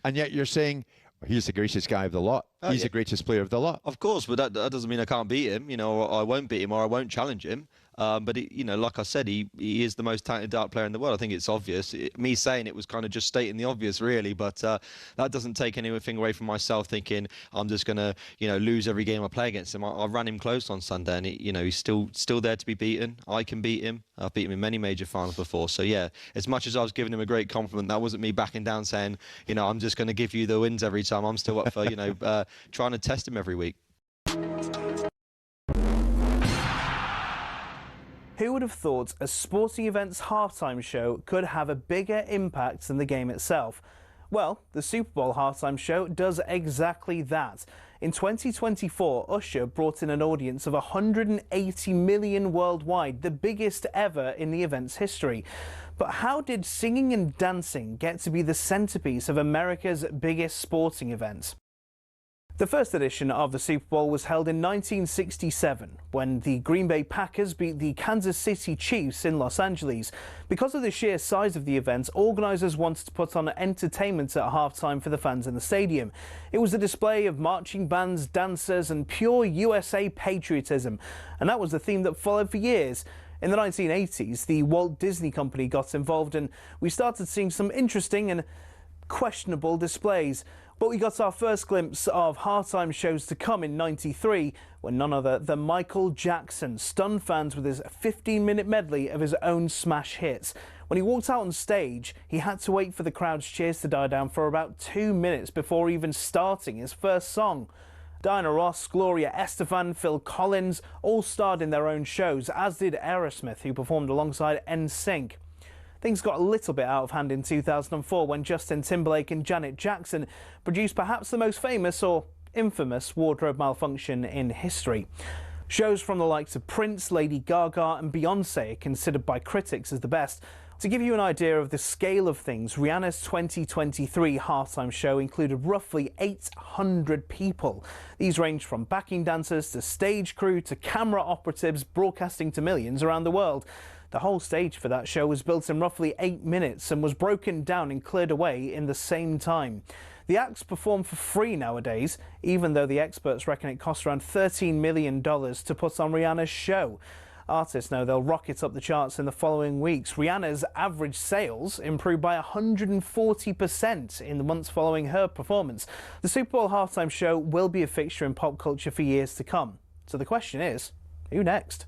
And yet you're saying, he's the greatest guy of the lot. He's the greatest player of the lot. Of course, but that doesn't mean I can't beat him, you know, or I won't beat him or I won't challenge him. But, you know, like I said, he is the most talented dart player in the world. I think it's obvious. Me saying it was kind of just stating the obvious, really. But that doesn't take anything away from myself thinking I'm just going to, you know, lose every game I play against him. I ran him close on Sunday and, you know, he's still there to be beaten. I can beat him. I've beaten him in many major finals before. So, yeah, as much as I was giving him a great compliment, that wasn't me backing down saying, you know, I'm just going to give you the wins every time. I'm still up for, you know, trying to test him every week. Who would have thought a sporting event's halftime show could have a bigger impact than the game itself? Well, the Super Bowl halftime show does exactly that. In 2024, Usher brought in an audience of 180 million worldwide, the biggest ever in the event's history. But how did singing and dancing get to be the centerpiece of America's biggest sporting event? The first edition of the Super Bowl was held in 1967 when the Green Bay Packers beat the Kansas City Chiefs in Los Angeles. Because of the sheer size of the event, organisers wanted to put on entertainment at halftime for the fans in the stadium. It was a display of marching bands, dancers and pure USA patriotism, and that was the theme that followed for years. In the 1980s, the Walt Disney Company got involved and we started seeing some interesting and questionable displays. But we got our first glimpse of halftime shows to come in '93 when none other than Michael Jackson stunned fans with his 15-minute medley of his own smash hits. When he walked out on stage, he had to wait for the crowd's cheers to die down for about 2 minutes before even starting his first song. Diana Ross, Gloria Estefan, Phil Collins all starred in their own shows, as did Aerosmith, who performed alongside NSYNC. Things got a little bit out of hand in 2004 when Justin Timberlake and Janet Jackson produced perhaps the most famous or infamous wardrobe malfunction in history. Shows from the likes of Prince, Lady Gaga and Beyoncé are considered by critics as the best. To give you an idea of the scale of things, Rihanna's 2023 halftime show included roughly 800 people. These ranged from backing dancers to stage crew to camera operatives broadcasting to millions around the world. The whole stage for that show was built in roughly 8 minutes and was broken down and cleared away in the same time. The acts perform for free nowadays, even though the experts reckon it costs around $13 million to put on Rihanna's show. Artists know they'll rocket up the charts in the following weeks. Rihanna's average sales improved by 140% in the months following her performance. The Super Bowl halftime show will be a fixture in pop culture for years to come. So the question is, who next?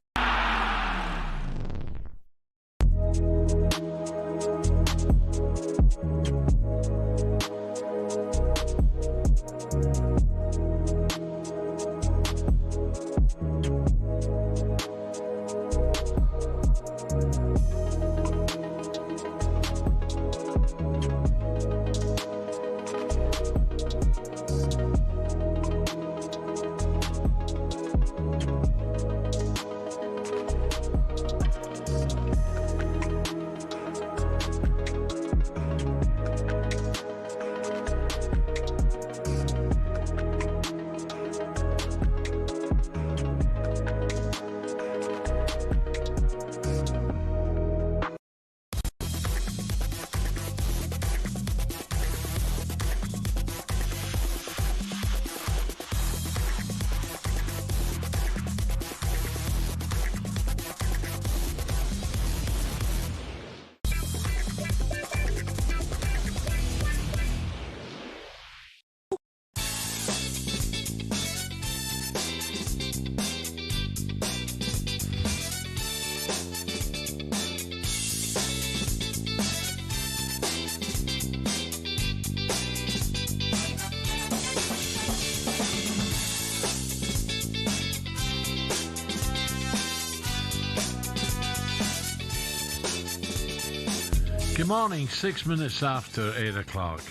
Good morning, 6 minutes after 8 o'clock.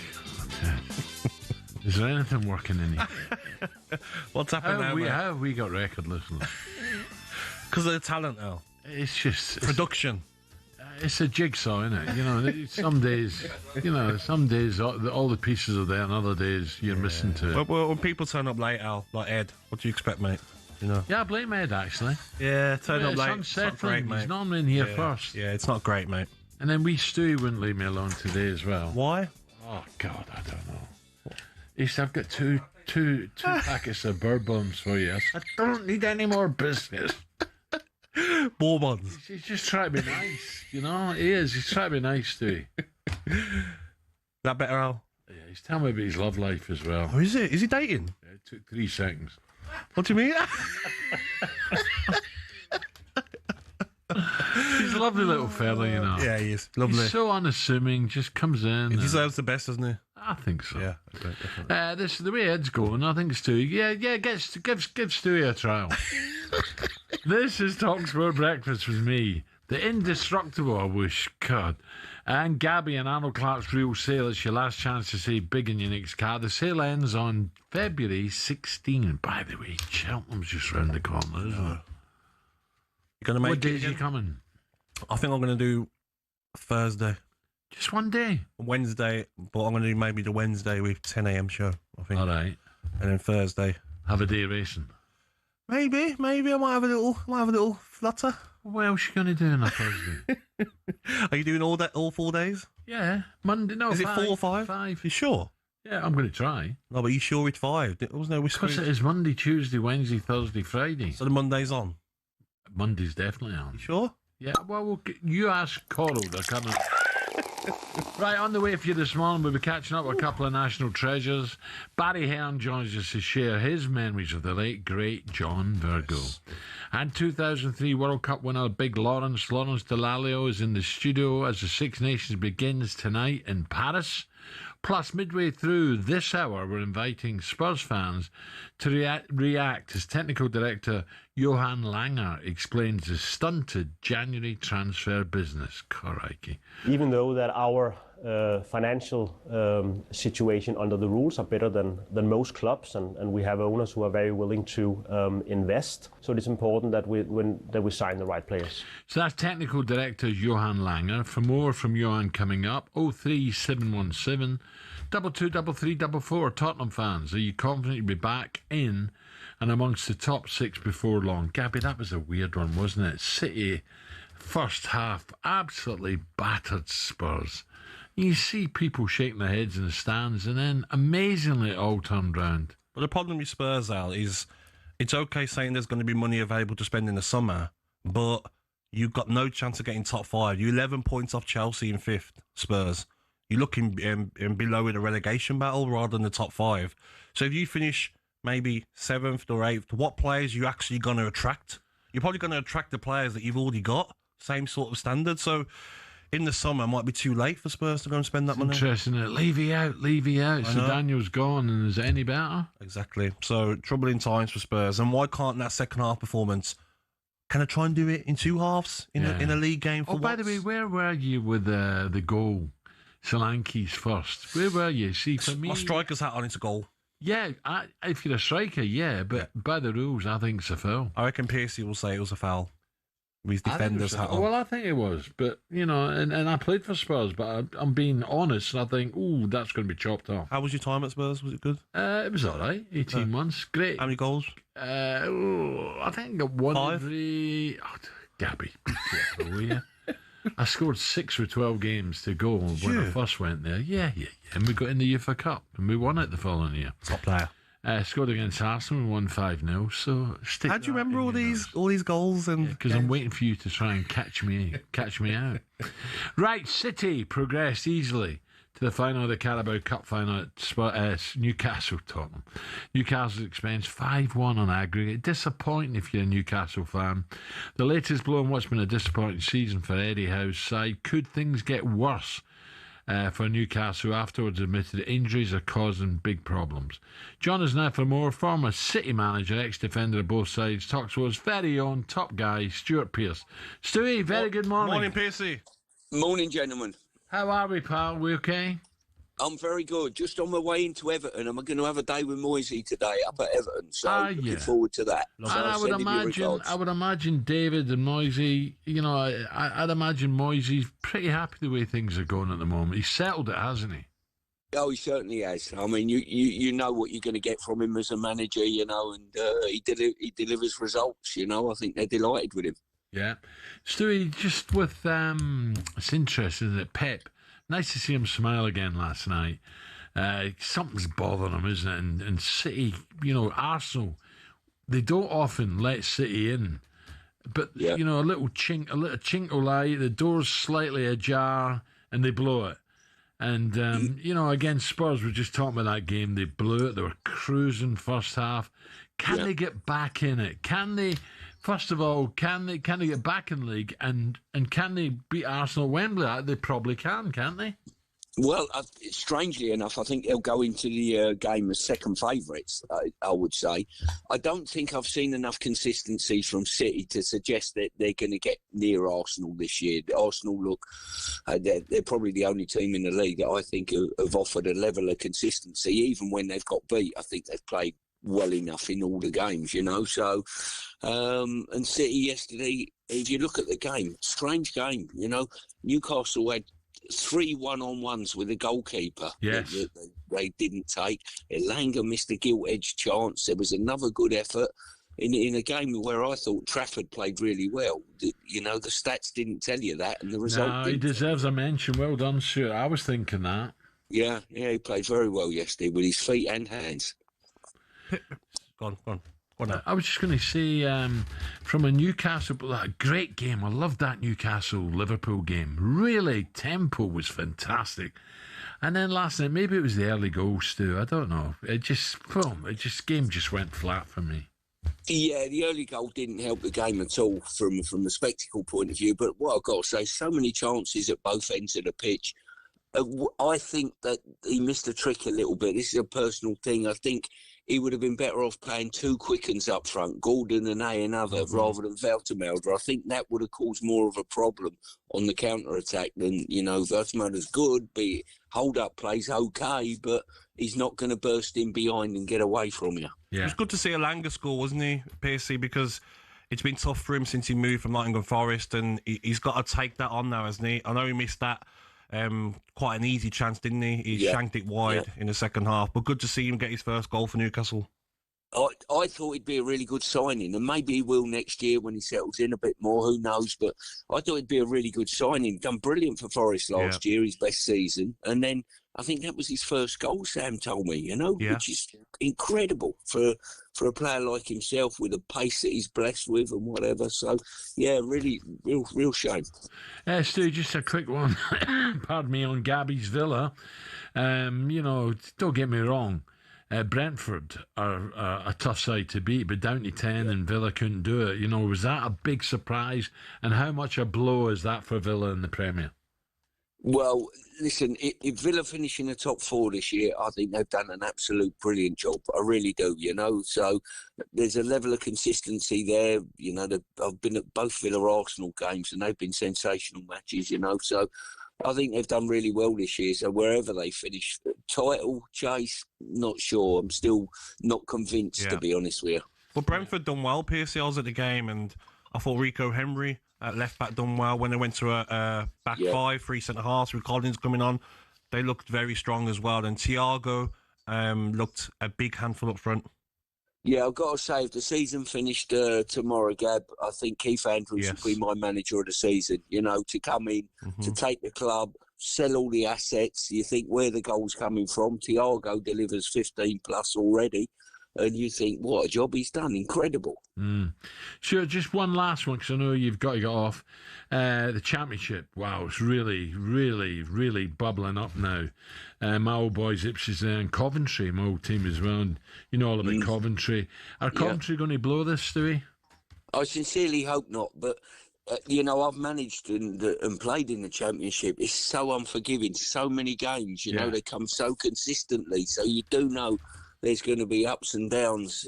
Is there anything working in here? What's happened now, mate? How have we got record listeners? Because of the talent, Al. It's just... Production. It's a jigsaw, isn't it? You know, some days, all the pieces are there, and other days you're missing to it. Well, when people turn up late, Al, like Ed, what do you expect, mate? You know. Yeah, I blame Ed, actually. Yeah, turn up late. It's unsettling. He's normally in here first. Yeah, it's not great, mate. And then Stewie wouldn't leave me alone today as well. Why? Oh, God, I don't know. He said, I've got two packets of bird bombs for you. I said, I don't need any more business. Bourbons. He's just trying to be nice, you know. He is. He's trying to be nice to you. That better, Al? Yeah, he's telling me about his love life as well. Oh, is it? Is he dating? Yeah, it took 3 seconds. What do you mean? He's a lovely little fella, you know. Yeah, he is. Lovely. He's so unassuming, just comes in. He deserves the best, doesn't he? I think so. Yeah, definitely. This the way Ed's going. I think Stewie. Yeah, give Stewie a trial. This is talkSPORT Breakfast with me, the indestructible, I wish, God. And Gabby and Arnold Clark's Real Sale. It's your last chance to save big in your next car. The sale ends on February 16. And by the way, Cheltenham's just round the corner, isn't it? You're gonna make what days are you coming? I think I'm going to do Thursday. Just one day? Wednesday, but I'm going to do maybe the Wednesday with 10 a.m. show, I think. All right. And then Thursday. Have a day racing? Maybe I might have a little flutter. What else you going to do on a Thursday? Are you doing all 4 days? Yeah. Monday, no, Is it 4 or 5? 5. You sure? Yeah, I'm going to try. No, but you sure it's 5? There was no whispering. Because it is Monday, Tuesday, Wednesday, Thursday, Friday. So the Monday's on? Monday's definitely on. You sure? Yeah, well, you ask Coral, they're coming. Right, on the way for you this morning, we'll be catching up with a couple of national treasures. Barry Hearn joins us to share his memories of the late, great John Virgo. And 2003 World Cup winner, Big Lawrence Delalio, is in the studio as the Six Nations begins tonight in Paris. Plus, midway through this hour, we're inviting Spurs fans to react as technical director Johan Langer explains the stunted January transfer business. Crikey. Even though that our financial situation under the rules are better than most clubs, and we have owners who are very willing to invest, so it's important that we sign the right players. So that's technical director Johan Langer. For more from Johan coming up, 03717 223344. Tottenham fans, are you confident you'll be back in and amongst the top 6 before long? Gabby, that was a weird one, wasn't it? City, first half, absolutely battered Spurs. You see people shaking their heads in the stands, and then amazingly it all turned round. But the problem with Spurs, Al, is it's okay saying there's going to be money available to spend in the summer, but you've got no chance of getting top 5. You're 11 points off Chelsea in 5th, Spurs. You're looking below in a relegation battle rather than the top 5. So if you finish maybe 7th or 8th, what players are you actually going to attract? You're probably going to attract the players that you've already got, same sort of standard. So in the summer, it might be too late for Spurs to go and spend that money. Interesting, isn't it? Levy out. So Daniel's gone, and is it any better? Exactly. So troubling times for Spurs. And why can't that second half performance, can I try and do it in 2 halves in a league game for by the way, where were you with the goal? Solanke's first. Where were you? See, for me, my striker's hat on, it's a goal. Yeah, if you're a striker, but by the rules, I think it's a foul. I reckon Piercy will say it was a foul with his defender's hat on. Well, I think it was, but, you know, and I played for Spurs, but I'm being honest, and I think, that's going to be chopped off. How was your time at Spurs? Was it good? It was all right, 18 months, great. How many goals? I think I got 1 5? every... Gabby, be careful, will you? I scored 6 for 12 games to go when I first went there. Yeah. And we got in the UEFA Cup, and we won it the following year. Top player. Scored against Arsenal and won 5-0. So how do you remember all these goals? And because I'm waiting for you to try and catch me out. Right, City progressed easily to the final of the Carabao Cup final at Newcastle Tottenham. Newcastle's expense 5-1 on aggregate. Disappointing if you're a Newcastle fan. The latest blow in what's been a disappointing season for Eddie Howe's side. Could things get worse for Newcastle, who afterwards admitted that injuries are causing big problems? John is now for more. Former City manager, ex-defender of both sides, talkSPORT's very own top guy, Stewart Pearce. Stewie, very good morning. Morning, Piercy. Morning, gentlemen. How are we, pal? We okay? I'm very good. Just on my way into Everton. I'm going to have a day with Moisey today up at Everton. So looking forward to that. So And I would imagine David and Moisey, I'd imagine Moisey's pretty happy the way things are going at the moment. He's settled it, hasn't he? Oh, he certainly has. I mean, you know what you're going to get from him as a manager, and he delivers results, I think they're delighted with him. Yeah. Stewie, just with, it's interesting, isn't it? Pep, nice to see him smile again last night. Something's bothering him, isn't it? And City, Arsenal, they don't often let City in. But, a little chink will lie, the door's slightly ajar, and they blow it. And, against Spurs, we're just talking about that game. They blew it. They were cruising first half. Can they get back in it? Can they, first of all, can they get back in the league? And can they beat Arsenal at Wembley? They probably can't they? Well, strangely enough, I think they'll go into the game as second favourites, I would say. I don't think I've seen enough consistency from City to suggest that they're going to get near Arsenal this year. Arsenal look, they're probably the only team in the league that I think have offered a level of consistency. Even when they've got beat, I think they've played well enough in all the games, So, and City yesterday, if you look at the game, strange game, Newcastle had 3 one-on-ones with the goalkeeper. Yes. They didn't take. Elanga missed a gilt-edged chance. There was another good effort in a game where I thought Trafford played really well. The stats didn't tell you that, and the result No, didn't. he deserves a mention. Well done, Stewart. I was thinking that. Yeah, he played very well yesterday with his feet and hands. Go on. I was just going to say, from a Newcastle, a great game. I loved that Newcastle-Liverpool game. Really, tempo was fantastic. And then last night, maybe it was the early goals too. I don't know. Game just went flat for me. Yeah, the early goal didn't help the game at all from the spectacle point of view. But what I've got to say, so many chances at both ends of the pitch. I think that he missed a trick a little bit. This is a personal thing. I think he would have been better off playing 2 quickens up front, Gordon and another, rather than Veltemelder. I think that would have caused more of a problem on the counter-attack than, Veltemelder's good, be hold-up plays okay, but he's not going to burst in behind and get away from you. Yeah. It was good to see Elanga score, wasn't he, Piercy, because it's been tough for him since he moved from Nottingham Forest, and he's got to take that on now, hasn't he? I know he missed that quite an easy chance, didn't he? He shanked it wide in the second half, but good to see him get his first goal for Newcastle. I thought he'd be a really good signing, and maybe he will next year when he settles in a bit more, who knows, but I thought he'd be a really good signing. Done brilliant for Forest last year, his best season, and then I think that was his first goal, Sam told me, which is incredible for a player like himself with the pace that he's blessed with and whatever. So, yeah, really, real shame. Stu, just a quick one, pardon me, on Gabby's Villa. Don't get me wrong, Brentford are a tough side to beat, but down to 10 and Villa couldn't do it. Was that a big surprise? And how much a blow is that for Villa in the Premier? Well, listen, if Villa finish in the top 4 this year, I think they've done an absolute brilliant job. I really do, So there's a level of consistency there. I've been at both Villa-Arsenal games and they've been sensational matches, So I think they've done really well this year. So wherever they finish, title chase, not sure. I'm still not convinced, to be honest with you. Well, Brentford done well. PSL was at the game, and I thought Rico Henry at left back done well when they went to a back 5, 3 centre halves with Collins coming on. They looked very strong as well. And Thiago looked a big handful up front. Yeah, I've got to say, if the season finished tomorrow, Gab, I think Keith Andrews would be my manager of the season. To come in, to take the club, sell all the assets. You think, where the goals coming from? Thiago delivers 15 plus already. And you think, what a job he's done. Incredible. Sure, just one last one, because I know you've got to get off. The Championship, wow, it's really, really, really bubbling up now. My old boys, Ipswich and Coventry, my old team as well. And you know all about Coventry. Are Coventry going to blow this, Stewie? I sincerely hope not, but... I've managed and played in the Championship. It's so unforgiving. So many games, they come so consistently. So you do know there's going to be ups and downs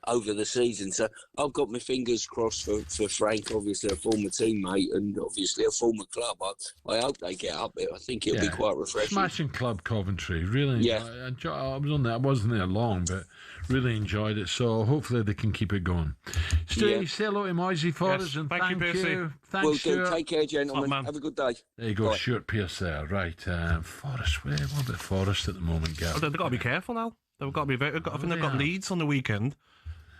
over the season. So I've got my fingers crossed for Frank, obviously a former teammate and obviously a former club. I hope they get up there. I think it'll be quite refreshing. Smashing club, Coventry. Really, I wasn't there long, but really enjoyed it. So hopefully they can keep it going. Stu, say hello to Moisey for us, and thank you. Thanks, Will Stuart. do. Take care, gentlemen. Have a good day. There you go, Bye. Stuart Pearce there. Right, Forest. What about Forest at the moment, Gav? They've got to be careful now. They've got to be very. I think they've got Leeds on the weekend.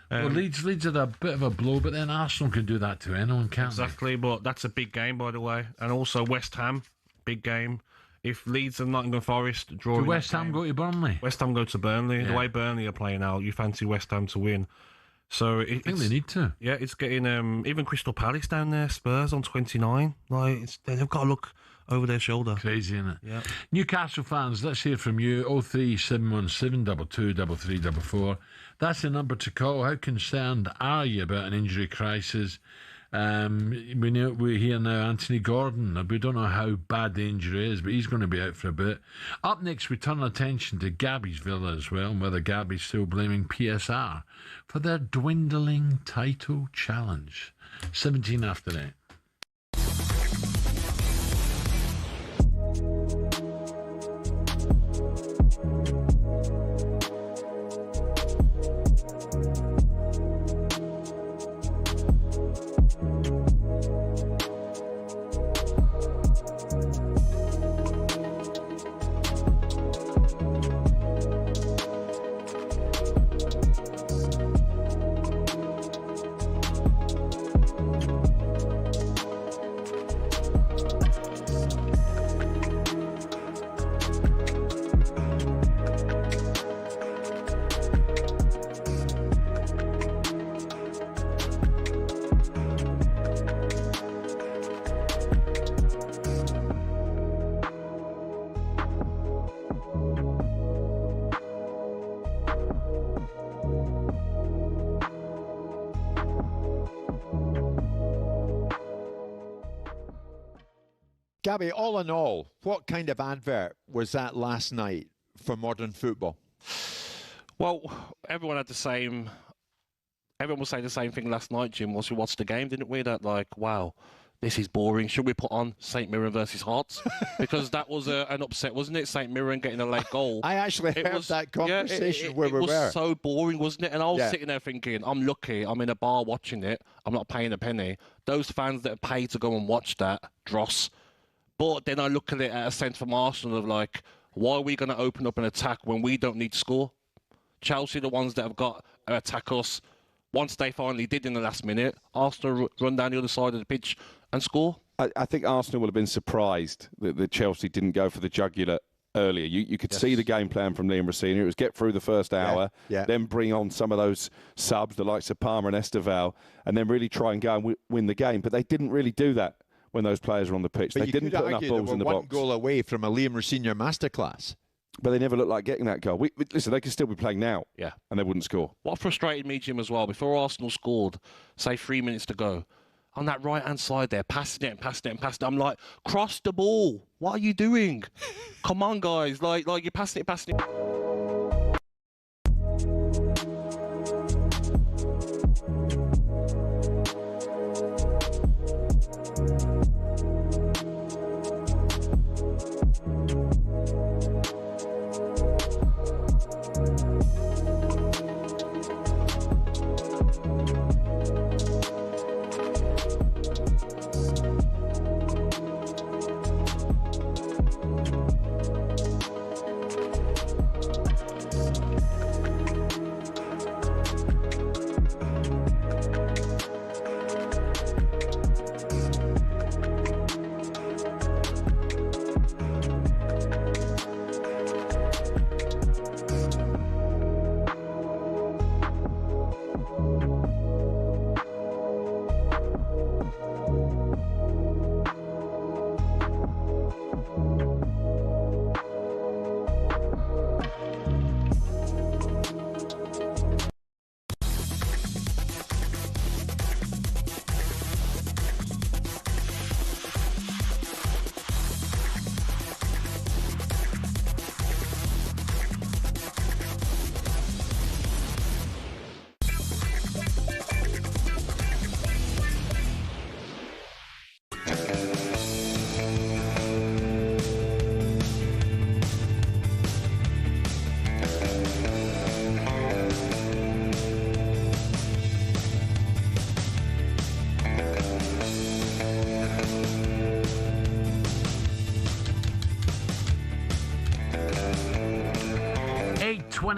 Well, Leeds had a bit of a blow, but then Arsenal can do that to anyone, can't Exactly, but that's a big game, by the way. And also West Ham, big game. If Leeds and Nottingham Forest draw, Do West Ham go to Burnley? West Ham go to Burnley. Yeah. The way Burnley are playing out, you fancy West Ham to win. So I think they need to. Yeah, it's getting even Crystal Palace down there, Spurs on 29. They've got to look over their shoulder. Crazy, isn't it? Yeah. Newcastle fans, let's hear from you. 03717 22 3344. That's the number to call. How concerned are you about an injury crisis? We hear now Anthony Gordon. We don't know how bad the injury is, but he's going to be out for a bit. Up next, we turn attention to Gabby's Villa as well, and whether Gabby's still blaming PSR for their dwindling title challenge. 17 after 8. Gabby, all in all, what kind of advert was that last night for modern football? Well, everyone was saying the same thing last night, Jim, once we watched the game, didn't we? That, wow, this is boring. Should we put on St Mirren versus Hearts? Because that was an upset, wasn't it? St Mirren getting a late goal. I actually heard that conversation where we were. It was so boring, wasn't it? And I was sitting there thinking, I'm lucky. I'm in a bar watching it. I'm not paying a penny. Those fans that are paid to go and watch that, dross. But then I look at it at a sense from Arsenal of why are we going to open up an attack when we don't need to score? Chelsea, the ones that have got to attack us, once they finally did in the last minute, Arsenal run down the other side of the pitch and score. I think Arsenal will have been surprised that Chelsea didn't go for the jugular earlier. You could see the game plan from Liam Rossini. It was get through the first hour, then bring on some of those subs, the likes of Palmer and Esteval, and then really try and go and win the game. But they didn't really do that when those players were on the pitch. But they didn't put enough balls in the box. One goal away from a Liam Rossini masterclass. But they never looked like getting that goal. Listen, they could still be playing now. Yeah. And they wouldn't score. What frustrated me, Jim, as well, before Arsenal scored, say 3 minutes to go, on that right-hand side there, passing it and passing it and passing it, I'm like, cross the ball. What are you doing? Come on, guys. You're passing it.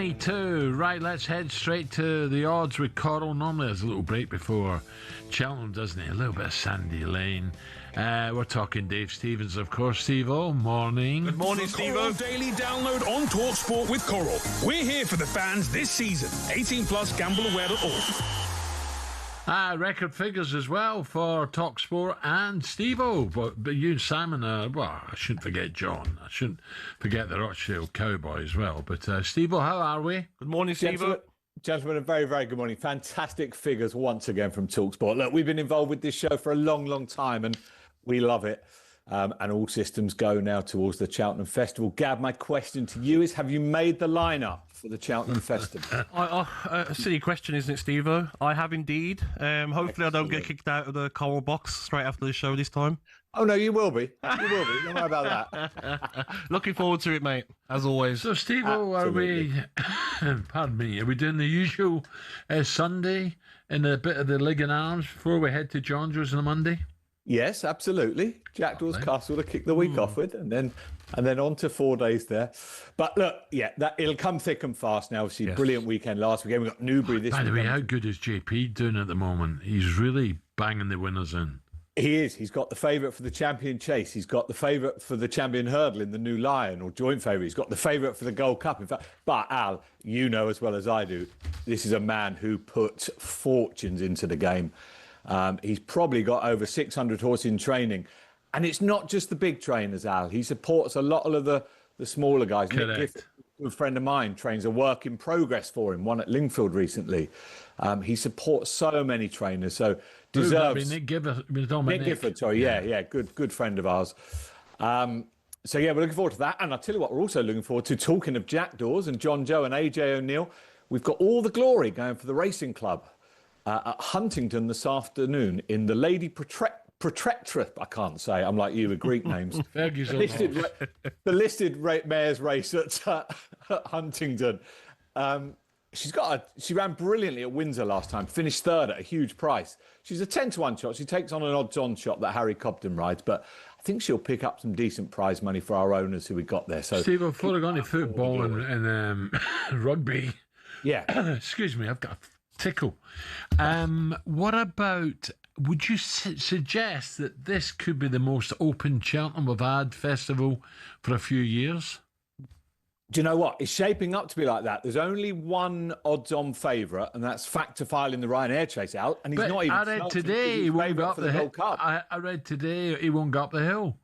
22. Right, let's head straight to the odds with Coral. Normally there's a little break before Cheltenham, doesn't it? A little bit of Sandy Lane. We're talking Dave Stevens, of course. Steve-O, morning. Good morning, Steve-O. Daily download on talkSPORT with Coral. We're here for the fans this season. 18 plus, gambleaware.org. Record figures as well for talkSPORT and Steve-O. But you and Simon well, I shouldn't forget John. I shouldn't forget the Rochdale Cowboy as well. But Steve-O, how are we? Good morning, Steve-O. Gentlemen, a very, very good morning. Fantastic figures once again from talkSPORT. Look, we've been involved with this show for a long, long time, and we love it. And all systems go now towards the Cheltenham Festival. Gab, my question to you is, have you made the lineup for the Cheltenham Festival? A silly question, isn't it, Steve-O? I have indeed. Hopefully I don't get kicked out of the Coral box straight after the show this time. Oh, no, you will be. You will be. Don't worry about that. Looking forward to it, mate, as always. So, Steve-O, are we... pardon me. Are we doing the usual Sunday in a bit of the League and Arms before we head to John Joe's on a Monday? Yes, absolutely. Jackdaw's Castle to kick the week off with, and then on to 4 days there. But look, it'll come thick and fast now. Obviously, brilliant weekend last weekend. We've got Newbury this weekend. By the way, how good is JP doing at the moment? He's really banging the winners in. He is. He's got the favourite for the champion chase. He's got the favourite for the champion hurdle in the New Lion, or joint favourite. He's got the favourite for the Gold Cup. In fact, but Al, you know as well as I do, this is a man who puts fortunes into the game. He's probably got over 600 horses in training. And it's not just the big trainers, Al. He supports a lot of the smaller guys. Correct. Nick Gifford, a friend of mine, trains a work in progress for him, one at Lingfield recently. He supports so many trainers, so deserves... Nick Gifford. Nick Gifford, sorry, yeah, good friend of ours. So, we're looking forward to that. And I'll tell you what, we're also looking forward to, talking of Jackdaws and John Joe and AJ O'Neill, we've got all the glory going for the racing club at Huntingdon this afternoon in the Lady Protectress. I can't say. I'm like you with Greek names. The listed mayor's race at Huntingdon. She ran brilliantly at Windsor last time. Finished third at a huge price. She's a 10-1 shot. She takes on an odds-on shot that Harry Cobden rides, but I think she'll pick up some decent prize money for our owners who we got there. So, Steve, before I go into football and rugby, excuse me, I've got a tickle. What about, would you suggest that this could be the most open Cheltenham we've had festival for a few years? Do you know what? It's shaping up to be like that. There's only one odds-on favourite, and that's Factifile in the Ryanair chase out. And he's not even. I read today he won't go up the hill. I read today he won't go up the hill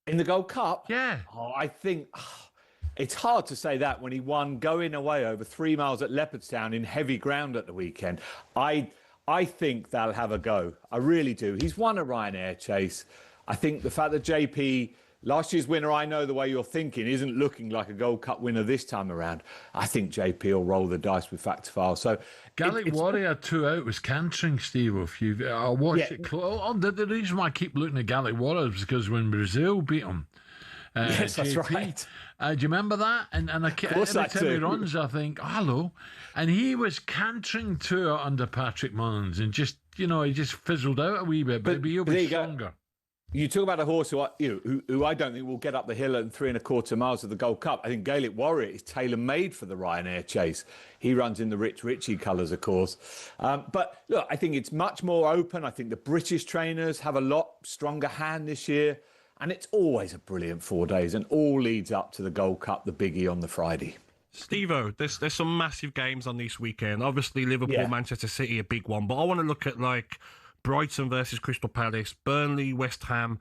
in the Gold Cup. Yeah. Oh, I think it's hard to say that when he won going away over 3 miles at Leopardstown in heavy ground at the weekend. I think they'll have a go. I really do. He's won a Ryanair chase. I think the fact that JP, last year's winner, I know the way you're thinking, isn't looking like a Gold Cup winner this time around. I think JP will roll the dice with Factifile. So Gaelic Warrior 2 out was cantering, Steve. If you watched it close. The reason why I keep looking at Gaelic Warrior is because when Brazil beat him, yes, that's JP, right. Do you remember that? And every time he runs, I think, hello. And he was cantering to it under Patrick Mullins, and just, he just fizzled out a wee bit, but he'll be stronger. You talk about a horse who I don't think will get up the hill at 3.25 miles of the Gold Cup. I think Gaelic Warrior is tailor-made for the Ryanair chase. He runs in the Rich Richie colours, of course. But look, I think it's much more open. I think the British trainers have a lot stronger hand this year. And it's always a brilliant 4 days, and all leads up to the Gold Cup, the biggie on the Friday. Steve-O, there's some massive games on this weekend. Obviously, Liverpool, Manchester City, a big one. But I want to look at, Brighton versus Crystal Palace, Burnley, West Ham,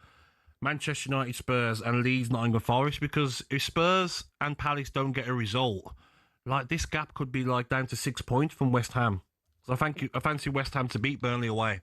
Manchester United, Spurs, and Leeds, Nottingham Forest. Because if Spurs and Palace don't get a result, this gap could be down to 6 points from West Ham. So I fancy West Ham to beat Burnley away.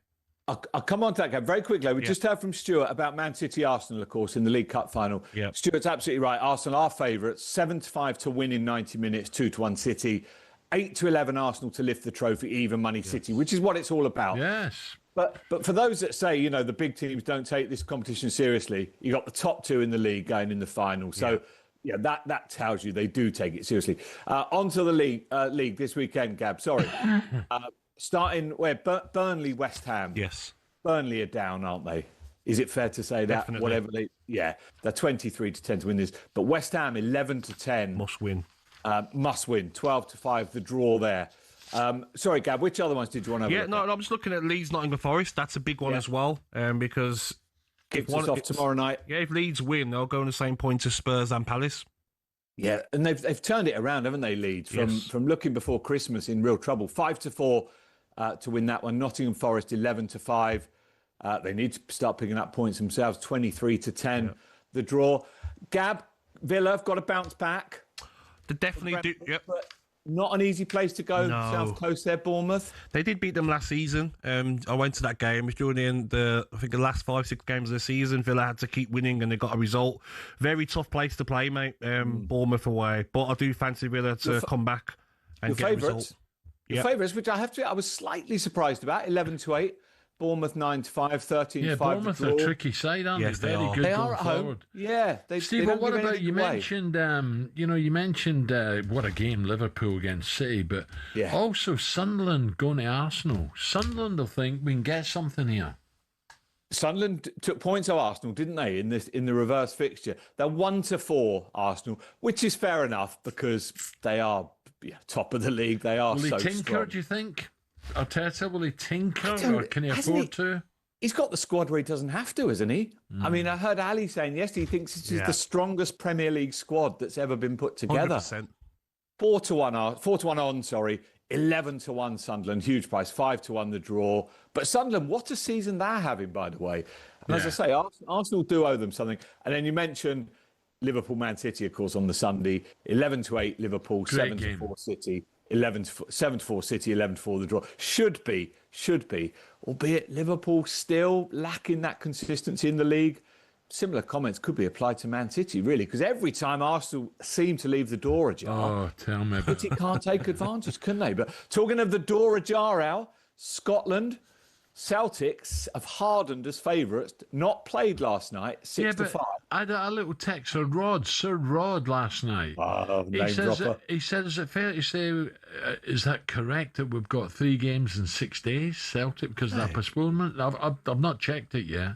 I'll come on to that, Gab, very quickly. We just heard from Stewart about Man City Arsenal, of course, in the League Cup final. Yep. Stewart's absolutely right. Arsenal are favourites. 7-5 to win in 90 minutes, 2-1 City. 8-11 Arsenal to lift the trophy, even money City, which is what it's all about. Yes. But for those that say, the big teams don't take this competition seriously, you got the top two in the league going in the final. So, that tells you they do take it seriously. On to the league this weekend, Gab. Sorry. Starting where Burnley, West Ham. Yes. Burnley are down, aren't they? Is it fair to say that? Definitely. They're 23-10 to win this. But West Ham 11-10. Must win. Must win. 12-5, the draw there. Sorry, Gab, which other ones did you want to have a look at? I'm just looking at Leeds, Nottingham Forest. That's a big one as well, because kicks us off tomorrow night. Yeah, if Leeds win, they'll go on the same points as Spurs and Palace. Yeah, and they've turned it around, haven't they, Leeds? From looking before Christmas in real trouble. 5-4 to win that one. Nottingham Forest 11-5. They need to start picking up points themselves. 23-10. The draw. Gab, Villa have got to bounce back. They definitely do. Yep. Not an easy place to go. No. South Coast there, Bournemouth. They did beat them last season. I went to that game. It was during the last 5-6 games of the season. Villa had to keep winning and they got a result. Very tough place to play, mate. Bournemouth away. But I do fancy Villa to come back and get a result. Your favourites, which I was slightly surprised about, 11-8. Bournemouth 9-5, 13-5. Yeah, Bournemouth are a tricky side, aren't yes, they? Very good they going are at home. forward. Yeah, Steve, what about you mentioned? You mentioned what a game Liverpool against City, but also Sunderland going to Arsenal. Sunderland will think we can get something here. Sunderland took points of Arsenal, didn't they? In the reverse fixture, they're 1-4 Arsenal, which is fair enough because they are top of the league. They are will so he tinker, strong. Do you think? Arteta, will he tinker or can he afford to? He's got the squad where he doesn't have to, isn't he? I mean, I heard Ali saying yesterday he thinks this is the strongest Premier League squad that's ever been put together. 100%. 4-1 on, 11-1 Sunderland, huge price, 5-1 the draw. But Sunderland, what a season they're having, by the way. And as I say, Arsenal do owe them something. And then you mentioned Liverpool, Man City, of course, on the Sunday, 11-8 Liverpool, 7-4 City. 7-4 City, 11-4 the draw. Should be, albeit Liverpool still lacking that consistency in the league. Similar comments could be applied to Man City, really, because every time Arsenal seem to leave the door ajar, tell me about City can't take advantage, can they? But talking of the door ajar, Al, Scotland, Celtics have hardened as favourites, not played last night, 6-5. I had a little text from Sir Rod last night. He said, is it fair to say, is that correct that we've got 3 games in 6 days, Celtic, because of that postponement? I've not checked it yet.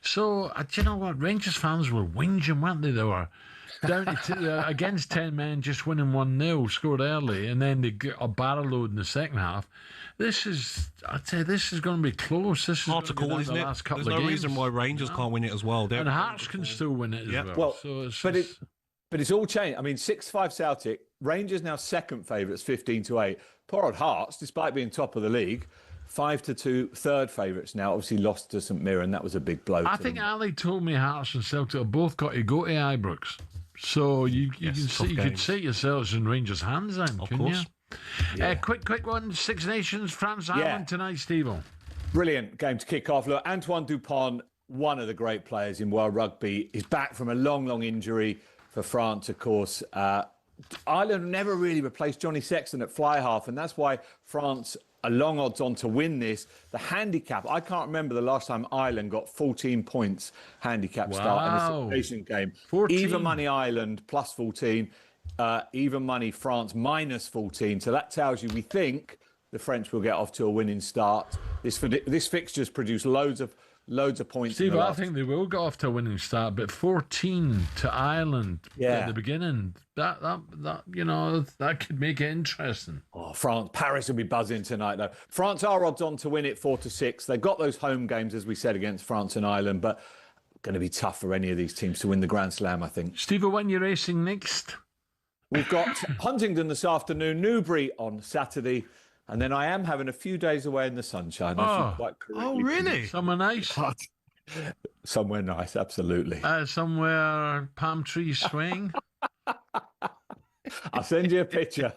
So, do you know what? Rangers fans were whinging, weren't they? They were down to against 10 men, just winning 1-0, scored early, and then they got a barrel load in the second half. I'd say this is going to be close. This is hard to call, isn't it? There's no reason why Rangers can't win it as well. And Hearts can still win it as well. So but it's all changed. I mean, 6-5 Celtic, Rangers now second favourites, 15-8. Poor old Hearts, despite being top of the league, 5-2 third favourites now. Obviously lost to St Mirren. That was a big blow. I think Ali told me Hearts and Celtic have both got to go to Ibrox. So you could see yourselves in Rangers' hands then, couldn't you? Yeah. Quick one. 6 Nations, France, Ireland tonight, Steve-O. Brilliant game to kick off. Look, Antoine Dupont, one of the great players in world rugby, is back from a long injury for France, of course. Ireland never really replaced Johnny Sexton at fly half, and that's why France are long odds on to win this. The handicap, I can't remember the last time Ireland got 14 points handicap start in a Six-Nation game. 14. Even money Ireland plus 14. Even money France minus 14. So that tells you we think the French will get off to a winning start. This fixture's produced loads of points. Steve, I think they will get off to a winning start, but 14 to Ireland at the beginning, that could make it interesting. Oh, Paris will be buzzing tonight, though. France are odds on to win it 4-6. They've got those home games, as we said, against France and Ireland, but going to be tough for any of these teams to win the Grand Slam, I think. Steve, when you're racing next? We've got Huntingdon this afternoon, Newbury on Saturday, and then I am having a few days away in the sunshine. Really? Somewhere nice? Somewhere nice, absolutely. Somewhere palm trees swing? I'll send you a picture.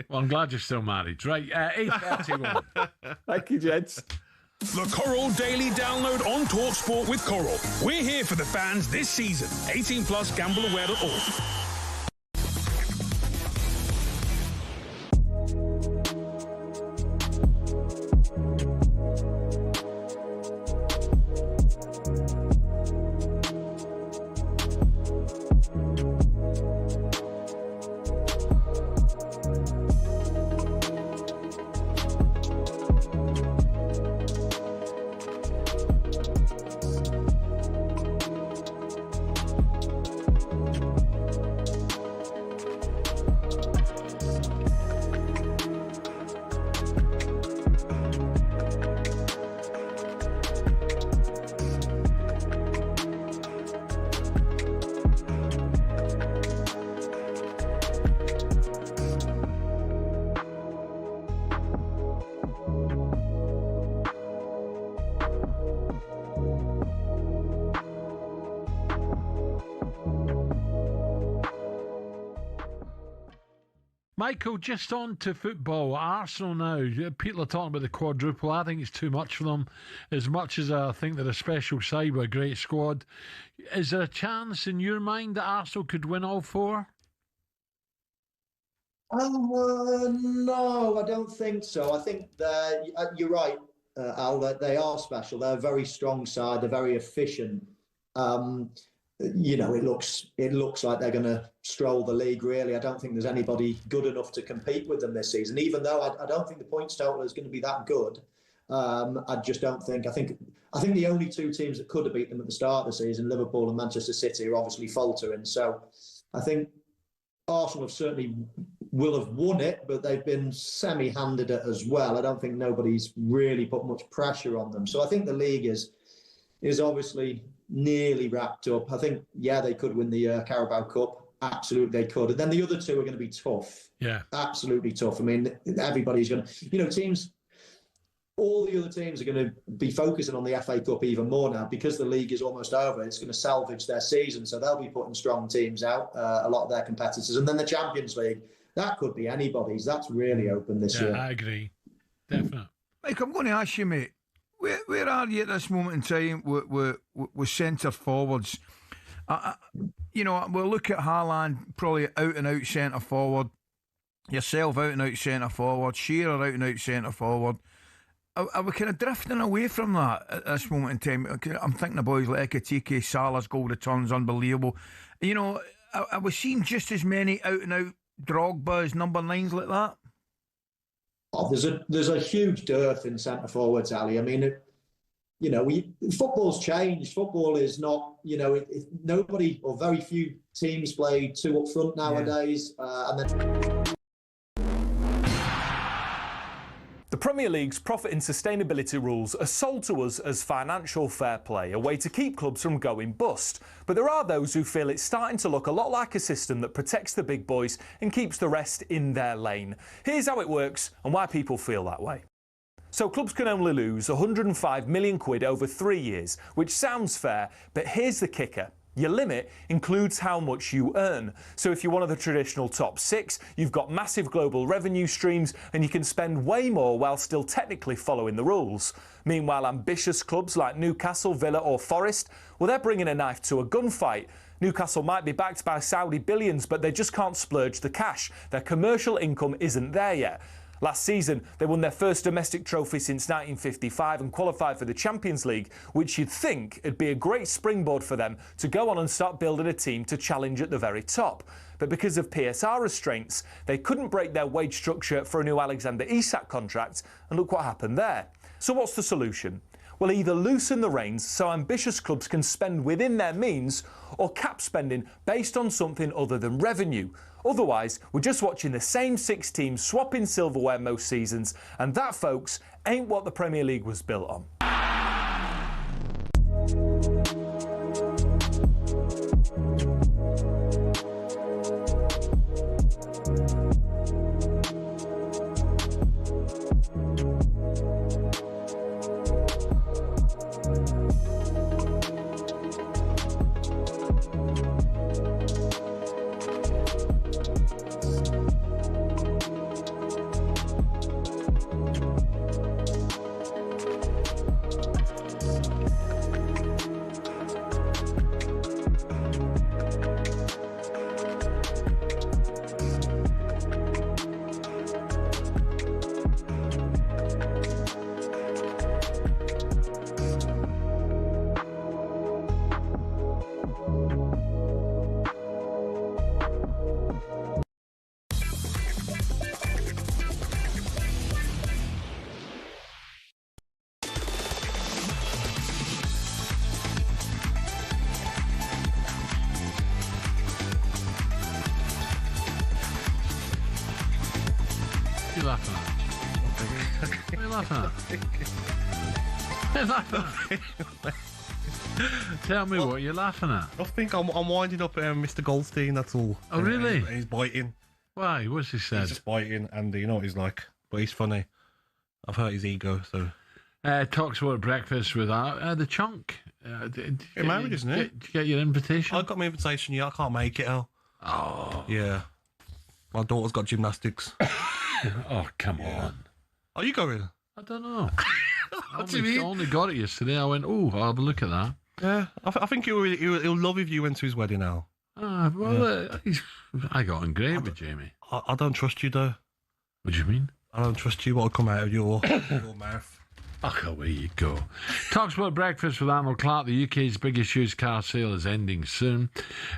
Well, I'm glad you're still married. Right, 8:31. Thank you, gents. The Coral Daily Download on talkSPORT with Coral. We're here for the fans this season. 18 plus gambleaware.org. Michael, just on to football. Arsenal now. People are talking about the quadruple. I think it's too much for them. As much as I think they're a special side with a great squad. Is there a chance in your mind that Arsenal could win all four? No, I don't think so. I think you're right, Al, that they are special. They're a very strong side. They're very efficient. It looks like they're going to stroll the league, really. I don't think there's anybody good enough to compete with them this season, even though I don't think the points total is going to be that good. I just don't think. I think the only two teams that could have beat them at the start of the season, Liverpool and Manchester City, are obviously faltering. So I think Arsenal certainly will have won it, but they've been semi-handed it as well. I don't think nobody's really put much pressure on them. So I think the league is obviously nearly wrapped up. I think, they could win the Carabao Cup. Absolutely, they could. And then the other two are going to be tough. Yeah. Absolutely tough. I mean, everybody's going to, all the other teams are going to be focusing on the FA Cup even more now because the league is almost over. It's going to salvage their season. So they'll be putting strong teams out, a lot of their competitors. And then the Champions League, that could be anybody's. That's really open this year. I agree. Definitely. Mike, I'm going to ask you, mate, where are you at this moment in time with centre forwards? We'll look at Haaland, probably out and out centre forward. Yourself out and out centre forward. Shearer out and out centre forward. Are we kind of drifting away from that at this moment in time? I'm thinking of boys like Ekitike, Salah's goal return's unbelievable. Are we seeing just as many out and out Drogba's number 9s like that? Oh, there's a huge dearth in centre forwards, Ali. I mean, football's changed. Football is not, nobody or very few teams play two up front nowadays, and then. The Premier League's profit and sustainability rules are sold to us as financial fair play, a way to keep clubs from going bust. But there are those who feel it's starting to look a lot like a system that protects the big boys and keeps the rest in their lane. Here's how it works and why people feel that way. So clubs can only lose 105 million quid over 3 years, which sounds fair, but here's the kicker. Your limit includes how much you earn. So if you're one of the traditional top 6, you've got massive global revenue streams and you can spend way more while still technically following the rules. Meanwhile, ambitious clubs like Newcastle, Villa or Forest, well, they're bringing a knife to a gunfight. Newcastle might be backed by Saudi billions, but they just can't splurge the cash. Their commercial income isn't there yet. Last season, they won their first domestic trophy since 1955 and qualified for the Champions League, which you'd think would be a great springboard for them to go on and start building a team to challenge at the very top. But because of PSR restraints, they couldn't break their wage structure for a new Alexander Isak contract, and look what happened there. So what's the solution? Well, either loosen the reins so ambitious clubs can spend within their means, or cap spending based on something other than revenue. Otherwise, we're just watching the same 6 teams swapping silverware most seasons, and that, folks, ain't what the Premier League was built on. Tell me what you're laughing at. I think I'm winding up Mr. Goldstein, that's all. Oh, really? He's biting. Why? What's he said? He's just biting, and you know what he's like. But he's funny. I've hurt his ego, so... talkSPORT breakfast with the chunk. You're married, isn't it? Did you get your invitation? I got my invitation, yeah. I can't make it, Al. Oh. Yeah. My daughter's got gymnastics. Oh, come on. Are you going? I don't know. What do you mean? I only got it yesterday. I went, oh, I'll have a look at that. Yeah, I think he'll love if you went to his wedding now. I got on great with Jamie. I don't trust you, though. What do you mean? I don't trust you. What'll come out of your mouth? Oh, away you go. talkSPORT Breakfast with Arnold Clark. The UK's biggest used car sale is ending soon.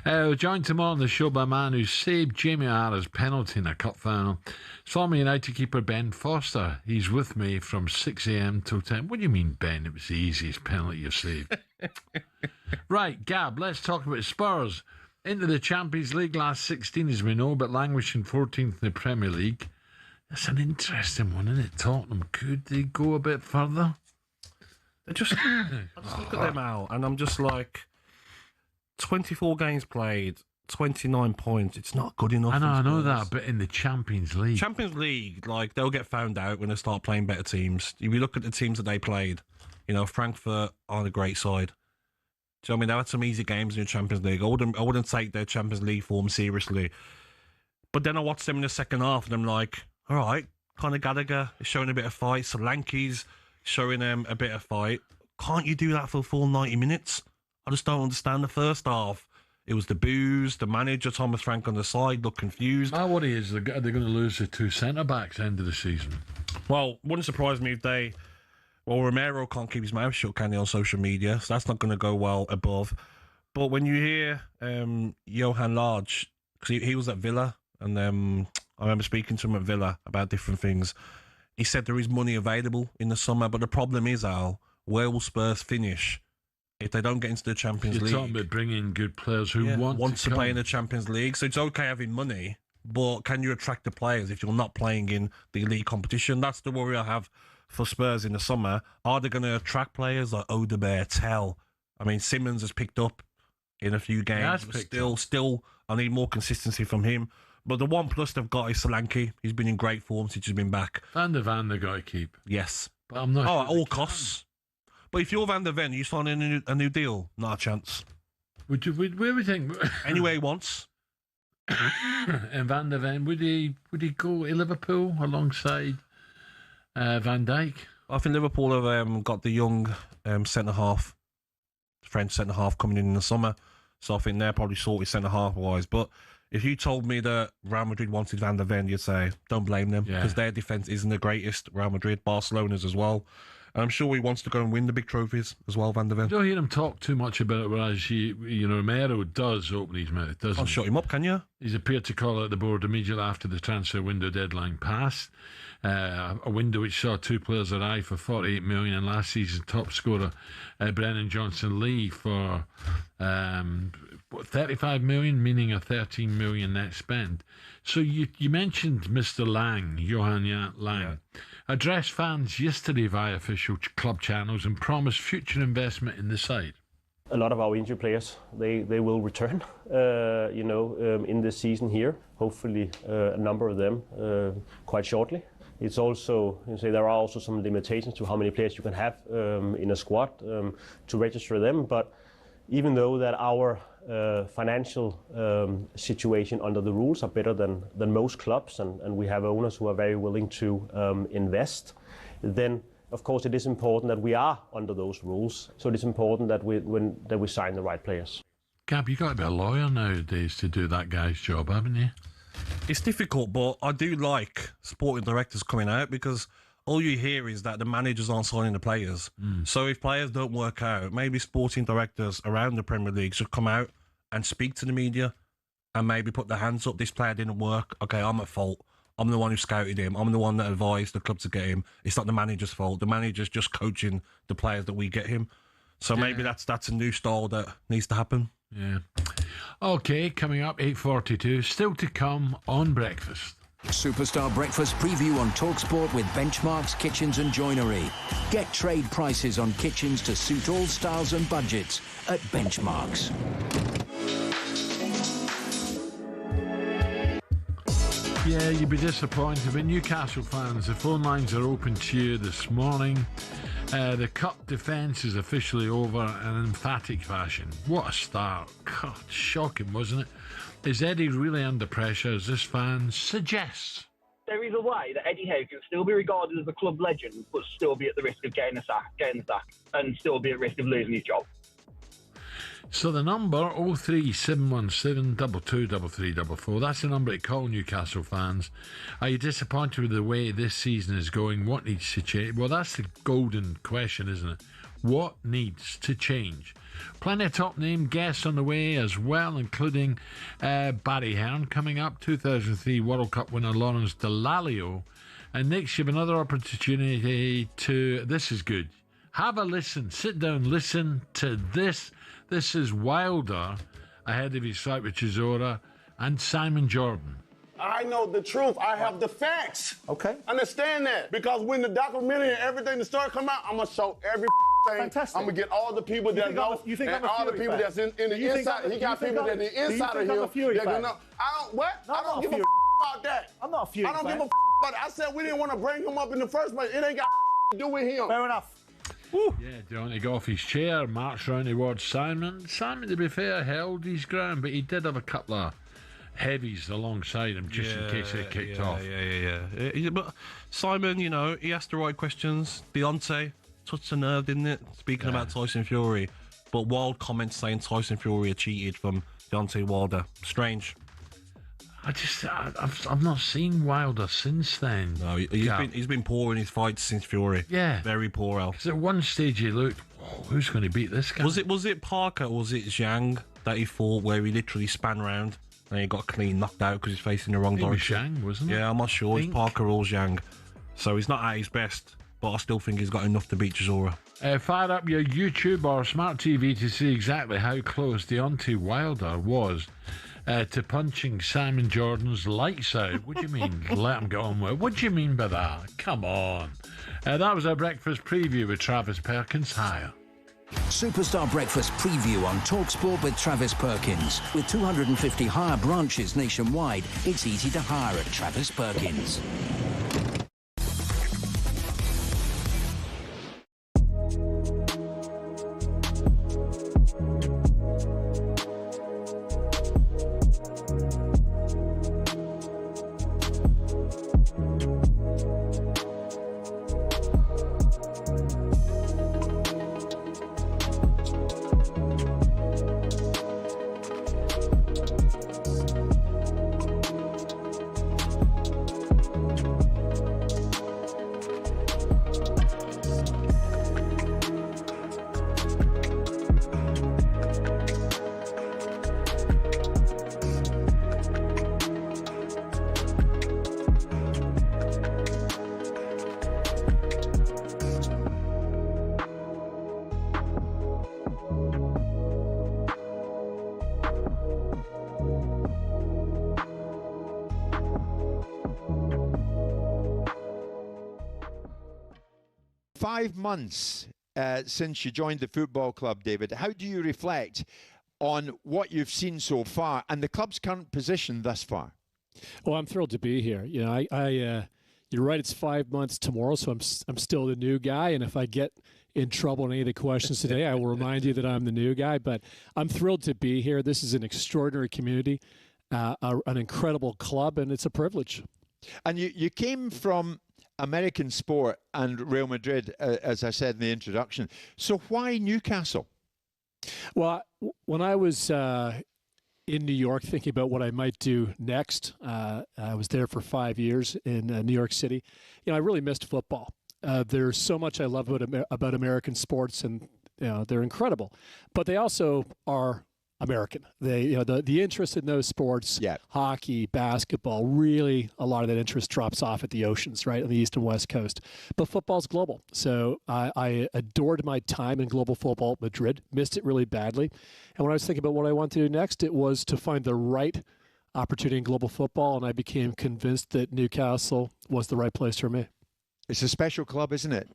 We're joined tomorrow on the show by a man who saved Jamie O'Hara's penalty in a cup final. Stormy United keeper Ben Foster. He's with me from 6 a.m. till 10. What do you mean, Ben? It was the easiest penalty you've saved. Right, Gab, let's talk about Spurs. Into the Champions League last 16, as we know, but languishing 14th in the Premier League. That's an interesting one, isn't it? Tottenham, could they go a bit further? I just look at them out, and I'm just like, 24 games played, 29 points. It's not good enough. I know that, but in the Champions League. Champions League, like, they'll get found out when they start playing better teams. If you look at the teams that they played, you know, Frankfurt aren't a great side. Do you know what I mean? They had some easy games in the Champions League. I wouldn't take their Champions League form seriously. But then I watched them in the second half, and I'm like, all right, Conor Gallagher is showing a bit of fight. Solanke's showing them a bit of fight. Can't you do that for the full 90 minutes? I just don't understand the first half. It was the boos, the manager, Thomas Frank on the side, looked confused. My worry is, are they going to lose the two centre-backs end of the season? Well, wouldn't surprise me if they... Well, Romero can't keep his mouth shut, can he, on social media? So that's not going to go well above. But when you hear Johan Large, because he was at Villa, and I remember speaking to him at Villa about different things. He said there is money available in the summer, but the problem is, Al, where will Spurs finish if they don't get into the Champions League? You're talking about bringing good players who want to play in the Champions League. So it's okay having money, but can you attract the players if you're not playing in the elite competition? That's the worry I have for Spurs in the summer. Are they going to attract players like Odegaard, Tell? I mean, Simmons has picked up in a few games. Still, I need more consistency from him. But the one plus they've got is Solanke. He's been in great form since he's been back. Van der Ven, they got to keep. Yes. But I'm not sure at all costs. But if you're Van der Ven, you sign a new deal. Not a chance. Where would you think? Anywhere he wants. And Van der Ven, would he go to Liverpool alongside Van Dijk? I think Liverpool have got the young centre-half, French centre-half coming in the summer. So I think they're probably sorted centre-half-wise. But if you told me that Real Madrid wanted Van der Ven, you'd say, don't blame them, because their defence isn't the greatest. Real Madrid, Barcelona's as well. And I'm sure he wants to go and win the big trophies as well, Van der Ven. You don't hear him talk too much about it, whereas Romero does open his mouth, doesn't he? I'll shut him up, can you? He's appeared to call out the board immediately after the transfer window deadline passed. A window which saw two players arrive for 48 million, and last season's top scorer, Brennan Johnson-Lee, for 35 million, meaning a 13 million net spend. So you mentioned Mr. Lang, Johan Lang, addressed fans yesterday via official club channels and promised future investment in the side. A lot of our injured players, they will return, in this season here. Hopefully, a number of them quite shortly. It's also, there are also some limitations to how many players you can have in a squad to register them. But even though that our financial situation under the rules are better than most clubs, and we have owners who are very willing to invest, then of course it is important that we are under those rules. So it is important that we sign the right players. Gab, you've got to be a lawyer nowadays to do that guy's job, haven't you? It's difficult, but I do like sporting directors coming out, because all you hear is that the managers aren't signing the players. So if players don't work out, maybe sporting directors around the Premier League should come out and speak to the media and maybe put their hands up. This player didn't work. Okay, I'm at fault. I'm the one who scouted him. I'm the one that advised the club to get him. It's not the manager's fault. The manager's just coaching the players that we get him. So maybe that's a new style that needs to happen. Yeah. Okay, coming up, 8:42. Still to come on Breakfast. Superstar Breakfast preview on talkSPORT with Benchmarks Kitchens and Joinery. Get trade prices on kitchens to suit all styles and budgets at Benchmarks. Yeah, you'd be disappointed, but Newcastle fans, the phone lines are open to you this morning. The cup defence is officially over in an emphatic fashion. What a start. God, shocking, wasn't it? Is Eddie really under pressure, as this fan suggests? There is a way that Eddie Howe can still be regarded as a club legend, but still be at the risk of getting the sack, and still be at risk of losing his job. So the number 03717 223344, that's the number to call, Newcastle fans. Are you disappointed with the way this season is going? What needs to change? Well, that's the golden question, isn't it? What needs to change? Plenty of top name guests on the way as well, including Barry Hearn coming up, 2003 World Cup winner Lawrence Dallaglio. And next you have another opportunity to, this is good, have a listen, sit down, listen to this. This is Wilder ahead of his fight with Chisora and Simon Jordan. I know the truth. I have the facts. Okay. Understand that. Because when the documentary and everything, the story come out, I'm going to show every thing. Fantastic. I'm going to get all the people that know and all the people that's in the inside. He got people that the inside of him. That can know. I don't give a about that. I'm not a Fury I don't fan. give a about it. I said we didn't want to bring him up in the first place. It ain't got to do with him. Fair enough. Woo. Yeah, Johnny got off his chair, marched round towards Simon. Simon, to be fair, held his ground, but he did have a couple of heavies alongside him just in case they kicked off. Yeah. But Simon, you know, he asked the right questions. Deontay touched a nerve, didn't it? Speaking about Tyson Fury. But wild comments saying Tyson Fury had cheated from Deontay Wilder. Strange. I've not seen Wilder since then. No, he's been poor in his fights since Fury. Yeah. Very poor, Al. Because at one stage he looked, who's going to beat this guy? Was it Parker or was it Zhang that he fought where he literally span round and he got clean knocked out because he's facing the wrong direction? Zhang, wasn't it? Yeah, I'm not sure. It's Parker or Zhang. So he's not at his best, but I still think he's got enough to beat Chisora. Fire up your YouTube or smart TV to see exactly how close Deontay Wilder was to punching Simon Jordan's lights out. What do you mean? Let him get on with it. What do you mean by that? Come on. That was our breakfast preview with Travis Perkins. Higher. Superstar Breakfast preview on talkSPORT with Travis Perkins. With 250 hire branches nationwide, it's easy to hire at Travis Perkins. Months since you joined the football club, David. How do you reflect on what you've seen so far and the club's current position thus far? Well, I'm thrilled to be here. You know, you're right. It's 5 months tomorrow, so I'm still the new guy. And if I get in trouble in any of the questions today, I will remind you that I'm the new guy. But I'm thrilled to be here. This is an extraordinary community, an incredible club, and it's a privilege. And you came from American sport and Real Madrid, as I said in the introduction. So why Newcastle? Well, when I was in New York thinking about what I might do next, I was there for 5 years in New York City. You know, I really missed football. There's so much I love about American sports, and you know, they're incredible. But they also are American. They, you know, the interest in those sports, hockey, basketball, really a lot of that interest drops off at the oceans, right, on the East and West Coast. But football's global. So I adored my time in global football at Madrid, missed it really badly. And when I was thinking about what I wanted to do next, it was to find the right opportunity in global football, and I became convinced that Newcastle was the right place for me. It's a special club, isn't it?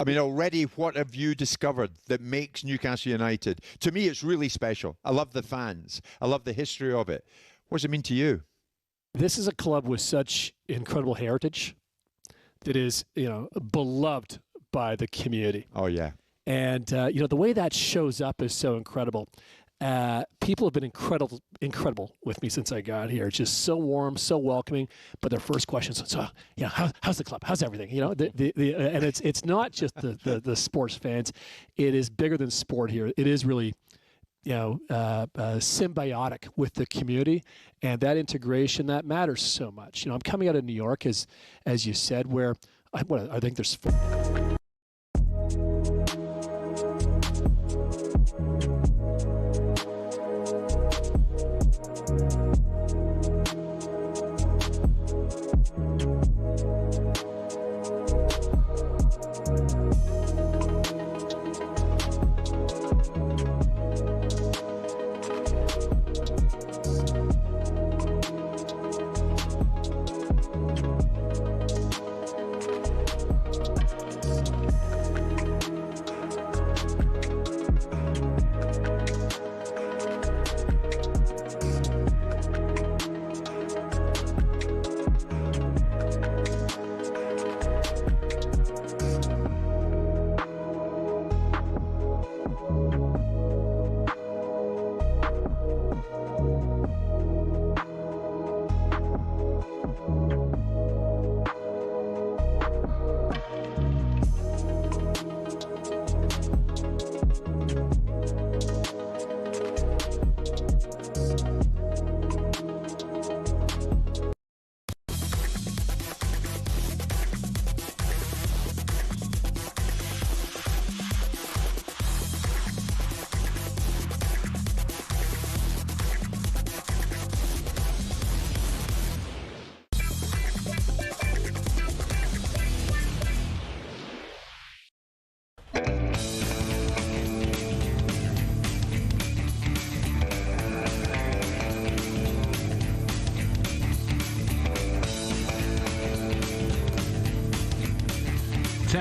I mean, already, what have you discovered that makes Newcastle United? To me, it's really special. I love the fans. I love the history of it. What does it mean to you? This is a club with such incredible heritage that is, you know, beloved by the community. Oh, yeah. And, the way that shows up is so incredible. People have been incredible with me since I got here. Just so warm, so welcoming. But their first question is, so, how's the club? How's everything? And it's not just the sports fans. It is bigger than sport here. It is really, symbiotic with the community, and that integration that matters so much. I'm coming out of New York, as you said, where I think there's.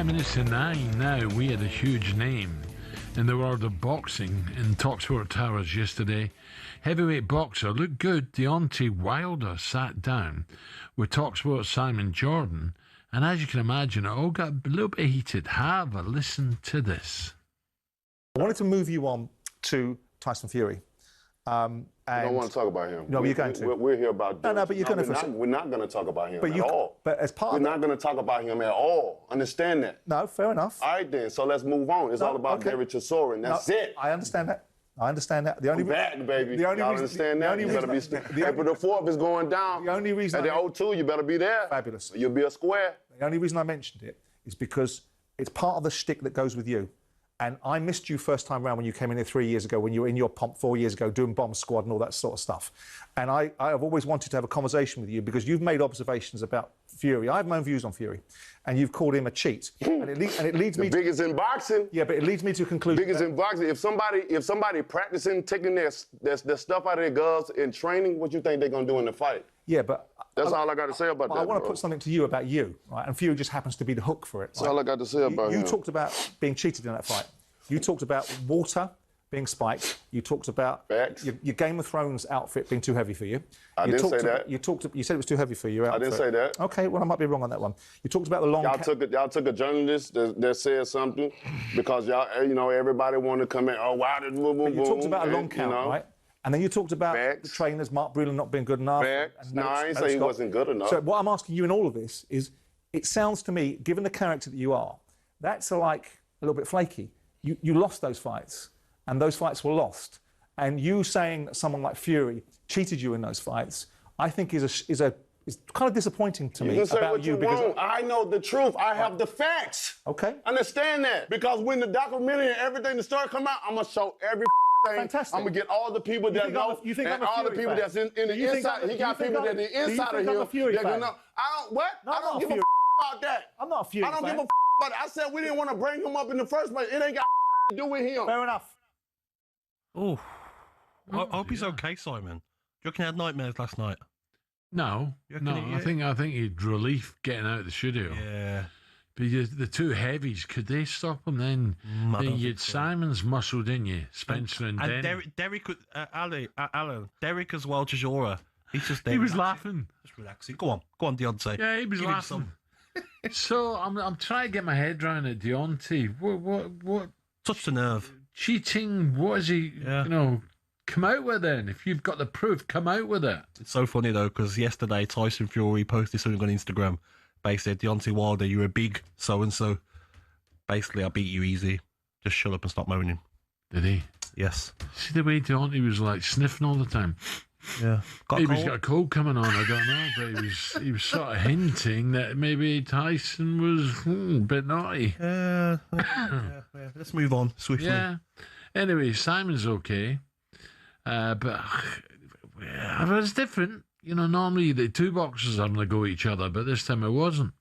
Minutes to 9 now. We had a huge name in the world of boxing in talkSPORT Towers yesterday. Heavyweight boxer looked good. Deontay Wilder sat down with talkSPORT Simon Jordan, and as you can imagine, it all got a little bit heated. Have a listen to this. I wanted to move you on to Tyson Fury. I don't want to talk about him. No, you're going to. We're here about. No, but you're going to. We're not going to talk about him at all. But as part we're of not going to talk about him at all. Understand that? No, fair enough. All right then. So let's move on. It's all about Derek Chisora, and that's it. I understand that. I understand that. The only back, baby. The only Y'all reason, understand that? You better be. April the 4th is going down. The only reason. At the O2, you better be there. Fabulous. You'll be a square. The only reason I mentioned it is because it's part of the shtick that goes with you. And I missed you first time round when you came in here 3 years ago, when you were in your pomp 4 years ago, doing bomb squad and all that sort of stuff. And I've always wanted to have a conversation with you because you've made observations about Fury. I have my own views on Fury, and you've called him a cheat. And it leads me. The biggest in boxing. Yeah, but it leads me to a conclusion. Biggest in boxing. If somebody practicing, taking their stuff out of their gloves in training, what you think they're gonna do in the fight? Yeah, but that's all I got to say about that. I want to put something to you about you, right? And Fury just happens to be the hook for it. That's all I got to say about him. You talked about being cheated in that fight. You talked about water being spiked. You talked about your Game of Thrones outfit being too heavy for you. I didn't say that. You said it was too heavy for you. I didn't say that. Okay, well I might be wrong on that one. You talked about the long. Y'all took a journalist that said something because y'all, everybody wanted to come in. Oh, wow, boom, boom, boom. You talked about a long count, right? And then you talked about the trainers, Mark Breland not being good enough. No, I ain't say he wasn't good enough. So what I'm asking you in all of this is, it sounds to me, given the character that you are, that's like a little bit flaky. You lost those fights, and those fights were lost. And you saying that someone like Fury cheated you in those fights, I think is kind of disappointing to me. You can say about what you want. I know the truth. I have the facts. Okay. Understand that. Because when the documentary and everything that started come out, I'm going to show every thing. Fantastic. I'm going to get all the people that know and all the people that's in the inside. He got people that the inside of him. I don't give a about that. I'm not a Fury fan. I don't give a about it. I said we didn't want to bring him up in the first place. It ain't got to do with him. Fair enough. Oh, I hope he's okay, Simon. Do you reckon he had nightmares last night? No. I think he'd relief getting out of the studio. Yeah. Because the two heavies, could they stop him then? Then you'd Simon's muscle, didn't you? Spencer and Denny. Derek, Alan, Derek as well, Chisora. He's just there. He was laughing. Just relaxing. Go on, Deontay. Yeah, he was laughing. So I'm trying to get my head around it, Deontay. What? Touched a nerve. Cheating? What is he? Yeah. You know, come out with it. If you've got the proof, come out with it. It's so funny though, because yesterday Tyson Fury posted something on Instagram. Basically, Deontay Wilder, you're a big so and so. Basically, I beat you easy. Just shut up and stop moaning. Did he? Yes. See the way Deontay was like sniffing all the time. Yeah. Maybe he's got a cold coming on. I don't know, but he was sort of hinting that maybe Tyson was a bit naughty. Yeah. Let's move on swiftly. Yeah. Anyway, Simon's okay, but it's different. You know, normally the two boxers are going to go at each other, but this time it wasn't.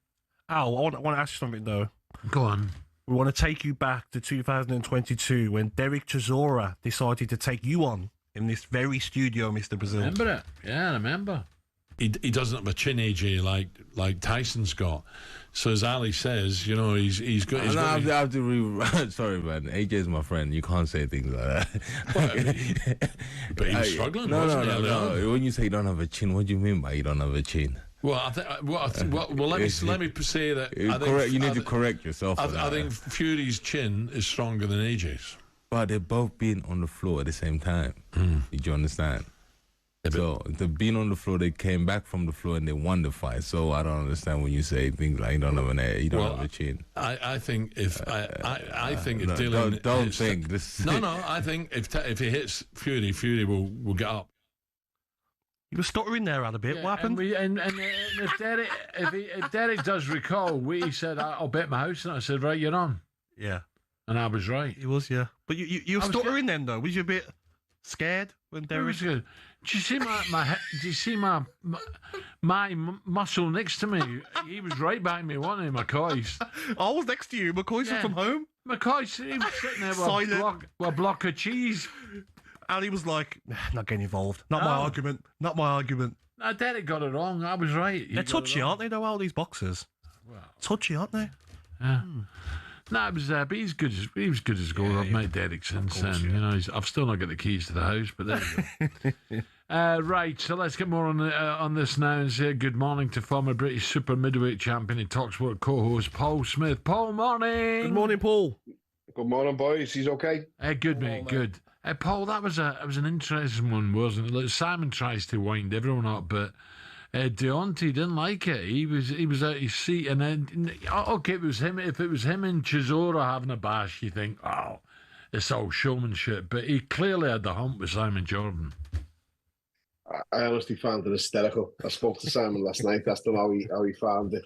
Al, I want to ask you something though. Go on. We want to take you back to 2022 when Derek Chisora decided to take you on in this very studio, Mr. Brazil. Remember it? Yeah, I remember. He doesn't have a chin, AJ, like Tyson's got. So as Ali says, you know, he's got. I have to sorry, man. AJ's my friend. You can't say things like that. But he was struggling. No. On? When you say you don't have a chin, what do you mean by you don't have a chin? Well, let me say that. You need to correct yourself. I think Fury's chin is stronger than AJ's. But they've both been on the floor at the same time. Did you understand? So they've been on the floor, they came back from the floor and they won the fight. So I don't understand when you say things like you don't have a chin. I think if Dylan don't think this. No, I think if he hits Fury will get up. You were stuttering there, a bit. What happened? And if Derek does recall, we said I'll bet my house, and I said right, you're on. Yeah. And I was right. He was, yeah. But you were stuttering then, though. Was you a bit scared when Derek? Was good. Do you see do you see my muscle next to me? He was right behind me, wasn't he, McCoist? I was next to you, McCoist from home. McCoist, he was sitting there with a block of cheese. Ali was like, not getting involved. Not my argument. Not my argument. No, Derek got it wrong. I was right. They're touchy, aren't they, though, all these boxers? Well, touchy, aren't they? Yeah. No, it was, but he was good as gold. I've met Derek since then. You know, I've still not got the keys to the house, but there you go. Right, so let's get more on this now and say good morning to former British super middleweight champion and talkSPORT co-host Paul Smith. Paul, morning. Good morning, Paul. Good morning, boys. He's okay? Good, mate. Good. Paul, that was an interesting one, wasn't it? Like, Simon tries to wind everyone up, but Deontay didn't like it. He was out his seat, and then okay, it was him. If it was him and Chisora having a bash, you think, oh, it's all showmanship. But he clearly had the hump with Simon Jordan. I honestly found it hysterical. I spoke to Simon last night, asked him how he found it.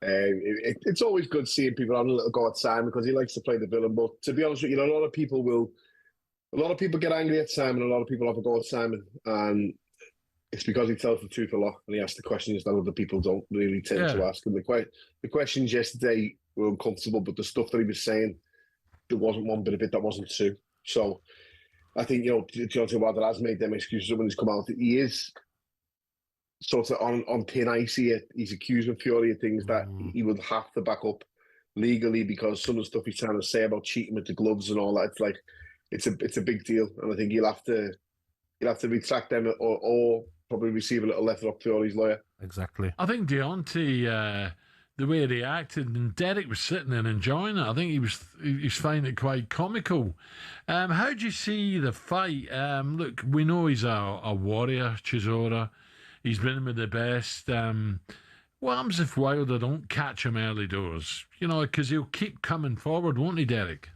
It's always good seeing people having a little go at Simon because he likes to play the villain. But to be honest with you, a lot of people get angry at Simon. A lot of people have a go at Simon, and it's because he tells the truth a lot and he asks the questions that other people don't really tend to ask. And the questions yesterday were uncomfortable, but the stuff that he was saying, there wasn't one bit of it that wasn't true. So I think, Deontay Wilder has made them excuses when he's come out. He is sort of on thin ice here. He's accusing Fury of things that he would have to back up legally because some of the stuff he's trying to say about cheating with the gloves and all that, it's like, it's a big deal. And I think he'll have to retract them or probably receive a little letter up Fury's lawyer. Exactly. I think Deontay, the way he acted, and Derek was sitting there enjoying it. I think he was finding it quite comical. How do you see the fight? Look, we know he's a warrior, Chisora. He's been in with the best. What happens if Wilder don't catch him early doors? Because he'll keep coming forward, won't he, Derek?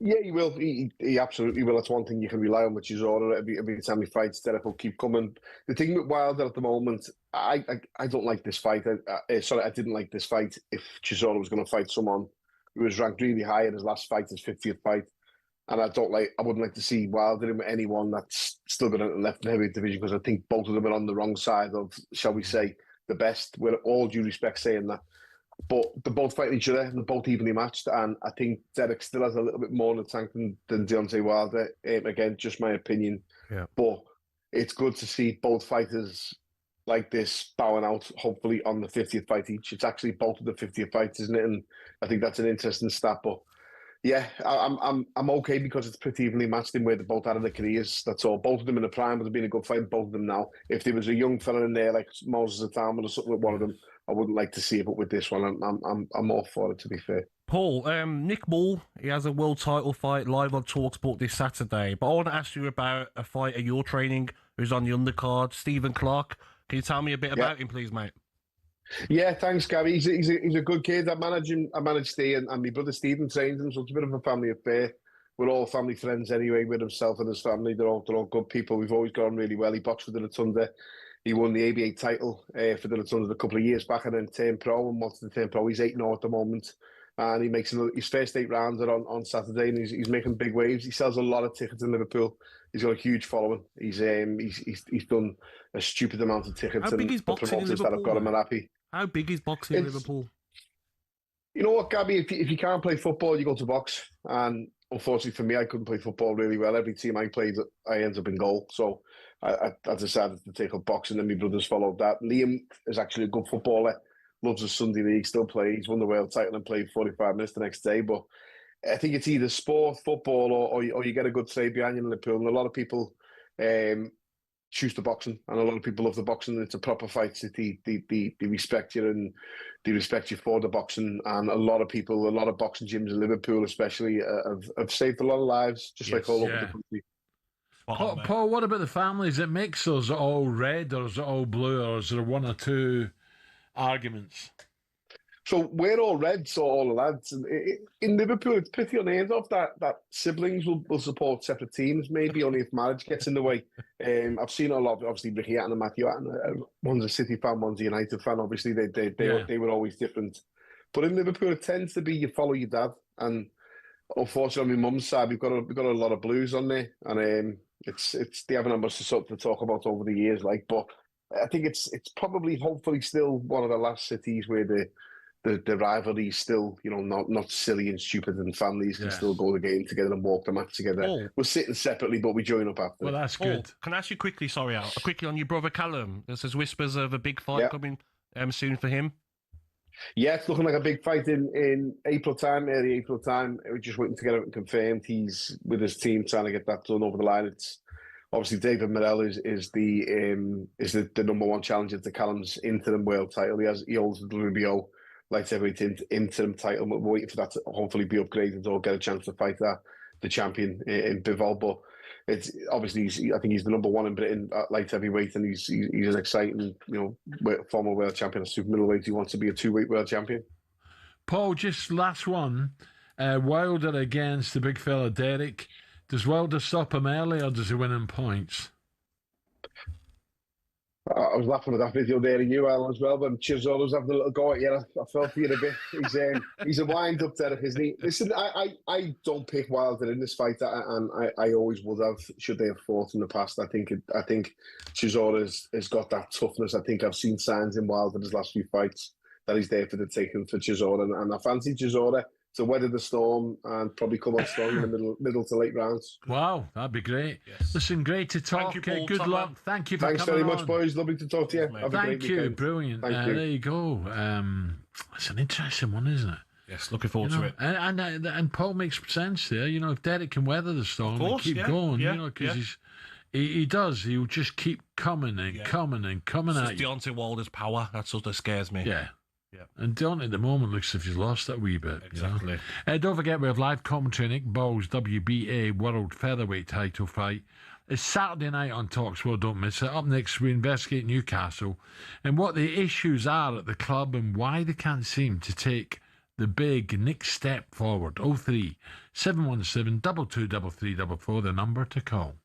Yeah, he will. He absolutely will. That's one thing you can rely on, which is order. Every time he fights, Derek will keep coming. The thing with Wilder at the moment, I don't like this fight. I didn't like this fight if Chisora was going to fight someone who was ranked really high in his last fight, his 50th fight. And I wouldn't like to see Wilder in with anyone that's still got a left and heavyweight division because I think both of them are on the wrong side of, shall we say, the best. With all due respect saying that. But they're both fighting each other and they're both evenly matched. And I think Derek still has a little bit more in the tank than Deontay Wilder. Again, just my opinion. Yeah. But it's good to see both fighters like this bowing out, hopefully, on the 50th fight each. It's actually both of the 50th fights, isn't it? And I think that's an interesting stat. But yeah, I'm okay because it's pretty evenly matched in where they both had in their careers. That's all. Both of them in the prime would have been a good fight, both of them now. If there was a young fella in there like Moses Atama or something with one of them, I wouldn't like to see it, but with this one, I'm all for it, to be fair. Paul, Nick Ball, he has a world title fight live on talkSPORT this Saturday. But I want to ask you about a fighter you're training who's on the undercard, Stephen Clark. Can you tell me a bit about him, please, mate? Yeah, thanks, Gary. He's a good kid. I manage Steve, and my brother Stephen trains him, so it's a bit of a family affair. We're all family friends anyway, with himself and his family. They're all good people. We've always got on really well. He boxed for the Rotunda. He won the ABA title for the Rotunda a couple of years back, and then turned pro and wants to turn pro. He's 8-0 at the moment, and he makes his first 8 rounds on Saturday, and he's making big waves. He sells a lot of tickets in Liverpool. He's got a huge following. He's done a stupid amount of tickets. How big is boxing in Liverpool? That have got him happy. How big is boxing in Liverpool? You know what, Gabby? If you can't play football, you go to box. And unfortunately for me, I couldn't play football really well. Every team I played, I ended up in goal. So I decided to take up boxing, and my brothers followed that. Liam is actually a good footballer. Loves the Sunday League, still plays, won the world title and played 45 minutes the next day. But I think it's either sport, football, or you get a good trade behind you in Liverpool. And a lot of people choose the boxing, and a lot of people love the boxing. It's a proper fight. They respect you, and they respect you for the boxing. And a lot of boxing gyms in Liverpool especially have saved a lot of lives, just like all over the country. Paul, what about the family? Is it mixed, or is it all red, or is it all blue, or is there one or two arguments? So we're all red, so all the lads. In Liverpool, it's pretty unheard of that siblings will support separate teams, maybe only if marriage gets in the way. I've seen a lot of, obviously, Ricky Hatton and Matthew Hatton. One's a City fan, one's a United fan. Obviously, they were always different. But in Liverpool, it tends to be you follow your dad. And unfortunately, on my mum's side, we've got a lot of blues on there. And they haven't had much to talk about over the years. But I think it's probably, hopefully, still one of the last cities where the rivalry is still, not silly and stupid, and families can still go to the game together and walk the match together. Oh. We're sitting separately, but we join up after. Well, that's good. Can I ask you quickly, quickly on your brother Callum? There's whispers of a big fight coming soon for him. Yeah, it's looking like a big fight in April time, early April time. We're just waiting to get it confirmed. He's with his team trying to get that done over the line. It's obviously David Morrell is the number one challenger to Callum's interim world title. He holds the WBO light heavyweight interim title. We're waiting for that to hopefully be upgraded or get a chance to fight the champion in Bivol. But it's obviously I think he's the number one in Britain at light heavyweight, and he's an exciting former world champion at super middleweight. He wants to be a 2-weight world champion. Paul, just last one. Wilder against the big fella Derek. Does Wilder stop him early, or does he win in points? I was laughing at that video there of you, Alan, as well, but Chirzolo's having a little go at you. I felt for you a bit. He's a wind-up, Derek, isn't he? Listen, I don't pick Wilder in this fight, and I always would have, should they have fought in the past. I think Chirzolo has got that toughness. I think I've seen signs in Wilder in his last few fights that he's there for the taking for Chirzolo, and I fancy Chirzolo to weather the storm and probably come on strong in the middle to late rounds. Wow, that'd be great. Yes. Listen, great to talk. Thank you, Paul. Good luck. Thank you for Thanks coming very much, on. boys. Lovely to talk to you. Have Thank a great you. weekend. Brilliant. Thank you. There you go. It's an interesting one, isn't it? Yes, looking forward to it. And Paul makes sense there. If Derek can weather the storm and keep going, because he does. He'll just keep coming and coming and coming at you. Deontay Wilder's power. That's what scares me. Yeah. Yeah. And Deontay at the moment looks as if he's lost that wee bit. Exactly. Don't forget we have live commentary. Nick Ball's WBA World Featherweight title fight. It's Saturday night on talkSPORT. Don't miss it. Up next, we investigate Newcastle and what the issues are at the club and why they can't seem to take the big next step forward. 03 717 223344, the number to call.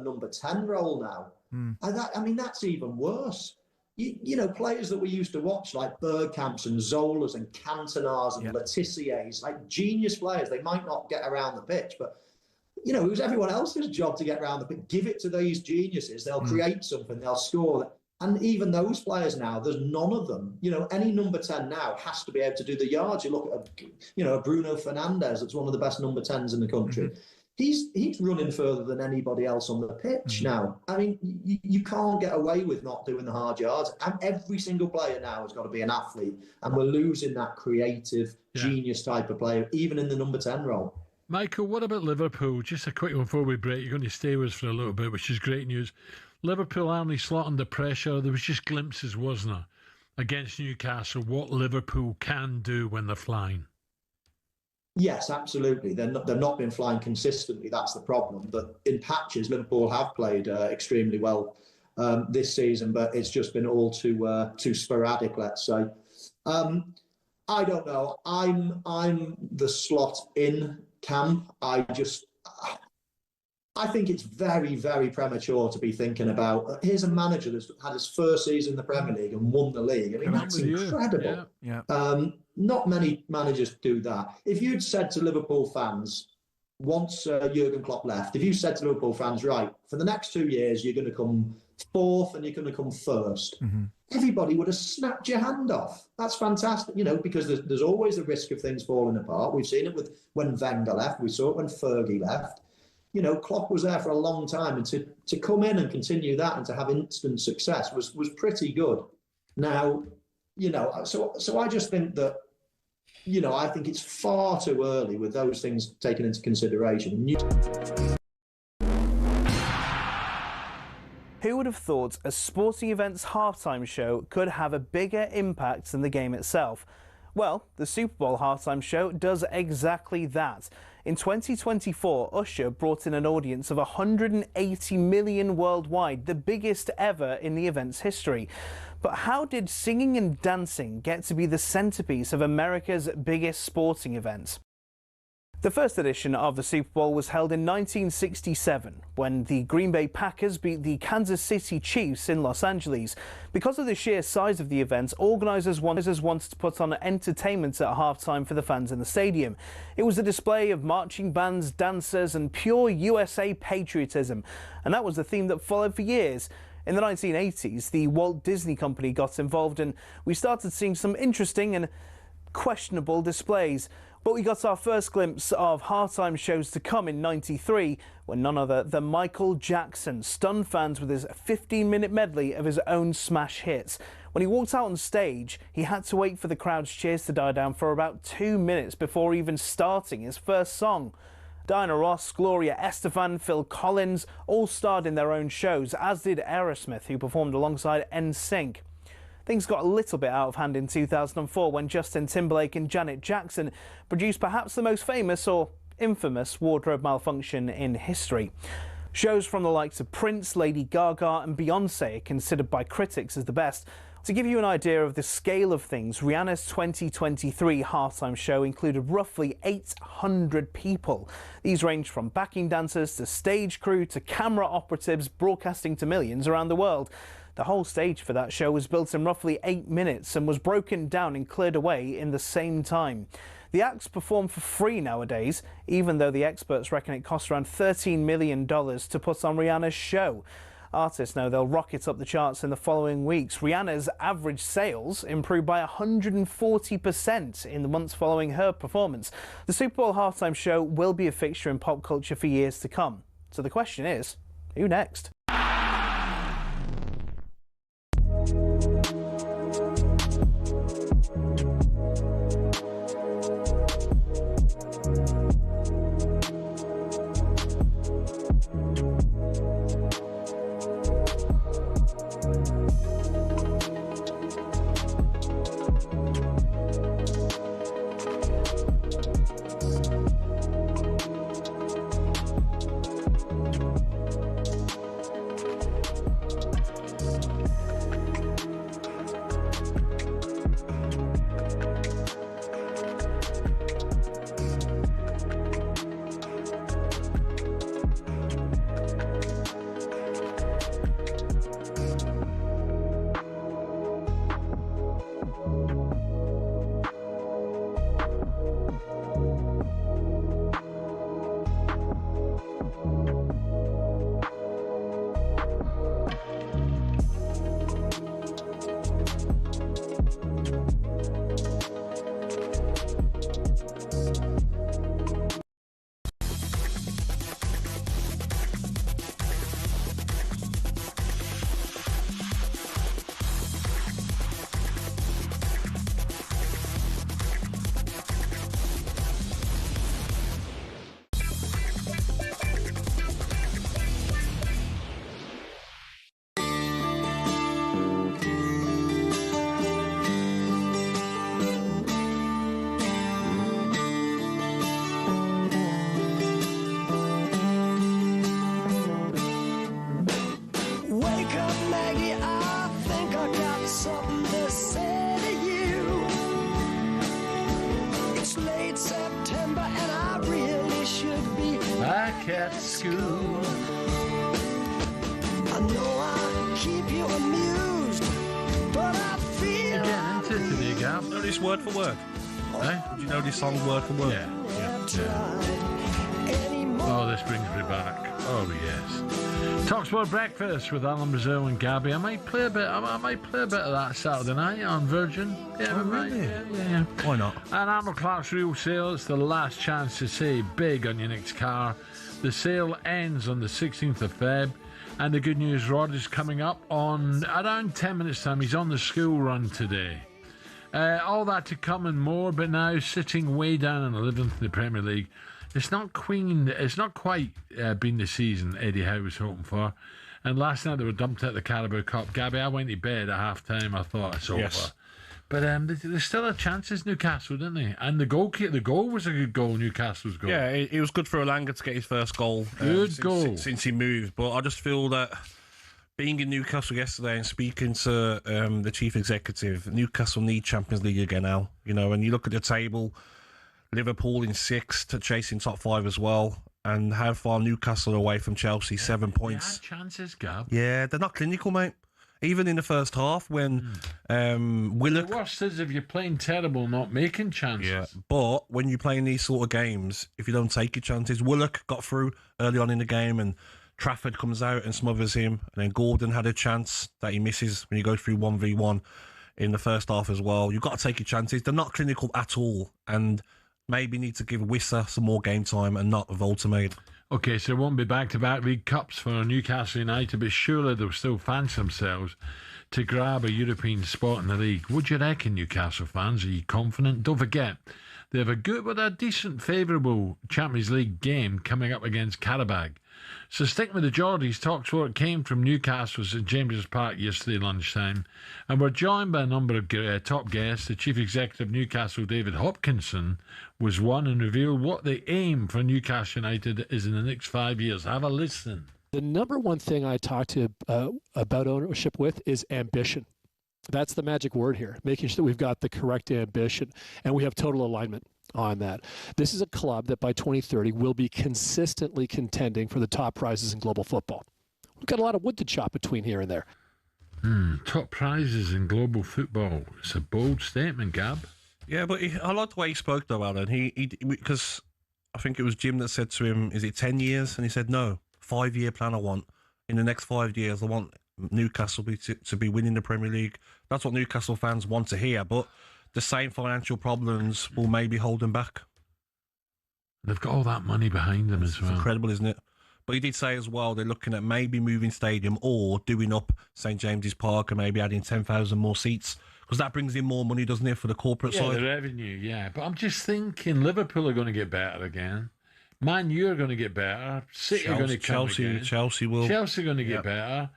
number 10 role now. And that's even worse. You know, players that we used to watch like Bergkamps and Zolas and Cantonars and Letiziers, like genius players. They might not get around the pitch, but you know, it was everyone else's job to get around the pitch. Give it to these geniuses. They'll create something. They'll score. And even those players now, there's none of them. You know, any number 10 now has to be able to do the yards. You look at, a Bruno Fernandes, that's one of the best number 10s in the country. He's running further than anybody else on the pitch now. I mean, you can't get away with not doing the hard yards. And every single player now has got to be an athlete. And we're losing that creative, genius type of player, even in the number 10 role. Michael, what about Liverpool? Just a quick one before we break. You're going to stay with us for a little bit, which is great news. Liverpool, Arnie Slot under pressure. There was just glimpses, wasn't there, against Newcastle, what Liverpool can do when they're flying. Yes, absolutely. They've not been flying consistently. That's the problem. But in patches, Liverpool have played extremely well this season, but it's just been all too sporadic, let's say. I don't know. I'm the Slot in camp. I think it's very, very premature to be thinking about. Here's a manager that's had his first season in the Premier League and won the league. I mean, that's incredible. Not many managers do that. If you'd said to Liverpool fans, once Jurgen Klopp left, if you said to Liverpool fans, right, for the next 2 years, you're going to come fourth and you're going to come first, everybody would have snapped your hand off. That's fantastic, because there's always the risk of things falling apart. We've seen it with when Wenger left. We saw it when Fergie left. Klopp was there for a long time, and to come in and continue that and to have instant success was pretty good. Now, so I just think that, I think it's far too early with those things taken into consideration. Who would have thought a sporting events halftime show could have a bigger impact than the game itself? Well, the Super Bowl halftime show does exactly that. In 2024, Usher brought in an audience of 180 million worldwide, the biggest ever in the event's history. But how did singing and dancing get to be the centerpiece of America's biggest sporting event? The first edition of the Super Bowl was held in 1967, when the Green Bay Packers beat the Kansas City Chiefs in Los Angeles. Because of the sheer size of the event, organisers wanted to put on entertainment at halftime for the fans in the stadium. It was a display of marching bands, dancers and pure USA patriotism, and that was the theme that followed for years. In the 1980s, the Walt Disney Company got involved and we started seeing some interesting and questionable displays. But we got our first glimpse of halftime shows to come in '93 when none other than Michael Jackson stunned fans with his 15-minute medley of his own smash hits. When he walked out on stage, he had to wait for the crowd's cheers to die down for about 2 minutes before even starting his first song. Diana Ross, Gloria Estefan, Phil Collins all starred in their own shows, as did Aerosmith, who performed alongside NSYNC. Things got a little bit out of hand in 2004 when Justin Timberlake and Janet Jackson produced perhaps the most famous or infamous wardrobe malfunction in history. Shows from the likes of Prince, Lady Gaga and Beyoncé are considered by critics as the best. To give you an idea of the scale of things, Rihanna's 2023 halftime show included roughly 800 people. These ranged from backing dancers to stage crew to camera operatives broadcasting to millions around the world. The whole stage for that show was built in roughly 8 minutes and was broken down and cleared away in the same time. The acts perform for free nowadays, even though the experts reckon it costs around $13 million to put on Rihanna's show. Artists know they'll rocket up the charts in the following weeks. Rihanna's average sales improved by 140% in the months following her performance. The Super Bowl halftime show will be a fixture in pop culture for years to come. So the question is, who next? back at school. I know I keep you amused, but I feel You're getting into it today, Gab. You know this word for word? Eh? Do you know this song word for word? Yeah. Oh, this brings me back. Oh, yes. talkSPORT Breakfast with Alan Brazil and Gabby. I might play a bit of that Saturday night on Virgin. Yeah, really? Yeah. Why not? And Arnold Clark's Real Sale. It's the last chance to save big on your next car. The sale ends on the 16th of Feb. And the good news, Rod is coming up on around 10 minutes' time. He's on the school run today. All that to come and more, but now sitting way down in 11th in the Premier League. It's not quite been the season Eddie Howe was hoping for. And last night they were dumped at the Carabao Cup. Gabby, I went to bed at half time. I thought it's over. But there's still a chances, Newcastle, didn't they? And the goal was a good goal, Newcastle's goal. Yeah, it was good for Elanga to get his first goal. Goal. Since he moved. But I just feel that being in Newcastle yesterday and speaking to the chief executive, Newcastle need Champions League again now. You know, when you look at the table, Liverpool in 6th, chasing top 5 as well. And how far Newcastle are away from Chelsea, 7 points. They had chances, Gab. Yeah, they're not clinical, mate. Even in the first half when Willock... The worst is if you're playing terrible, not making chances. Yeah, but when you're playing these sort of games, if you don't take your chances... Willock got through early on in the game and Trafford comes out and smothers him. And then Gordon had a chance that he misses when you go through 1v1 in the first half as well. You've got to take your chances. They're not clinical at all. And maybe need to give Wissa some more game time and not Voltamade. Okay, so it won't be back-to-back League Cups for Newcastle United, but surely they'll still fancy themselves to grab a European spot in the league. Would you reckon, Newcastle fans? Are you confident? Don't forget, they have a decent, favourable Champions League game coming up against Karabag. So stick with the Geordies. talkSPORT came from Newcastle St James's Park yesterday lunchtime, and we're joined by a number of top guests. The Chief Executive of Newcastle, David Hopinson, was one and revealed what the aim for Newcastle United is in the next 5 years. Have a listen. The number one thing I talk to about ownership with is ambition. That's the magic word here, making sure that we've got the correct ambition and we have total alignment on that. This is a club that by 2030 will be consistently contending for the top prizes in global football. We've got a lot of wood to chop between here and there. Top prizes in global football. It's a bold statement, Gab. Yeah, but I like the way he spoke, though, Alan. Because I think it was Jim that said to him, is it 10 years? And he said, no, 5-year plan I want. In the next 5 years, I want Newcastle to be winning the Premier League. That's what Newcastle fans want to hear, but the same financial problems will maybe hold them back. They've got all that money behind them as well. It's incredible, isn't it? But he did say as well they're looking at maybe moving stadium or doing up St James's Park and maybe adding 10,000 more seats, because that brings in more money, doesn't it, for the corporate side? The revenue, yeah. But I'm just thinking Liverpool are going to get better again. Man U are going to get better. City are going to come again. Chelsea will. Chelsea are going to get better.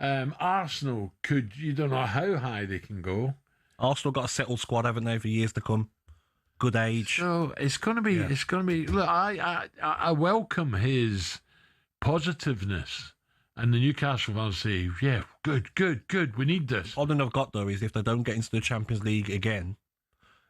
Arsenal you don't know how high they can go. Arsenal got a settled squad, haven't they, for years to come? Good age. So it's going to be. Yeah. It's going to be. Look, I welcome his positiveness, and the Newcastle fans say, "Yeah, good. We need this." All they've got though is if they don't get into the Champions League again,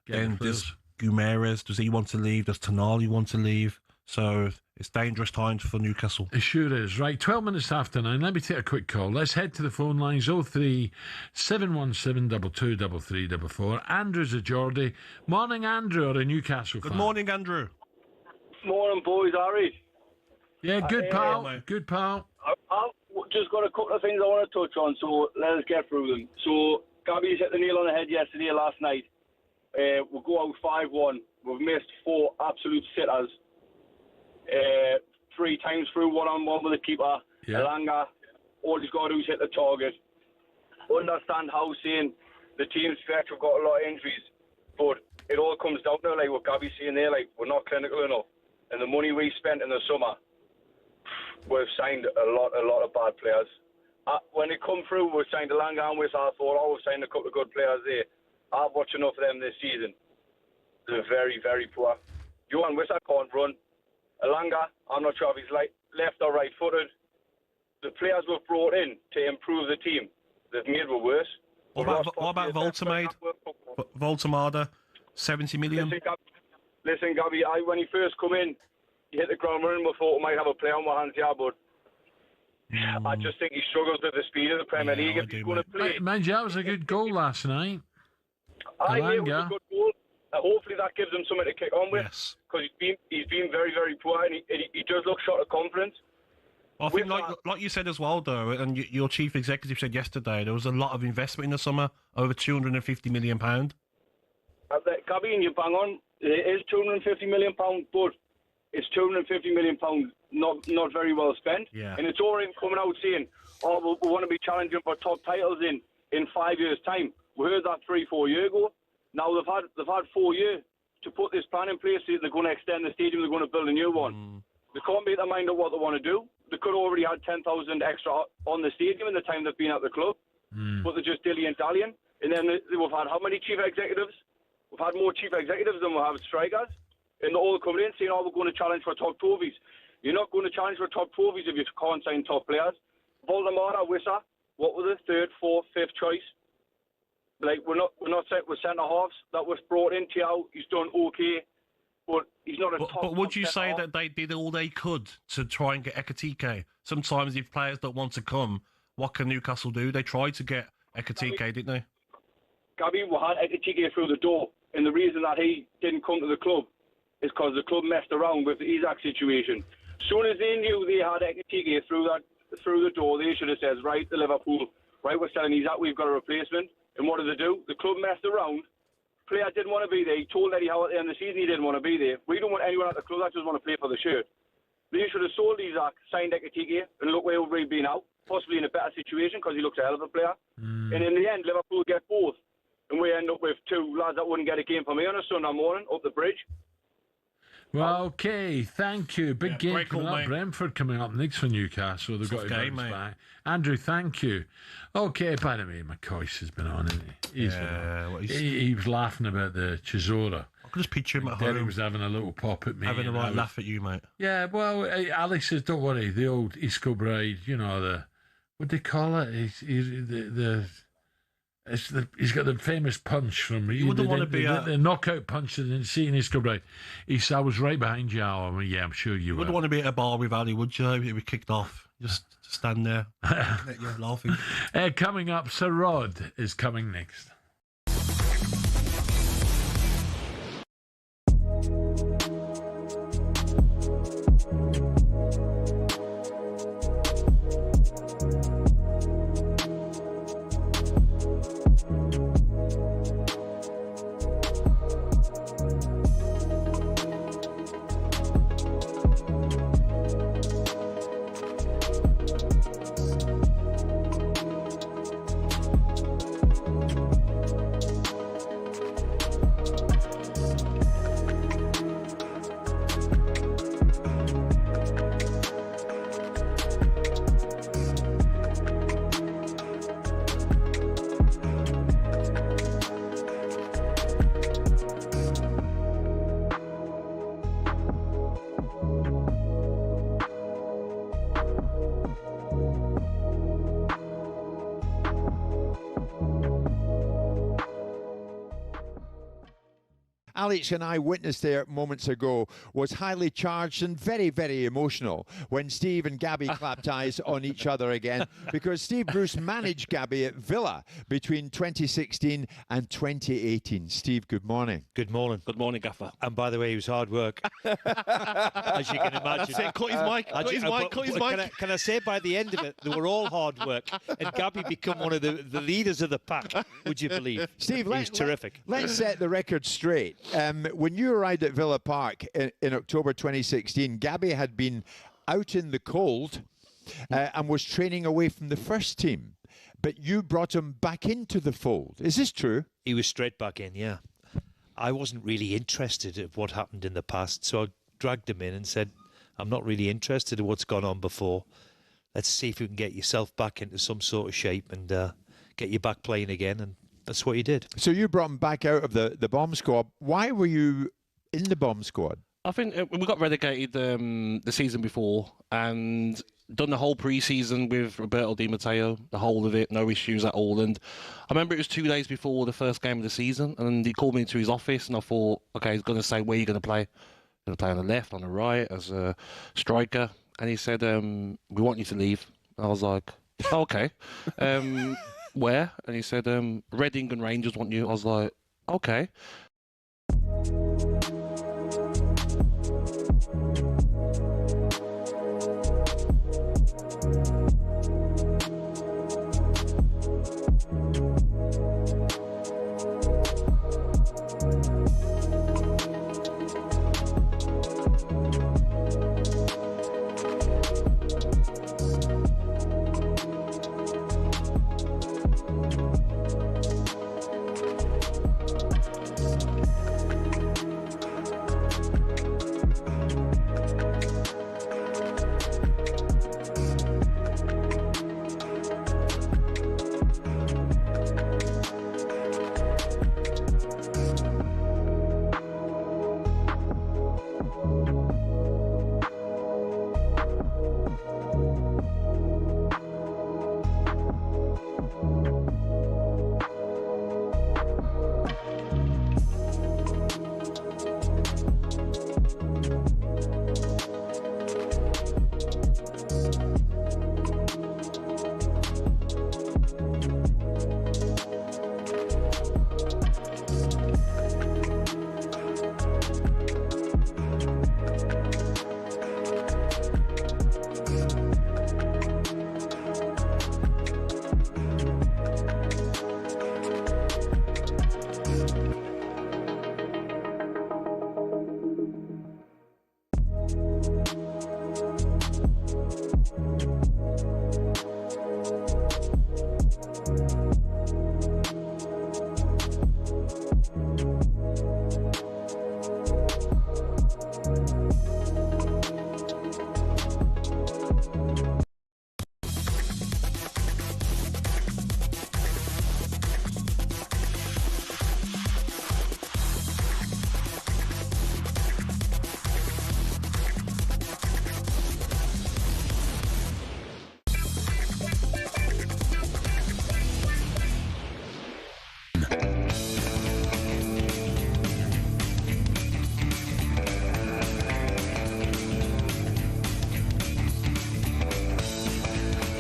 then does Guimaraes, does he want to leave? Does Tonali want to leave? So it's dangerous times for Newcastle. It sure is. Right, 12 minutes after 9. Let me take a quick call. Let's head to the phone lines. 03 717 223344. Andrew's a Geordie. Morning, Andrew, or a Newcastle fan. Good morning, Andrew. Morning, boys. Harry. Yeah, good pal. Good pal. I've just got a couple of things I want to touch on, so let us get through them. So, Gabby's hit the nail on the head last night. We'll go out 5-1. We've missed 4 absolute sitters. 3 times through, 1-on-1 with the keeper. Elanga, all he's got to do is hit the target. Understand how saying the team's stretch, we've got a lot of injuries, but it all comes down to like what Gabby's saying there, like we're not clinical enough. And the money we spent in the summer, we've signed a lot of bad players. When it come through, we signed Elanga and Wissa. I thought, we've signed a couple of good players there. I've watched enough of them this season. They're very, very poor. Johan Wissa can't run. Elanga, I'm not sure if he's left or right-footed. The players we've brought in to improve the team, they've made it worse. What about Voltamade? Voltamada, 70 million? Listen, Gabby, when he first come in, he hit the ground running. We thought we might have a play on our hands here, but I just think he struggles with the speed of the Premier League. If he's going to play, Mind you, that was a good goal last night. I think it was a good goal. Hopefully that gives him something to kick on with, because he's been very, very poor, and he does look short of confidence. I think, like you said as well, though, and your chief executive said yesterday, there was a lot of investment in the summer, over £250 million. Gabby, and you bang on, it is £250 million, but it's £250 million not very well spent. Yeah. And it's already coming out saying, oh, we want to be challenging for top titles in 5 years' time. We heard that 3-4 years ago. Now they've had 4 years to put this plan in place. They're going to extend the stadium. They're going to build a new one. They can't make their mind up what they want to do. They could already had 10,000 extra on the stadium in the time they've been at the club, but they're just dilly and dallying. And then we've had how many chief executives? We've had more chief executives than we have strikers. And they're all coming in saying, oh, we're going to challenge for top trophies. You're not going to challenge for top trophies if you can't sign top players. Voldemort, Wissa, what was the third, fourth, fifth choice? Like, we're not set with centre halves that was brought in. Howe, he's done okay, but he's not a top. But would you say that they did all they could to try and get Ekatike? Sometimes if players don't want to come, what can Newcastle do? They tried to get Ekatike, didn't they? Gabby, we had Ekatike through the door, and the reason that he didn't come to the club is because the club messed around with the Isaac situation. As soon as they knew they had Ekatike through the door, they should have said, right, to Liverpool, right, we're selling Isaac, we've got a replacement. And what did they do? The club messed around. Player didn't want to be there. He told Eddie Howe at the end of the season he didn't want to be there. We don't want anyone at the club that just want to play for the shirt. They should have sold Isaac, signed Ekatike, and look where we've been now. Possibly in a better situation because he looks a hell of a player. And in the end, Liverpool get both. And we end up with two lads that wouldn't get a game for me on a Sunday morning up the bridge. Well, okay, thank you. Big game coming up. Brentford coming up next for Newcastle. They've got to bounce back. Andrew, thank you. Okay, by the way, McCoist has been on, hasn't he? He was laughing about the Chisora. I could just picture him at home. Derry was having a little pop at me. Having a right laugh at you, mate. Yeah, well, Alex says, don't worry, the old Isco Bride, you know, what do they call it? He's got the famous punch from the knockout punch in seeing Isco Bride. He said, I was right behind you, Al. I mean, yeah, I'm sure you wouldn't want to be at a bar with Ali, would you? If we kicked off. Just stand there. You're laughing. Coming up, Sir Rod is coming next. Alex and I witnessed there moments ago was highly charged and very, very emotional when Steve and Gabby clapped eyes on each other again, because Steve Bruce managed Gabby at Villa between 2016 and 2018. Steve, good morning. Good morning. Good morning, Gaffer. And by the way, it was hard work. As you can imagine. That's it. Cut his mic. Can I say by the end of it, they were all hard work. And Gabby become one of the leaders of the pack, would you believe? Steve, he's terrific. Let's set the record straight. When you arrived at Villa Park in October 2016, Gabby had been out in the cold and was training away from the first team. But you brought him back into the fold. Is this true? He was straight back in, yeah. I wasn't really interested in what happened in the past, so I dragged him in and said, I'm not really interested in what's gone on before. Let's see if we can get yourself back into some sort of shape and get you back playing again. And that's what he did. So you brought him back out of the bomb squad. Why were you in the bomb squad? I think we got relegated the season before and done the whole pre-season with Roberto Di Matteo, the whole of it, no issues at all. And I remember it was 2 days before the first game of the season, and he called me into his office, and I thought, okay, he's going to say, where are you going to play? Going to play on the left, on the right, as a striker. And he said, we want you to leave. I was like, oh, okay. Where? And he said, Reading and Rangers want you. I was like, okay.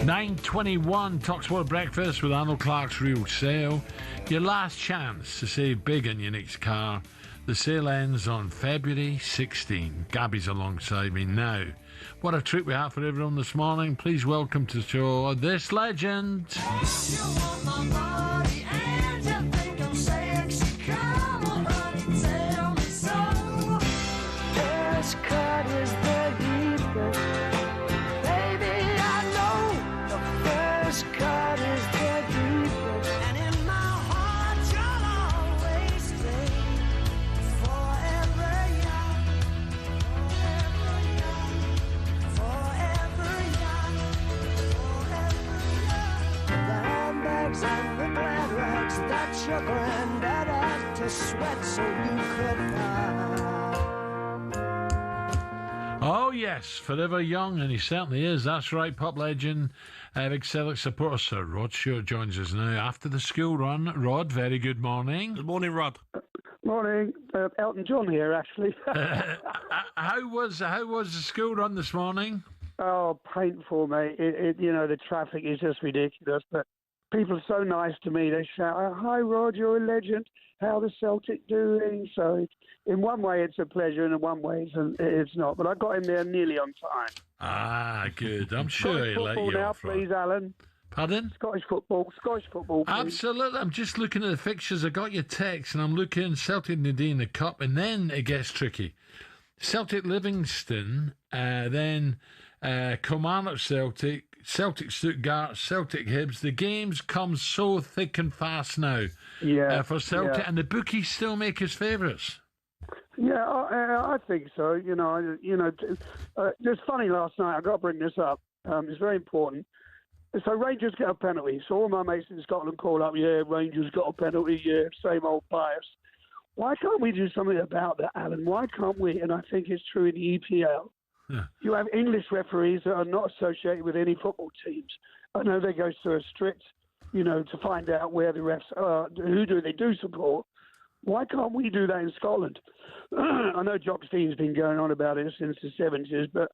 $9.21 talkSPORT Breakfast with Arnold Clark's Real Sale. Your last chance to save big on your next car. The sale ends on February 16. Gabby's alongside me now. What a treat we have for everyone this morning. Please welcome to the show this legend. Your granddad had to sweat so you could buy. Oh yes, forever young, and he certainly is. That's right, pop legend, big Celtic supporter Sir Rod Stewart joins us now after the school run. Rod, very good morning. Good morning, Rod. Morning, Elton John here, actually. How was the school run this morning? Oh, painful, mate. The traffic is just ridiculous, but people are so nice to me. They shout, "Hi, Rod, you're a legend. How the Celtic doing?" So in one way it's a pleasure, and in one way it's not. But I got in there nearly on time. Ah, good. I'm sure he'll let you now, off, Rod. please, Alan. Pardon? Scottish football, please. Absolutely. I'm just looking at the fixtures. I got your text, and I'm looking Celtic Nadine the Cup, and then it gets tricky. Celtic Livingston, then Kilmarnock Celtic, Celtic Stuttgart, Celtic Hibs. The games come so thick and fast now for Celtic, and the bookies still make us favourites. Yeah, I think so. It's funny last night. I got to bring this up. It's very important. So Rangers get a penalty. So all my mates in Scotland call up, Rangers got a penalty, same old bias. Why can't we do something about that, Alan? Why can't we? And I think it's true in the EPL. Yeah. You have English referees that are not associated with any football teams. I know they go through a strict, to find out where the refs are, who do they do support. Why can't we do that in Scotland? I know Jock Stein's been going on about it since the 70s, but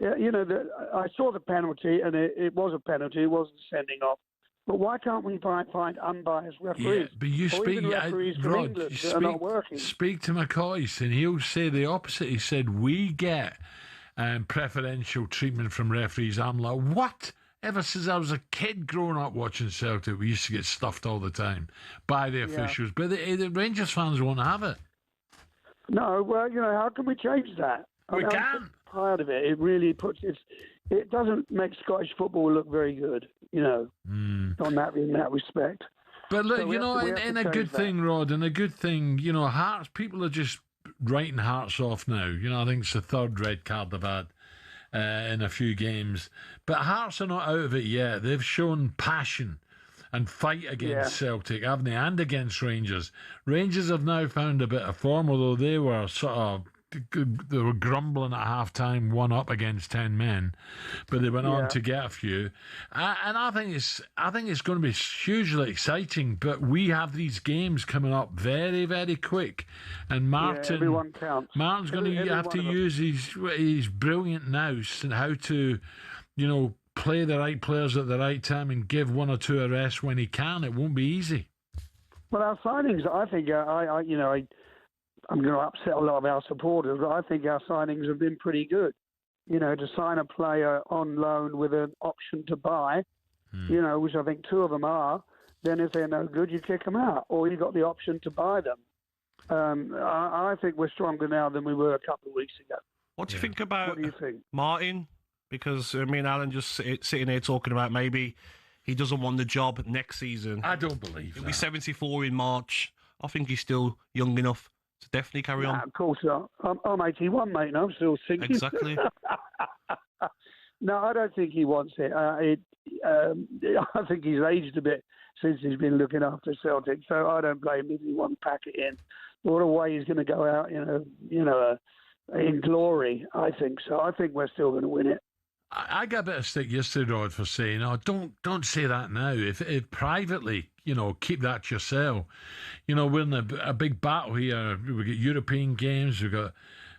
yeah, you know, I saw the penalty, and it was a penalty. It wasn't sending off. But why can't we find unbiased referees? Yeah, but you or speak, even referees from Rod, England you that are not working? speak to McCoist, and he'll say the opposite. He said, we get preferential treatment from referees. I'm like, what? Ever since I was a kid growing up watching Celtic, we used to get stuffed all the time by the officials. But the Rangers fans won't have it. No, well, you know, how can we change that? We can't. I'm tired of it. It really it doesn't make Scottish football look very good, you know, in that respect. But look, So you know, we have and to a good change that. thing, Rod, and a good thing, you know, Hearts, people are just writing Hearts off now. You know, I think it's the third red card they've had in a few games. But Hearts are not out of it yet. They've shown passion and fight against Celtic, haven't they? And against Rangers. Rangers have now found a bit of form, although they were they were grumbling at half-time, 1 up against 10 men, but they went on to get a few. And I think it's going to be hugely exciting. But we have these games coming up very, very quick, and everyone counts. Martin's going to have to use his brilliant nous and how to, you know, play the right players at the right time and give 1 or 2 a rest when he can. It won't be easy. Well, our signings, I think, I'm going to upset a lot of our supporters, but I think our signings have been pretty good. You know, to sign a player on loan with an option to buy, you know, which I think 2 of them are, then if they're no good, you kick them out, or you've got the option to buy them. I think we're stronger now than we were a couple of weeks ago. What do you think about What do you think? Martin? Because me and Alan just sitting here talking about maybe he doesn't want the job next season. I don't believe He'll be 74 in March. I think he's still young enough to definitely carry on. Of course not. I'm 81, mate, and I'm still thinking. Exactly. No, I don't think he wants it. I think he's aged a bit since he's been looking after Celtic, so I don't blame him if he wants to pack it in. What a way he's going to go out, in glory, I think so. I think we're still going to win it. I got a bit of stick yesterday, Rod, for saying, "Oh, don't say that now. If privately, you know, keep that to yourself. You know, we're in a big battle here. We got European games. We got,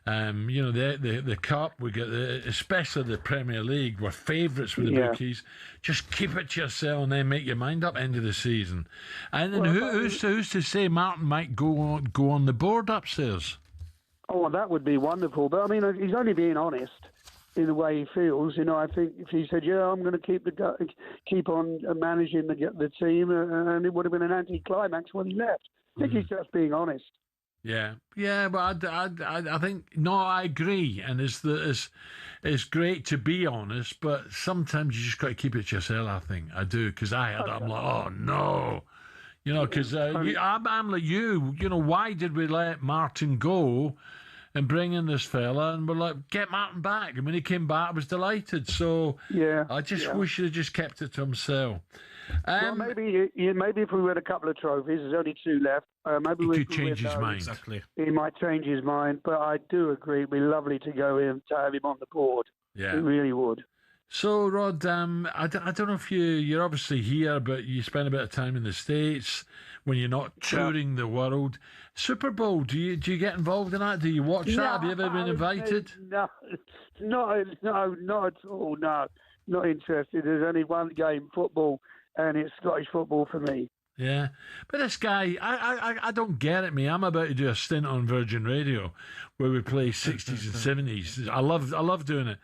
the cup. We got especially the Premier League. We're favourites with the bookies. Just keep it to yourself and then make your mind up end of the season. And then who's to say Martin might go on the board upstairs? Oh, that would be wonderful. But I mean, he's only being honest in the way he feels. You know, I think if he said, I'm going to keep on managing the team, and it would have been an anti-climax when he left. I think he's just being honest. Yeah, but I think, no, I agree. And it's great to be honest, but sometimes you just got to keep it to yourself, I think. I do, because I'm like, oh, no. You know, because I'm like you. You know, why did we let Martin go and bring in this fella? And we're like, get Martin back. And when he came back, I was delighted. So I just wish he'd just kept it to himself. Well, maybe if we win a couple of trophies, there's only 2 left. Maybe he could change his mind. Exactly. He might change his mind. But I do agree, it'd be lovely to go in to have him on the board. Yeah, it really would. So, Rod, I don't know if you're obviously here, but you spend a bit of time in the States when you're not touring the world. Super Bowl, do you get involved in that? Do you watch that? Have you ever been invited? No, not at all. No, not interested. There's only one game, football, and it's Scottish football for me. Yeah, but this guy, I don't get it, me. I'm about to do a stint on Virgin Radio where we play 60s and 70s. I love doing it.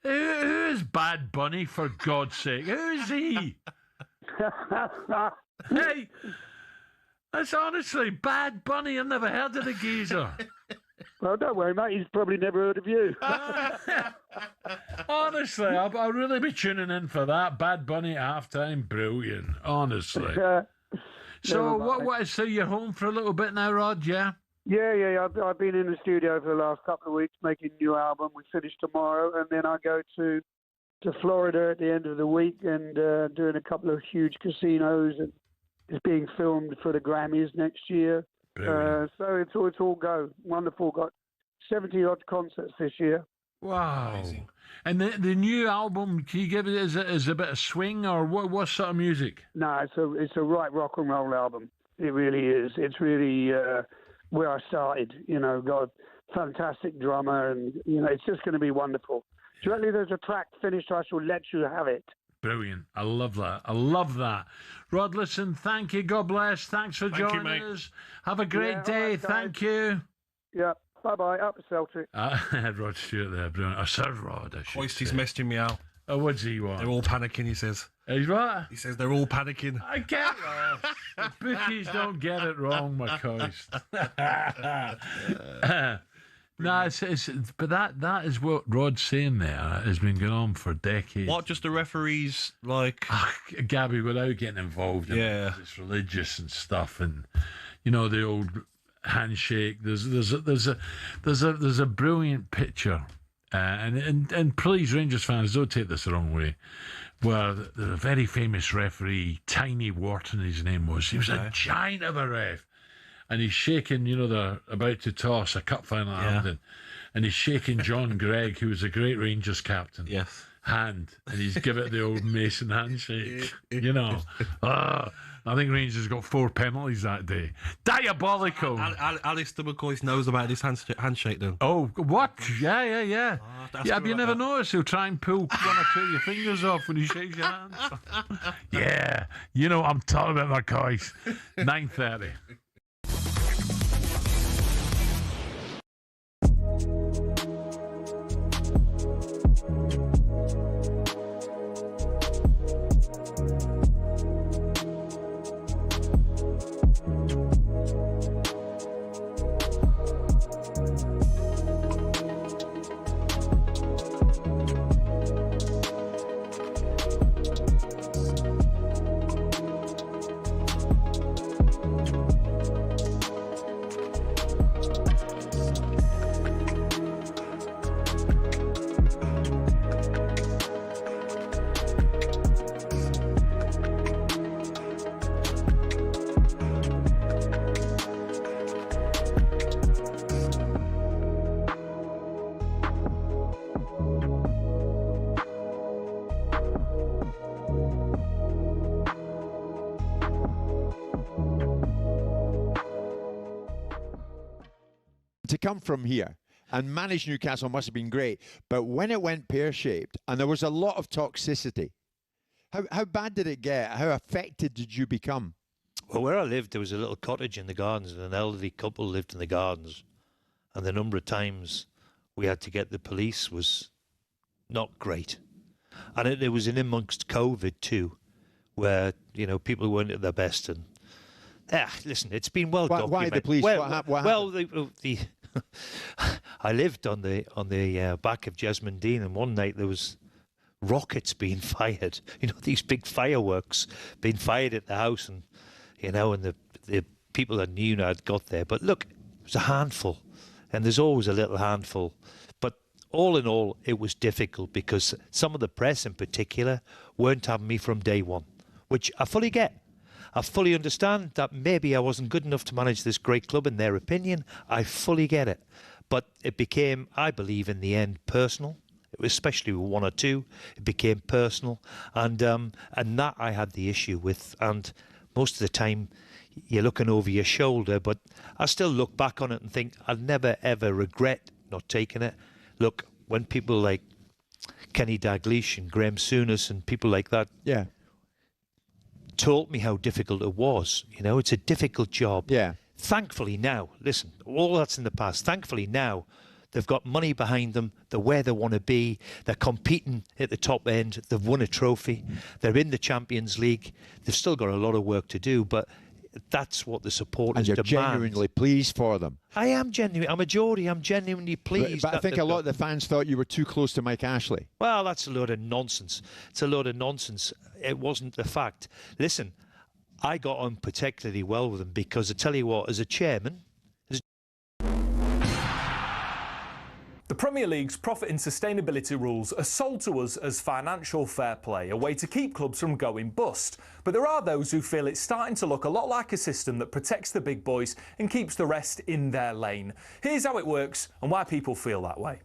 Who is Bad Bunny, for God's sake? Who is he? Hey, that's honestly Bad Bunny. I've never heard of the geezer. Well, don't worry, mate. He's probably never heard of you. Honestly, I'll really be tuning in for that. Bad Bunny at halftime, brilliant. Honestly. So you're home for a little bit now, Rod? Yeah. Yeah. I've been in the studio for the last couple of weeks making a new album. We finish tomorrow, and then I go to Florida at the end of the week and doing a couple of huge casinos, and it's being filmed for the Grammys next year. So it's all go. Wonderful. Got 70-odd concerts this year. Wow. Amazing. And the new album, can you give it as a bit of swing, or what sort of music? No, it's a right rock and roll album. It really is. It's really where I started. You know, got a fantastic drummer, and you know, it's just going to be wonderful. Directly there's a track finished, I shall let you have it. Brilliant. I love that. I love that. Rod, listen, thank you. God bless. Thanks for joining us. Have a great day. Right, thank you. Yeah. Bye-bye. Up to Celtic. Rod Stewart there. Brilliant. I said Rod. Hoist, he's messaging me out. Oh, what's he want? They're all panicking, he says. He's what? He says they're all panicking. I get it. The bookies don't get it wrong, McCoist. No, but that is what Rod's saying there has been going on for decades. What, just the referees, like... Gabby, without getting involved in it, it's religious and stuff, and, you know, the old handshake. There's a brilliant picture, and please, Rangers fans, don't take this the wrong way, where the very famous referee, Tiny Wharton, his name was, he was a giant of a ref. And he's shaking, you know, they're about to toss a cup final at Hampden. And he's shaking John Gregg, who was a great Rangers captain, hand. And he's giving it the old Mason handshake, you know. I think Rangers got 4 penalties that day. Diabolical. Alistair McCoist knows about this handshake, though. Oh, what? Yeah. Have you never noticed he'll try and pull 1 or 2 of your fingers off when he shakes your hands? Yeah. You know what I'm talking about, McCoist. 9:30. To come from here and manage Newcastle must have been great, but when it went pear-shaped and there was a lot of toxicity, how bad did it get? How affected did you become? Well, where I lived, there was a little cottage in the gardens, and an elderly couple lived in the gardens, and the number of times we had to get the police was not great. And it was in amongst COVID too, where, you know, people weren't at their best. And listen, it's been well documented. Why the police? What happened? Well, I lived on the back of Jesmond Dean, and one night there was rockets being fired. You know, these big fireworks being fired at the house, and you know, and the people that knew had got there. But look, it was a handful, and there's always a little handful. But all in all, it was difficult because some of the press, in particular, weren't having me from day one, which I fully get. I fully understand that maybe I wasn't good enough to manage this great club in their opinion. I fully get it. But it became, I believe, in the end, personal. Especially with 1 or 2, it became personal. And that I had the issue with. And most of the time, you're looking over your shoulder. But I still look back on it and think, I'll never, ever regret not taking it. Look, when people like Kenny Dalglish and Graham Souness and people like that... told me how difficult it was. You know, it's a difficult job. Thankfully now, listen, all that's in the past. Thankfully now, they've got money behind them. They're where they want to be. They're competing at the top end. They've won a trophy. They're in the Champions League. They've still got a lot of work to do, but that's what the supporters demand. And you're genuinely pleased for them. I am genuine. I'm a Geordie. I'm genuinely pleased. But I think a lot of the fans thought you were too close to Mike Ashley. Well, that's a load of nonsense. It's a load of nonsense. It wasn't the fact. Listen, I got on particularly well with him because I tell you what, as a chairman... The Premier League's profit and sustainability rules are sold to us as financial fair play, a way to keep clubs from going bust. But there are those who feel it's starting to look a lot like a system that protects the big boys and keeps the rest in their lane. Here's how it works and why people feel that way.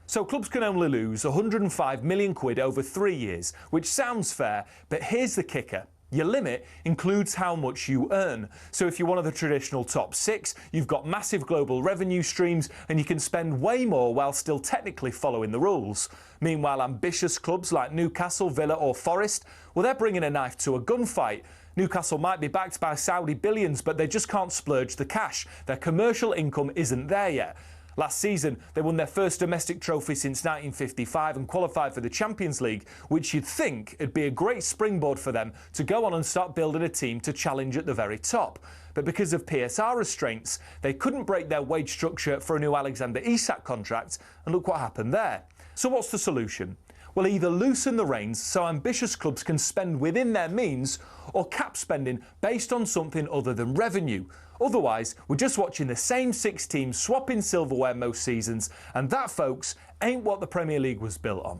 So clubs can only lose 105 million quid over 3 years, which sounds fair, but here's the kicker. Your limit includes how much you earn. So if you're one of the traditional top 6, you've got massive global revenue streams and you can spend way more while still technically following the rules. Meanwhile, ambitious clubs like Newcastle, Villa or Forest, well, they're bringing a knife to a gunfight. Newcastle might be backed by Saudi billions, but they just can't splurge the cash. Their commercial income isn't there yet. Last season, they won their first domestic trophy since 1955 and qualified for the Champions League, which you'd think would be a great springboard for them to go on and start building a team to challenge at the very top. But because of PSR restraints, they couldn't break their wage structure for a new Alexander Isak contract, and look what happened there. So what's the solution? Well, either loosen the reins so ambitious clubs can spend within their means, or cap spending based on something other than revenue. Otherwise, we're just watching the same 6 teams swapping silverware most seasons, and that, folks, ain't what the Premier League was built on.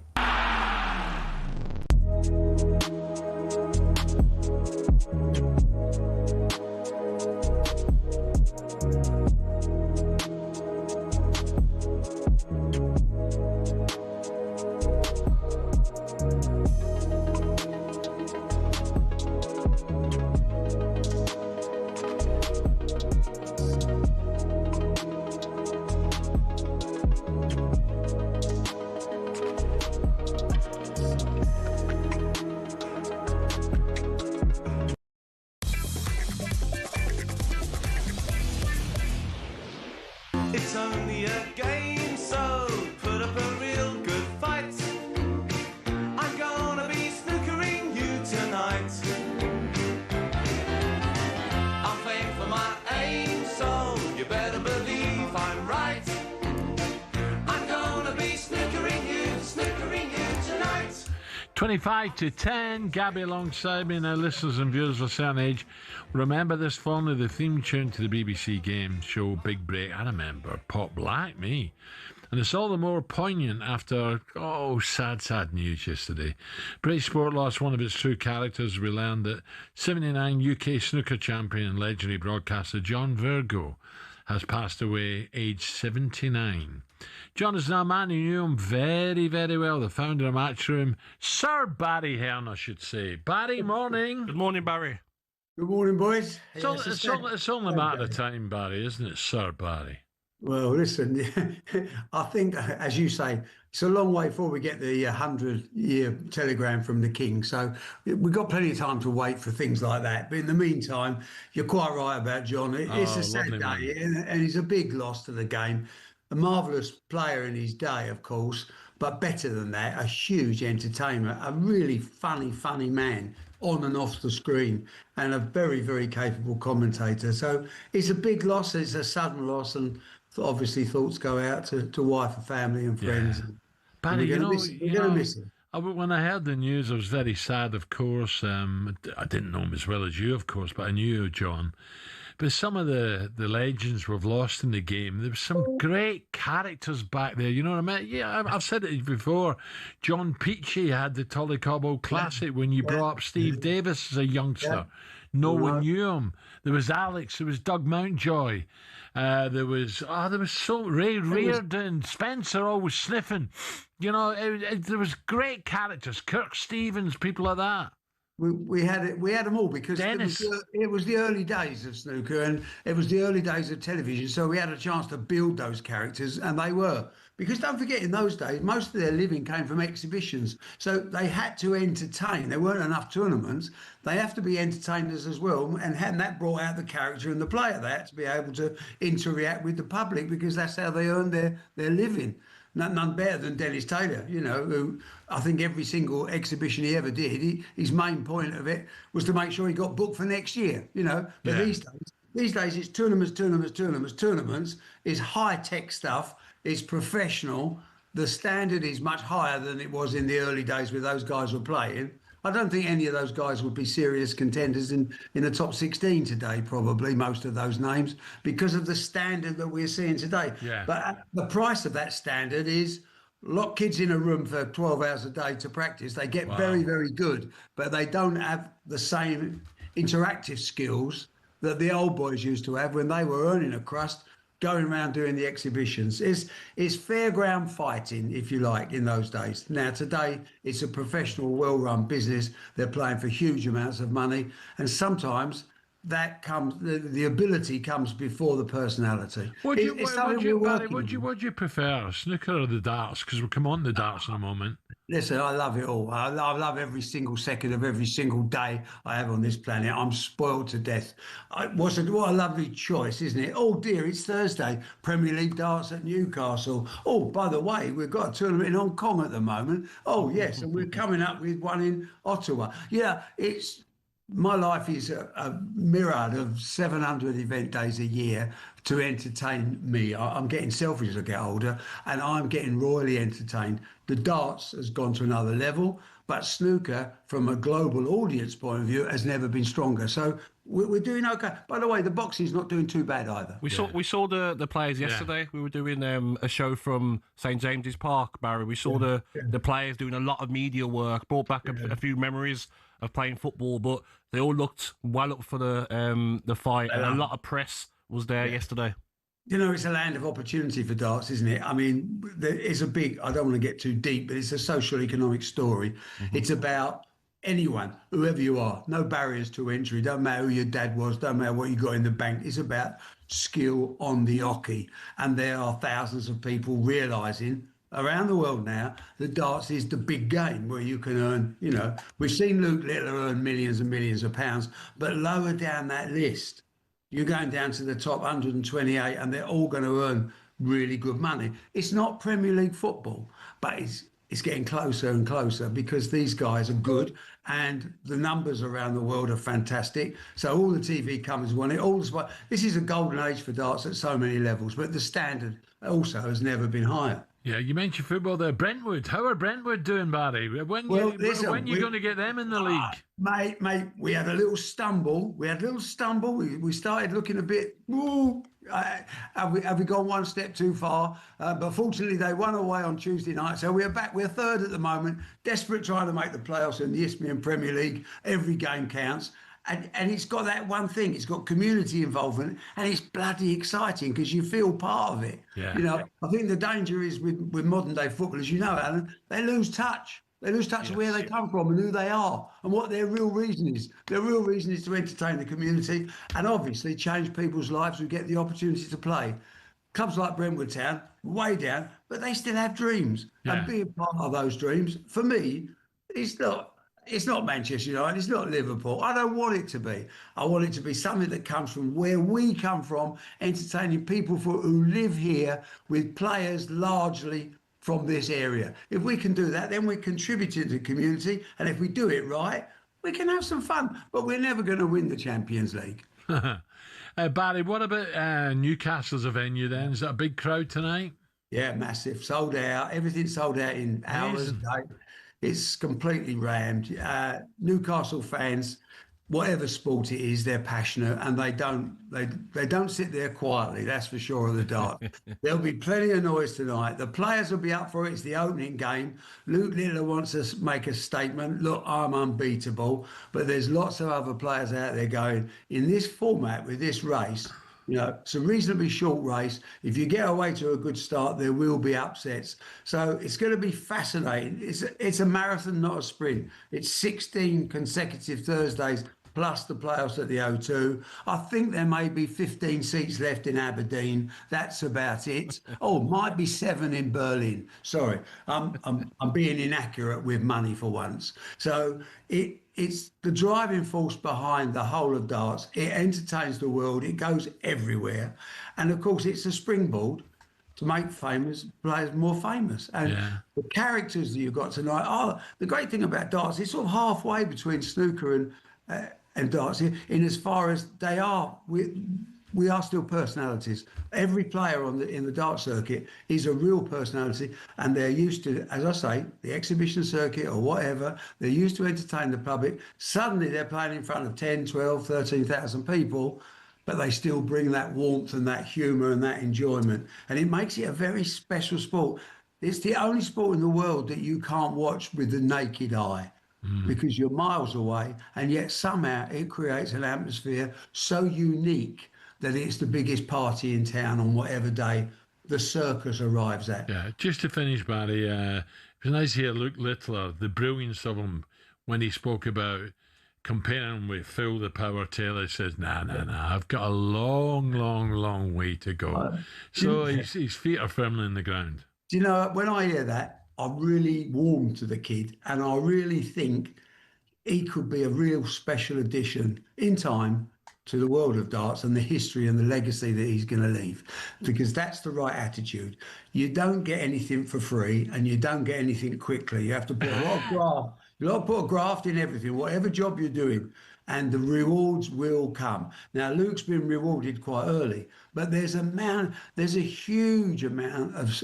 It's only a game, so put up a real good fight. I'm gonna be snookering you tonight. I'm playing for my aim, so you better believe I'm right. I'm gonna be snookering you tonight. 25-10, Gabby alongside me. Now, listeners and viewers of a certain age, remember this fondly, the theme tune to the BBC game show Big Break. I remember Pop Black, me. And it's all the more poignant after, sad news yesterday. British sport lost one of its true characters. We learned that 79 UK snooker champion and legendary broadcaster John Virgo has passed away, aged 79. John is now a man who knew him very, very well, the founder of Matchroom, Sir Barry Hearn, I should say. Barry, morning. Good morning, Barry. Good morning, boys. It's only a matter of time, Barry, isn't it, Sir Barry? Well, listen, I think, as you say, it's a long way before we get the 100-year telegram from the King. So we've got plenty of time to wait for things like that. But in the meantime, you're quite right about John. It's a sad day, and he's a big loss to the game. A marvellous player in his day, of course, but better than that, a huge entertainer, a really funny man on and off the screen, and a very, very capable commentator. So it's a big loss. It's a sudden loss, and obviously thoughts go out to wife and family and friends. Yeah. Barry, we're going to miss him. When I heard the news, I was very sad, of course. I didn't know him as well as you, of course, but I knew John. But some of the legends we've lost in the game, there were some great characters back there. You know what I mean? Yeah, I've said it before. John Peachy had the Tullycobble Classic when you brought up Steve Davis as a youngster. Yeah. No one knew him. There was Alex. There was Doug Mountjoy. There was so Ray Reardon, Spencer always sniffing. You know, there was great characters. Kirk Stevens, people like that. We had them all because it was the early days of snooker and it was the early days of television. So we had a chance to build those characters, and they were. Because don't forget, in those days, most of their living came from exhibitions. So they had to entertain. There weren't enough tournaments. They have to be entertainers as well. And that brought out the character and the player. They had to be able to interact with the public because that's how they earned their living. None better than Dennis Taylor, you know, who I think every single exhibition he ever did, his main point of it was to make sure he got booked for next year, you know. But these days it's tournaments. It's high-tech stuff. It's professional. The standard is much higher than it was in the early days where those guys were playing. I don't think any of those guys would be serious contenders in the top 16 today, probably, most of those names, because of the standard that we're seeing today. Yeah. But the price of that standard is lock kids in a room for 12 hours a day to practice. They get very, very good, but they don't have the same interactive skills that the old boys used to have when they were earning a crust going around doing the exhibitions. It's fairground fighting, if you like, in those days. Now, today, it's a professional, well-run business. They're playing for huge amounts of money. And sometimes that comes, the ability comes before the personality. What do you prefer, snooker or the darts? Because we'll come on to darts in a moment. Listen, I love it all. I love every single second of every single day I have on this planet. I'm spoiled to death. What a lovely choice, isn't it? Oh dear, it's Thursday. Premier League darts at Newcastle. Oh, by the way, we've got a tournament in Hong Kong at the moment. Oh yes, and we're coming up with one in Ottawa. Yeah, my life is a myriad of 700 event days a year to entertain me. I'm getting selfish as I get older, and I'm getting royally entertained. The darts has gone to another level, but snooker, from a global audience point of view, has never been stronger. So we're doing okay. By the way, the boxing's not doing too bad either. We saw the players yesterday. We were doing a show from St James's Park, Barry. We saw the players doing a lot of media work, brought back a few memories of playing football, but they all looked well up for the fight, and a lot of press was there yesterday. You know, it's a land of opportunity for darts, isn't it? I mean, it's a big, I don't want to get too deep, but it's a social economic story. Mm-hmm. It's about anyone, whoever you are, no barriers to entry. Don't matter who your dad was, don't matter what you got in the bank. It's about skill on the hockey. And there are thousands of people realising around the world now that darts is the big game where you can earn, you know, we've seen Luke Littler earn millions and millions of pounds, but lower down that list, you're going down to the top 128 and they're all going to earn really good money. It's not Premier League football, but it's getting closer and closer because these guys are good and the numbers around the world are fantastic. So all the TV companies want it. This is a golden age for darts at so many levels, but the standard also has never been higher. Yeah, you mentioned football there. Brentwood. How are Brentwood doing, Barry? When are you going to get them in the league? Mate, we had a little stumble. We started looking a bit, have we gone one step too far? But fortunately, they won away on Tuesday night. So we're back. We're third at the moment, desperate trying to make the playoffs in the Isthmian Premier League. Every game counts. And it's got that one thing. It's got community involvement, and it's bloody exciting because you feel part of it. Yeah. You know, I think the danger is with modern day football, as you know, Alan, they lose touch. They lose touch of where they come from and who they are and what their real reason is. Their real reason is to entertain the community and obviously change people's lives who get the opportunity to play. Clubs like Brentwood Town, way down, but they still have dreams. Yeah. And being part of those dreams, for me, it's not Manchester United, it's not Liverpool. I don't want it to be. I want it to be something that comes from where we come from, entertaining people who live here with players largely from this area. If we can do that, then we're contributing to the community. And if we do it right, we can have some fun. But we're never going to win the Champions League. Barry, what about Newcastle as a venue then? Is that a big crowd tonight? Yeah, massive. Sold out. Everything sold out in hours. It's completely rammed. Newcastle fans, whatever sport it is, they're passionate and they don't sit there quietly. That's for sure of the dart. There'll be plenty of noise tonight. The players will be up for it. It's the opening game. Luke Littler wants to make a statement. Look, I'm unbeatable. But there's lots of other players out there going, in this format with this race, you know, it's a reasonably short race. If you get away to a good start, there will be upsets. So it's going to be fascinating. It's a marathon, not a sprint. It's 16 consecutive Thursdays plus the playoffs at the O2. I think there may be 15 seats left in Aberdeen. That's about it. Oh, might be 7 in Berlin. Sorry, I'm being inaccurate with money for once. So it's the driving force behind the whole of darts. It entertains the world. It goes everywhere. And of course, it's a springboard to make famous players more famous. And the characters that you've got tonight the great thing about darts, it's sort of halfway between snooker and darts in as far as they are. We are still personalities. Every player in the dart circuit is a real personality, and they're used to, as I say, the exhibition circuit or whatever. They're used to entertain the public. Suddenly they're playing in front of 10, 12, 13,000 people, but they still bring that warmth and that humour and that enjoyment. And it makes it a very special sport. It's the only sport in the world that you can't watch with the naked eye. Because you're miles away, and yet somehow it creates an atmosphere so unique that it's the biggest party in town on whatever day the circus arrives at. Yeah, just to finish, Barry, it was nice to hear Luke Littler, the brilliance of him when he spoke about comparing him with Phil the Power Taylor. He says, nah, I've got a long way to go. So his feet are firmly in the ground. Do you know, when I hear that, I really warm to the kid, and I really think he could be a real special addition in time to the world of darts and the history and the legacy that he's going to leave, because that's the right attitude. You don't get anything for free, and you don't get anything quickly. You have to put a lot of graft. You have to put a graft in everything, whatever job you're doing, and the rewards will come. Now, Luke's been rewarded quite early, but there's a huge amount of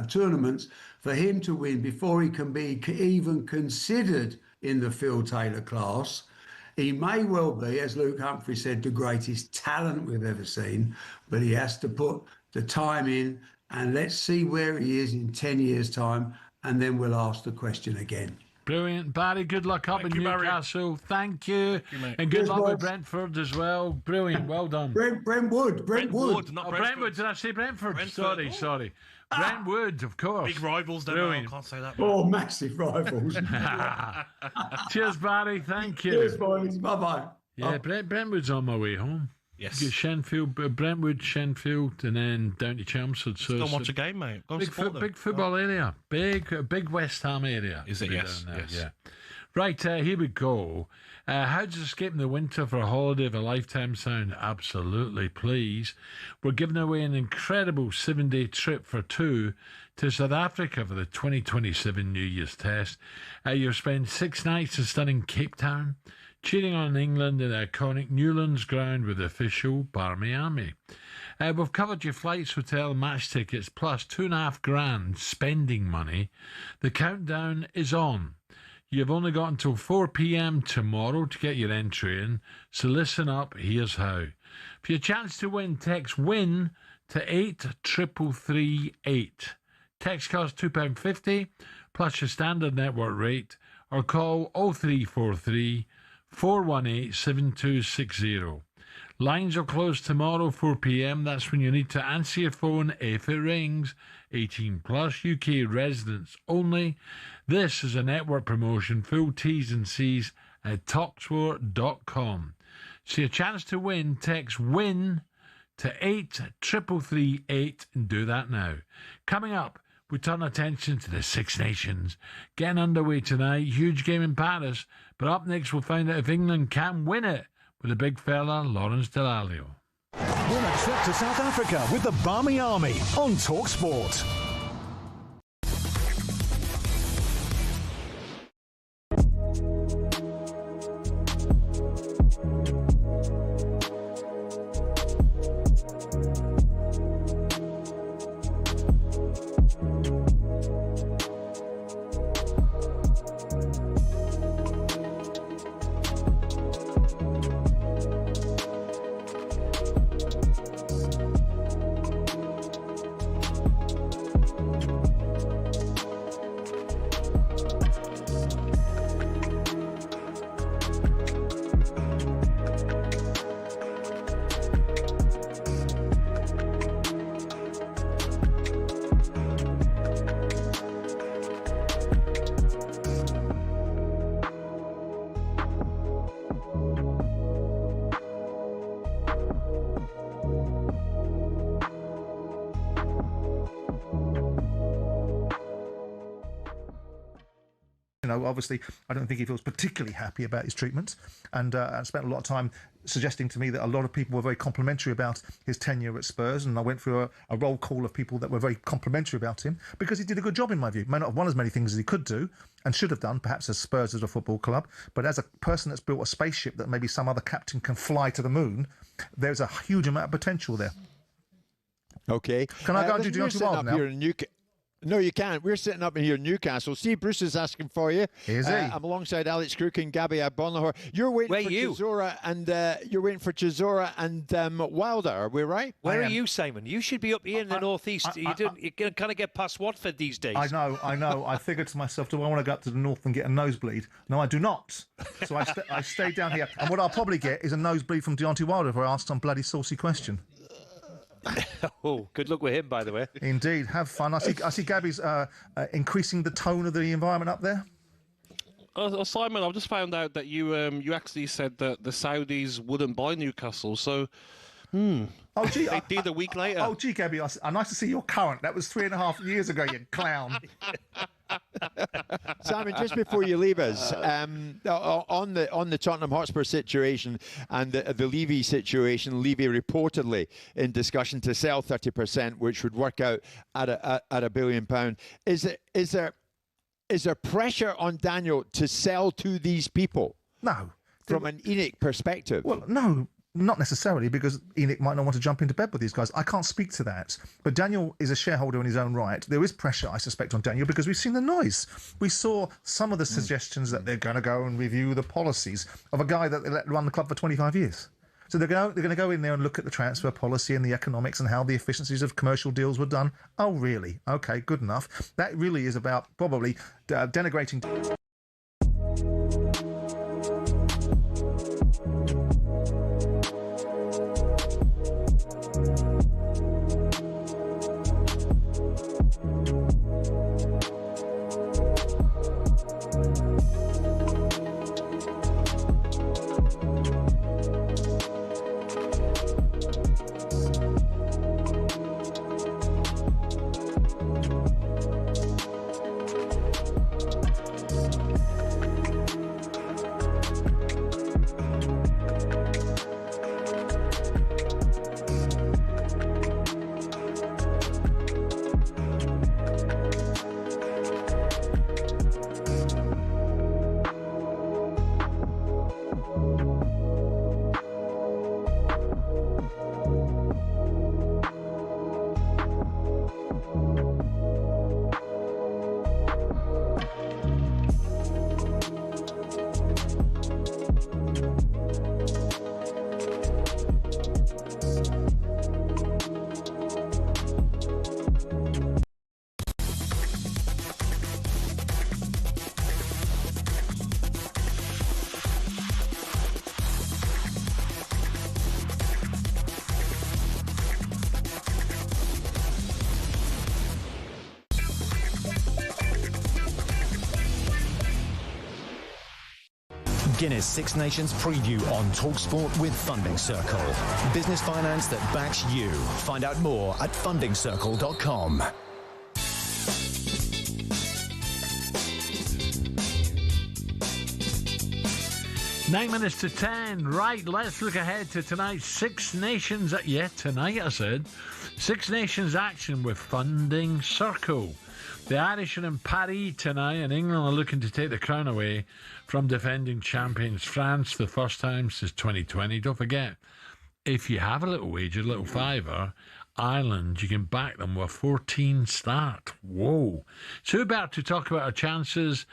tournaments for him to win before he can be even considered in the Phil Taylor class. He may well be, as Luke Humphrey said, the greatest talent we've ever seen, but he has to put the time in, and let's see where he is in 10 years' time, and then we'll ask the question again. Brilliant. Barry, good luck up in Newcastle. Thank you. And good luck with Brentford as well. Brilliant. Well done. Brentwood. Not Brentwood. Did I say Brentford? Sorry. Brentwood, of course. Big rivals, don't know. I can't say that. Oh, massive rivals. Cheers, Barry. Thank you. Cheers, boys. Bye-bye. Yeah, Brentwood's on my way home. Yes. Get Shenfield, Brentwood, Shenfield, and then down to Chelmsford. So go and watch a game, mate. Go and support them. Big football area. Big West Ham area. Is it? Yes. Yeah. Right, here we go. How does escaping the winter for a holiday of a lifetime sound? Absolutely, please. We're giving away an incredible 7-day trip for two to South Africa for the 2027 New Year's Test. You'll spend 6 nights in stunning Cape Town, cheering on England in the iconic Newlands ground with the official Barmy Army. We've covered your flights, hotel, match tickets, plus $2,500 spending money. The countdown is on. You've only got until 4 p.m. tomorrow to get your entry in, so listen up, here's how. For your chance to win, text WIN to 83338. Text costs £2.50 plus your standard network rate, or call 0343 418 7260. Lines are closed tomorrow 4 p.m. That's when you need to answer your phone if it rings. 18 plus, UK residents only. This is a network promotion. Full T's and C's at talkSPORT.com. So your chance to win, text WIN to 83338 and do that now. Coming up, we turn attention to the Six Nations. Getting underway tonight, huge game in Paris. But up next, we'll find out if England can win it with the big fella, Lawrence Delalio. Win a trip to South Africa with the Barmy Army on talkSPORT. Obviously, I don't think he feels particularly happy about his treatment, and I spent a lot of time suggesting to me that a lot of people were very complimentary about his tenure at Spurs, and I went through a roll call of people that were very complimentary about him because he did a good job in my view. May not have won as many things as he could do and should have done, perhaps as Spurs as a football club, but as a person that's built a spaceship that maybe some other captain can fly to the moon, there's a huge amount of potential there. Okay. Can I go and do you want to now? No, you can't. We're sitting up in here in Newcastle. Steve Bruce is asking for you. Is he? I'm alongside Alex Crook and Gabby Bonlahor. You're waiting for Chisora and Wilder. Are we right? Where are you, Simon? You should be up here in the northeast. You can kind of get past Watford these days. I know. I figured to myself, do I want to go up to the north and get a nosebleed? No, I do not. So I stayed down here. And what I'll probably get is a nosebleed from Deontay Wilder if I ask some bloody saucy question. Oh, good luck with him, by the way. Indeed, have fun. I see Gabby's increasing the tone of the environment up there. Simon, I've just found out that you actually said that the Saudis wouldn't buy Newcastle, so... Oh, gee, they did a week later. Oh, gee, Gabby, nice to see you're current. That was 3.5 years ago, you clown. Simon, just before you leave us, on the Tottenham Hotspur situation and the Levy situation, Levy reportedly in discussion to sell 30%, which would work out at £1 billion. Is there pressure on Daniel to sell to these people? No. From an ENIC perspective? Well, no. Not necessarily, because ENIC might not want to jump into bed with these guys. I can't speak to that. But Daniel is a shareholder in his own right. There is pressure, I suspect, on Daniel because we've seen the noise. We saw some of the suggestions that they're going to go and review the policies of a guy that they let run the club for 25 years. So they're going to go in there and look at the transfer policy and the economics and how the efficiencies of commercial deals were done. Oh, really? Okay, good enough. That really is about probably denigrating... Guinness Six Nations preview on talkSPORT with Funding Circle. Business finance that backs you. Find out more at fundingcircle.com. Nine minutes to 10. Right, let's look ahead to tonight's Six Nations. Tonight I said. Six Nations action with Funding Circle. The Irish are in Paris tonight, and England are looking to take the crown away from defending champions France for the first time since 2020. Don't forget, if you have a little wager, a little fiver, Ireland, you can back them with a 14 start. Whoa. So we're about to talk about our chances.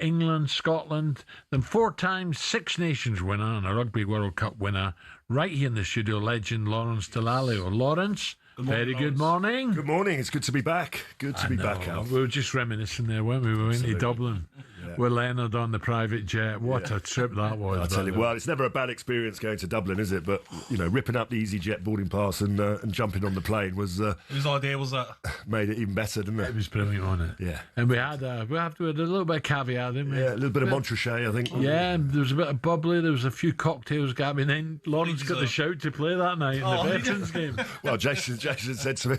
England, Scotland, the 4-time Six Nations winner and a Rugby World Cup winner, right here in the studio, legend Lawrence Delalio. Lawrence, very good morning. Good morning. It's good to be back. Good to be back, Al. We were just reminiscing there, weren't we? We went to Dublin. Yeah. With Leonard on the private jet. What a trip that was. I tell you, well, it's never a bad experience going to Dublin, is it? But, you know, ripping up the EasyJet boarding pass and jumping on the plane was... Whose idea was that? Made it even better, didn't it? It was brilliant, wasn't it? Yeah. And we had a little bit of caviar, didn't we? Yeah, a little bit of Montrachet, I think. Yeah, there was a bit of bubbly, there was a few cocktails, Gabby, and then Lawrence got the shout to play that night in the Veterans game. Well, Jason said to me,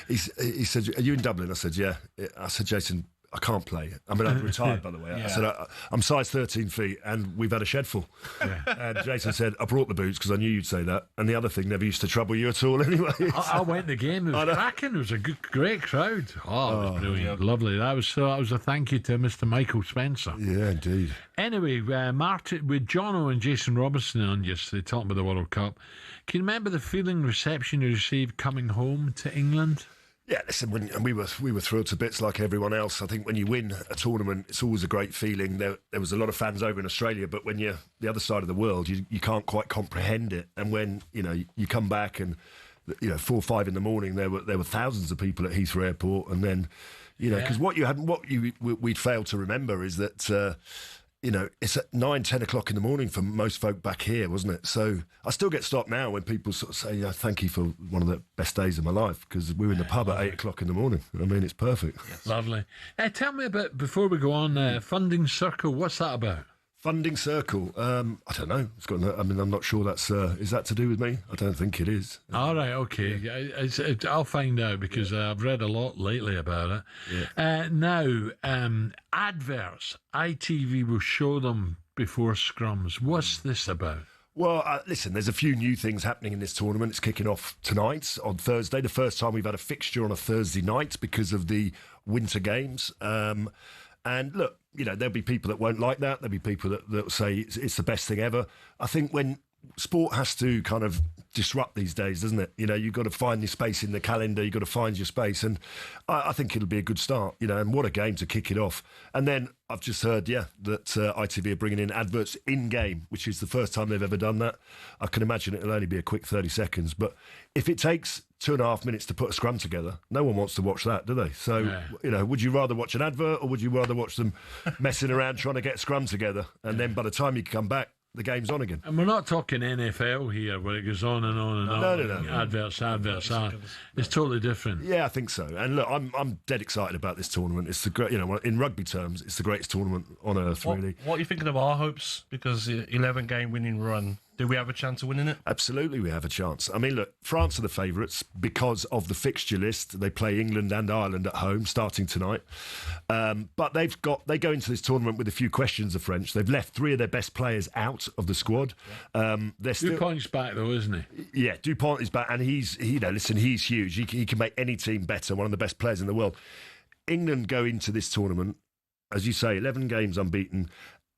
he said, "Are you in Dublin?" I said, "Yeah." I said, "Jason, I can't play." I mean, I'm retired, by the way. I said, I'm size 13 feet and we've had a shed full. Yeah. And Jason said, I brought the boots because I knew you'd say that. And the other thing never used to trouble you at all anyway. I went the game. It was cracking. It was a great crowd. Oh, it was brilliant. Yeah. Lovely. That was a thank you to Mr. Michael Spencer. Yeah, indeed. Anyway, Martin, with Jono and Jason Robinson on yesterday talking about the World Cup, can you remember the feeling reception you received coming home to England? Yeah, listen, and we were thrilled to bits like everyone else. I think when you win a tournament, it's always a great feeling. There was a lot of fans over in Australia, but when you're the other side of the world, you can't quite comprehend it. And when you come back and 4 or 5 in the morning, there were thousands of people at Heathrow Airport, and then because we'd failed to remember is that. It's at 9, 10 o'clock in the morning for most folk back here, wasn't it? So I still get stopped now when people sort of say, thank you for one of the best days of my life, because we were in the pub at 8 o'clock in the morning. I mean, it's perfect. Yes. Lovely. Tell me a bit, before we go on, Funding Circle, what's that about? Funding Circle, I don't know. I'm not sure that's. Is that to do with me? I don't think it is. All right, okay. I'll find out because I've read a lot lately about it. Yeah. Now, adverts. ITV will show them before scrums. What's this about? Well, listen, there's a few new things happening in this tournament. It's kicking off tonight on Thursday, the first time we've had a fixture on a Thursday night because of the winter games. And look, there'll be people that won't like that. There'll be people that will say it's the best thing ever. I think when sport has to kind of disrupt these days, doesn't it? You've got to find your space in the calendar. You've got to find your space. And I think it'll be a good start, and what a game to kick it off. And then I've just heard, that ITV are bringing in adverts in-game, which is the first time they've ever done that. I can imagine it'll only be a quick 30 seconds. But if it takes 2.5 minutes to put a scrum together, no one wants to watch that, do they? So, would you rather watch an advert or would you rather watch them messing around trying to get a scrum together? And then by the time you come back, the game's on again. And we're not talking NFL here where it goes on and on and on. No. Adverts. It's totally different. Yeah, I think so. And look, I'm dead excited about this tournament. It's the great, in rugby terms, it's the greatest tournament on earth, really. What are you thinking of our hopes? Because 11-game winning run. Do we have a chance of winning it? Absolutely, we have a chance. I mean, look, France are the favourites because of the fixture list. They play England and Ireland at home starting tonight. But they go into this tournament with a few questions, the French. They've left 3 of their best players out of the squad. Dupont's back, though, isn't he? Yeah, Dupont is back, and he's huge. He can make any team better, one of the best players in the world. England go into this tournament, as you say, 11 games unbeaten,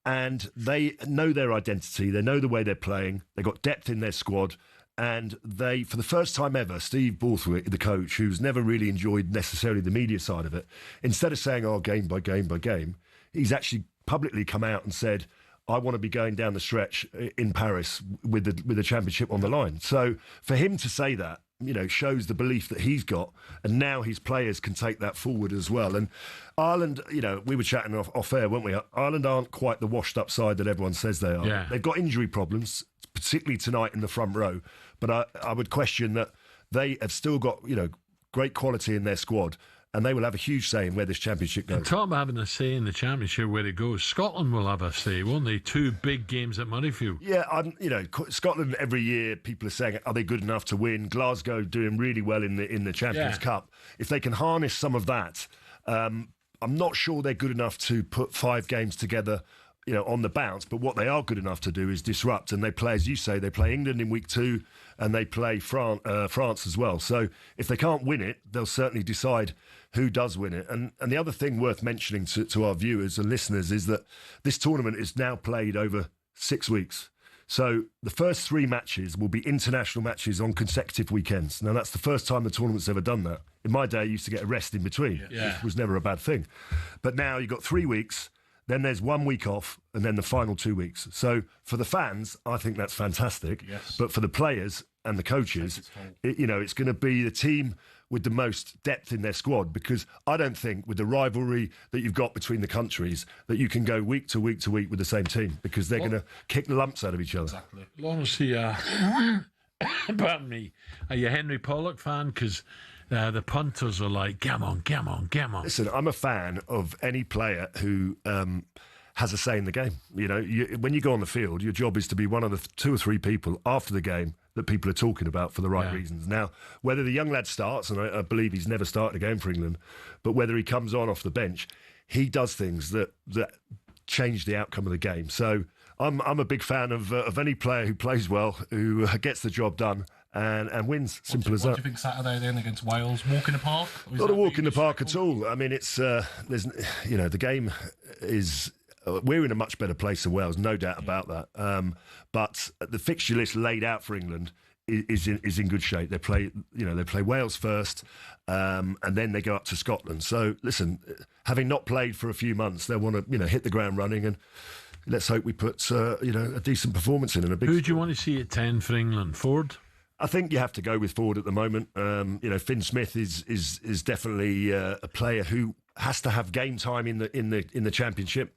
and they know their identity. They know the way they're playing. They've got depth in their squad. And they, for the first time ever, Steve Borthwick, the coach, who's never really enjoyed necessarily the media side of it, instead of saying, game by game by game, he's actually publicly come out and said, I want to be going down the stretch in Paris with the championship on the line. So for him to say that, shows the belief that he's got, and now his players can take that forward as well. And Ireland, we were chatting off air, weren't we? Ireland aren't quite the washed up side that everyone says they are. Yeah. They've got injury problems, particularly tonight in the front row. But I would question that they have still got, great quality in their squad, and they will have a huge say in where this championship goes. And talk about having a say in the championship where it goes. Scotland will have a say, won't they? 2 big games at Murrayfield. Yeah, Scotland every year people are saying, are they good enough to win? Glasgow doing really well in the Champions Cup. If they can harness some of that, I'm not sure they're good enough to put 5 games together, on the bounce. But what they are good enough to do is disrupt, and they play, as you say, they play England in week 2, and they play France as well. So if they can't win it, they'll certainly decide who does win it. And the other thing worth mentioning to our viewers and listeners is that this tournament is now played over 6 weeks. So the first 3 matches will be international matches on consecutive weekends. Now, that's the first time the tournament's ever done that. In my day, I used to get a rest in between. Yeah. It was never a bad thing. But now you've got 3 weeks, then there's 1 week off, and then the final 2 weeks. So for the fans, I think that's fantastic. Yes. But for the players and the coaches, it's going to be the team with the most depth in their squad, because I don't think with the rivalry that you've got between the countries that you can go week to week to week with the same team, because they're going to kick the lumps out of each other. Exactly. Lawrence, pardon me, are you a Henry Pollock fan? Because the punters are like, come on. Listen, I'm a fan of any player who has a say in the game. When you go on the field, your job is to be one of the 2 or 3 people after the game that people are talking about for the right reasons. Now, whether the young lad starts, and I believe he's never started a game for England, but whether he comes on off the bench, he does things that change the outcome of the game. So I'm a big fan of any player who plays well, who gets the job done and wins. Simple as that. What do you think Saturday then against Wales? Walk in the park? Not a walk in the park at all. I mean, it's the game is. We're in a much better place than Wales, no doubt about that. But the fixture list laid out for England is in good shape. They play Wales first, and then they go up to Scotland. So listen, having not played for a few months, they want to hit the ground running, and let's hope we put a decent performance in and a big. Who do you want to see at 10 for England? Ford? I think you have to go with Ford at the moment. Finn Smith is definitely a player who has to have game time in the Championship.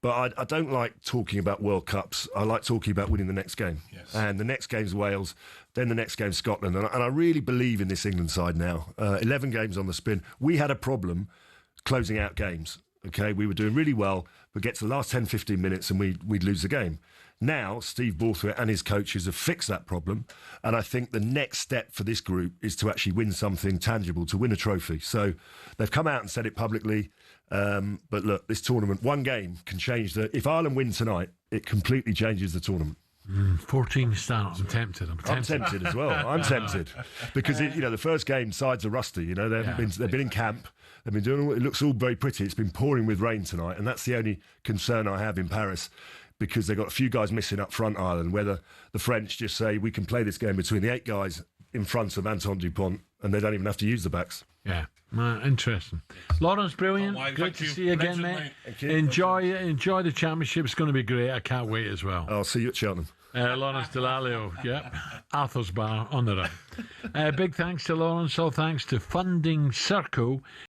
But I don't like talking about World Cups. I like talking about winning the next game. Yes. And the next game's Wales, then the next game's Scotland. And I really believe in this England side now. 11 games on the spin. We had a problem closing out games. Okay, we were doing really well, but get to the last 10, 15 minutes and we'd lose the game. Now, Steve Borthwaite and his coaches have fixed that problem. And I think the next step for this group is to actually win something tangible, to win a trophy. So they've come out and said it publicly. But look, this tournament, one game can change if Ireland win tonight, it completely changes the tournament. 14 start. I'm tempted as well. I'm tempted because the first game sides are rusty. They've been in camp. They've been doing. It looks all very pretty. It's been pouring with rain tonight, and that's the only concern I have in Paris, because they've got a few guys missing up front, Ireland. Whether the French just say we can play this game between the 8 guys in front of Antoine Dupont, and they don't even have to use the backs. Yeah. Interesting. Lawrence, brilliant. Great to see you again, mate. Enjoy the Championship. It's going to be great. I can't wait as well. I'll see you at Cheltenham. Lawrence Delalio, Arthur's Bar on the right. Big thanks to Lawrence. All thanks to Funding Circle.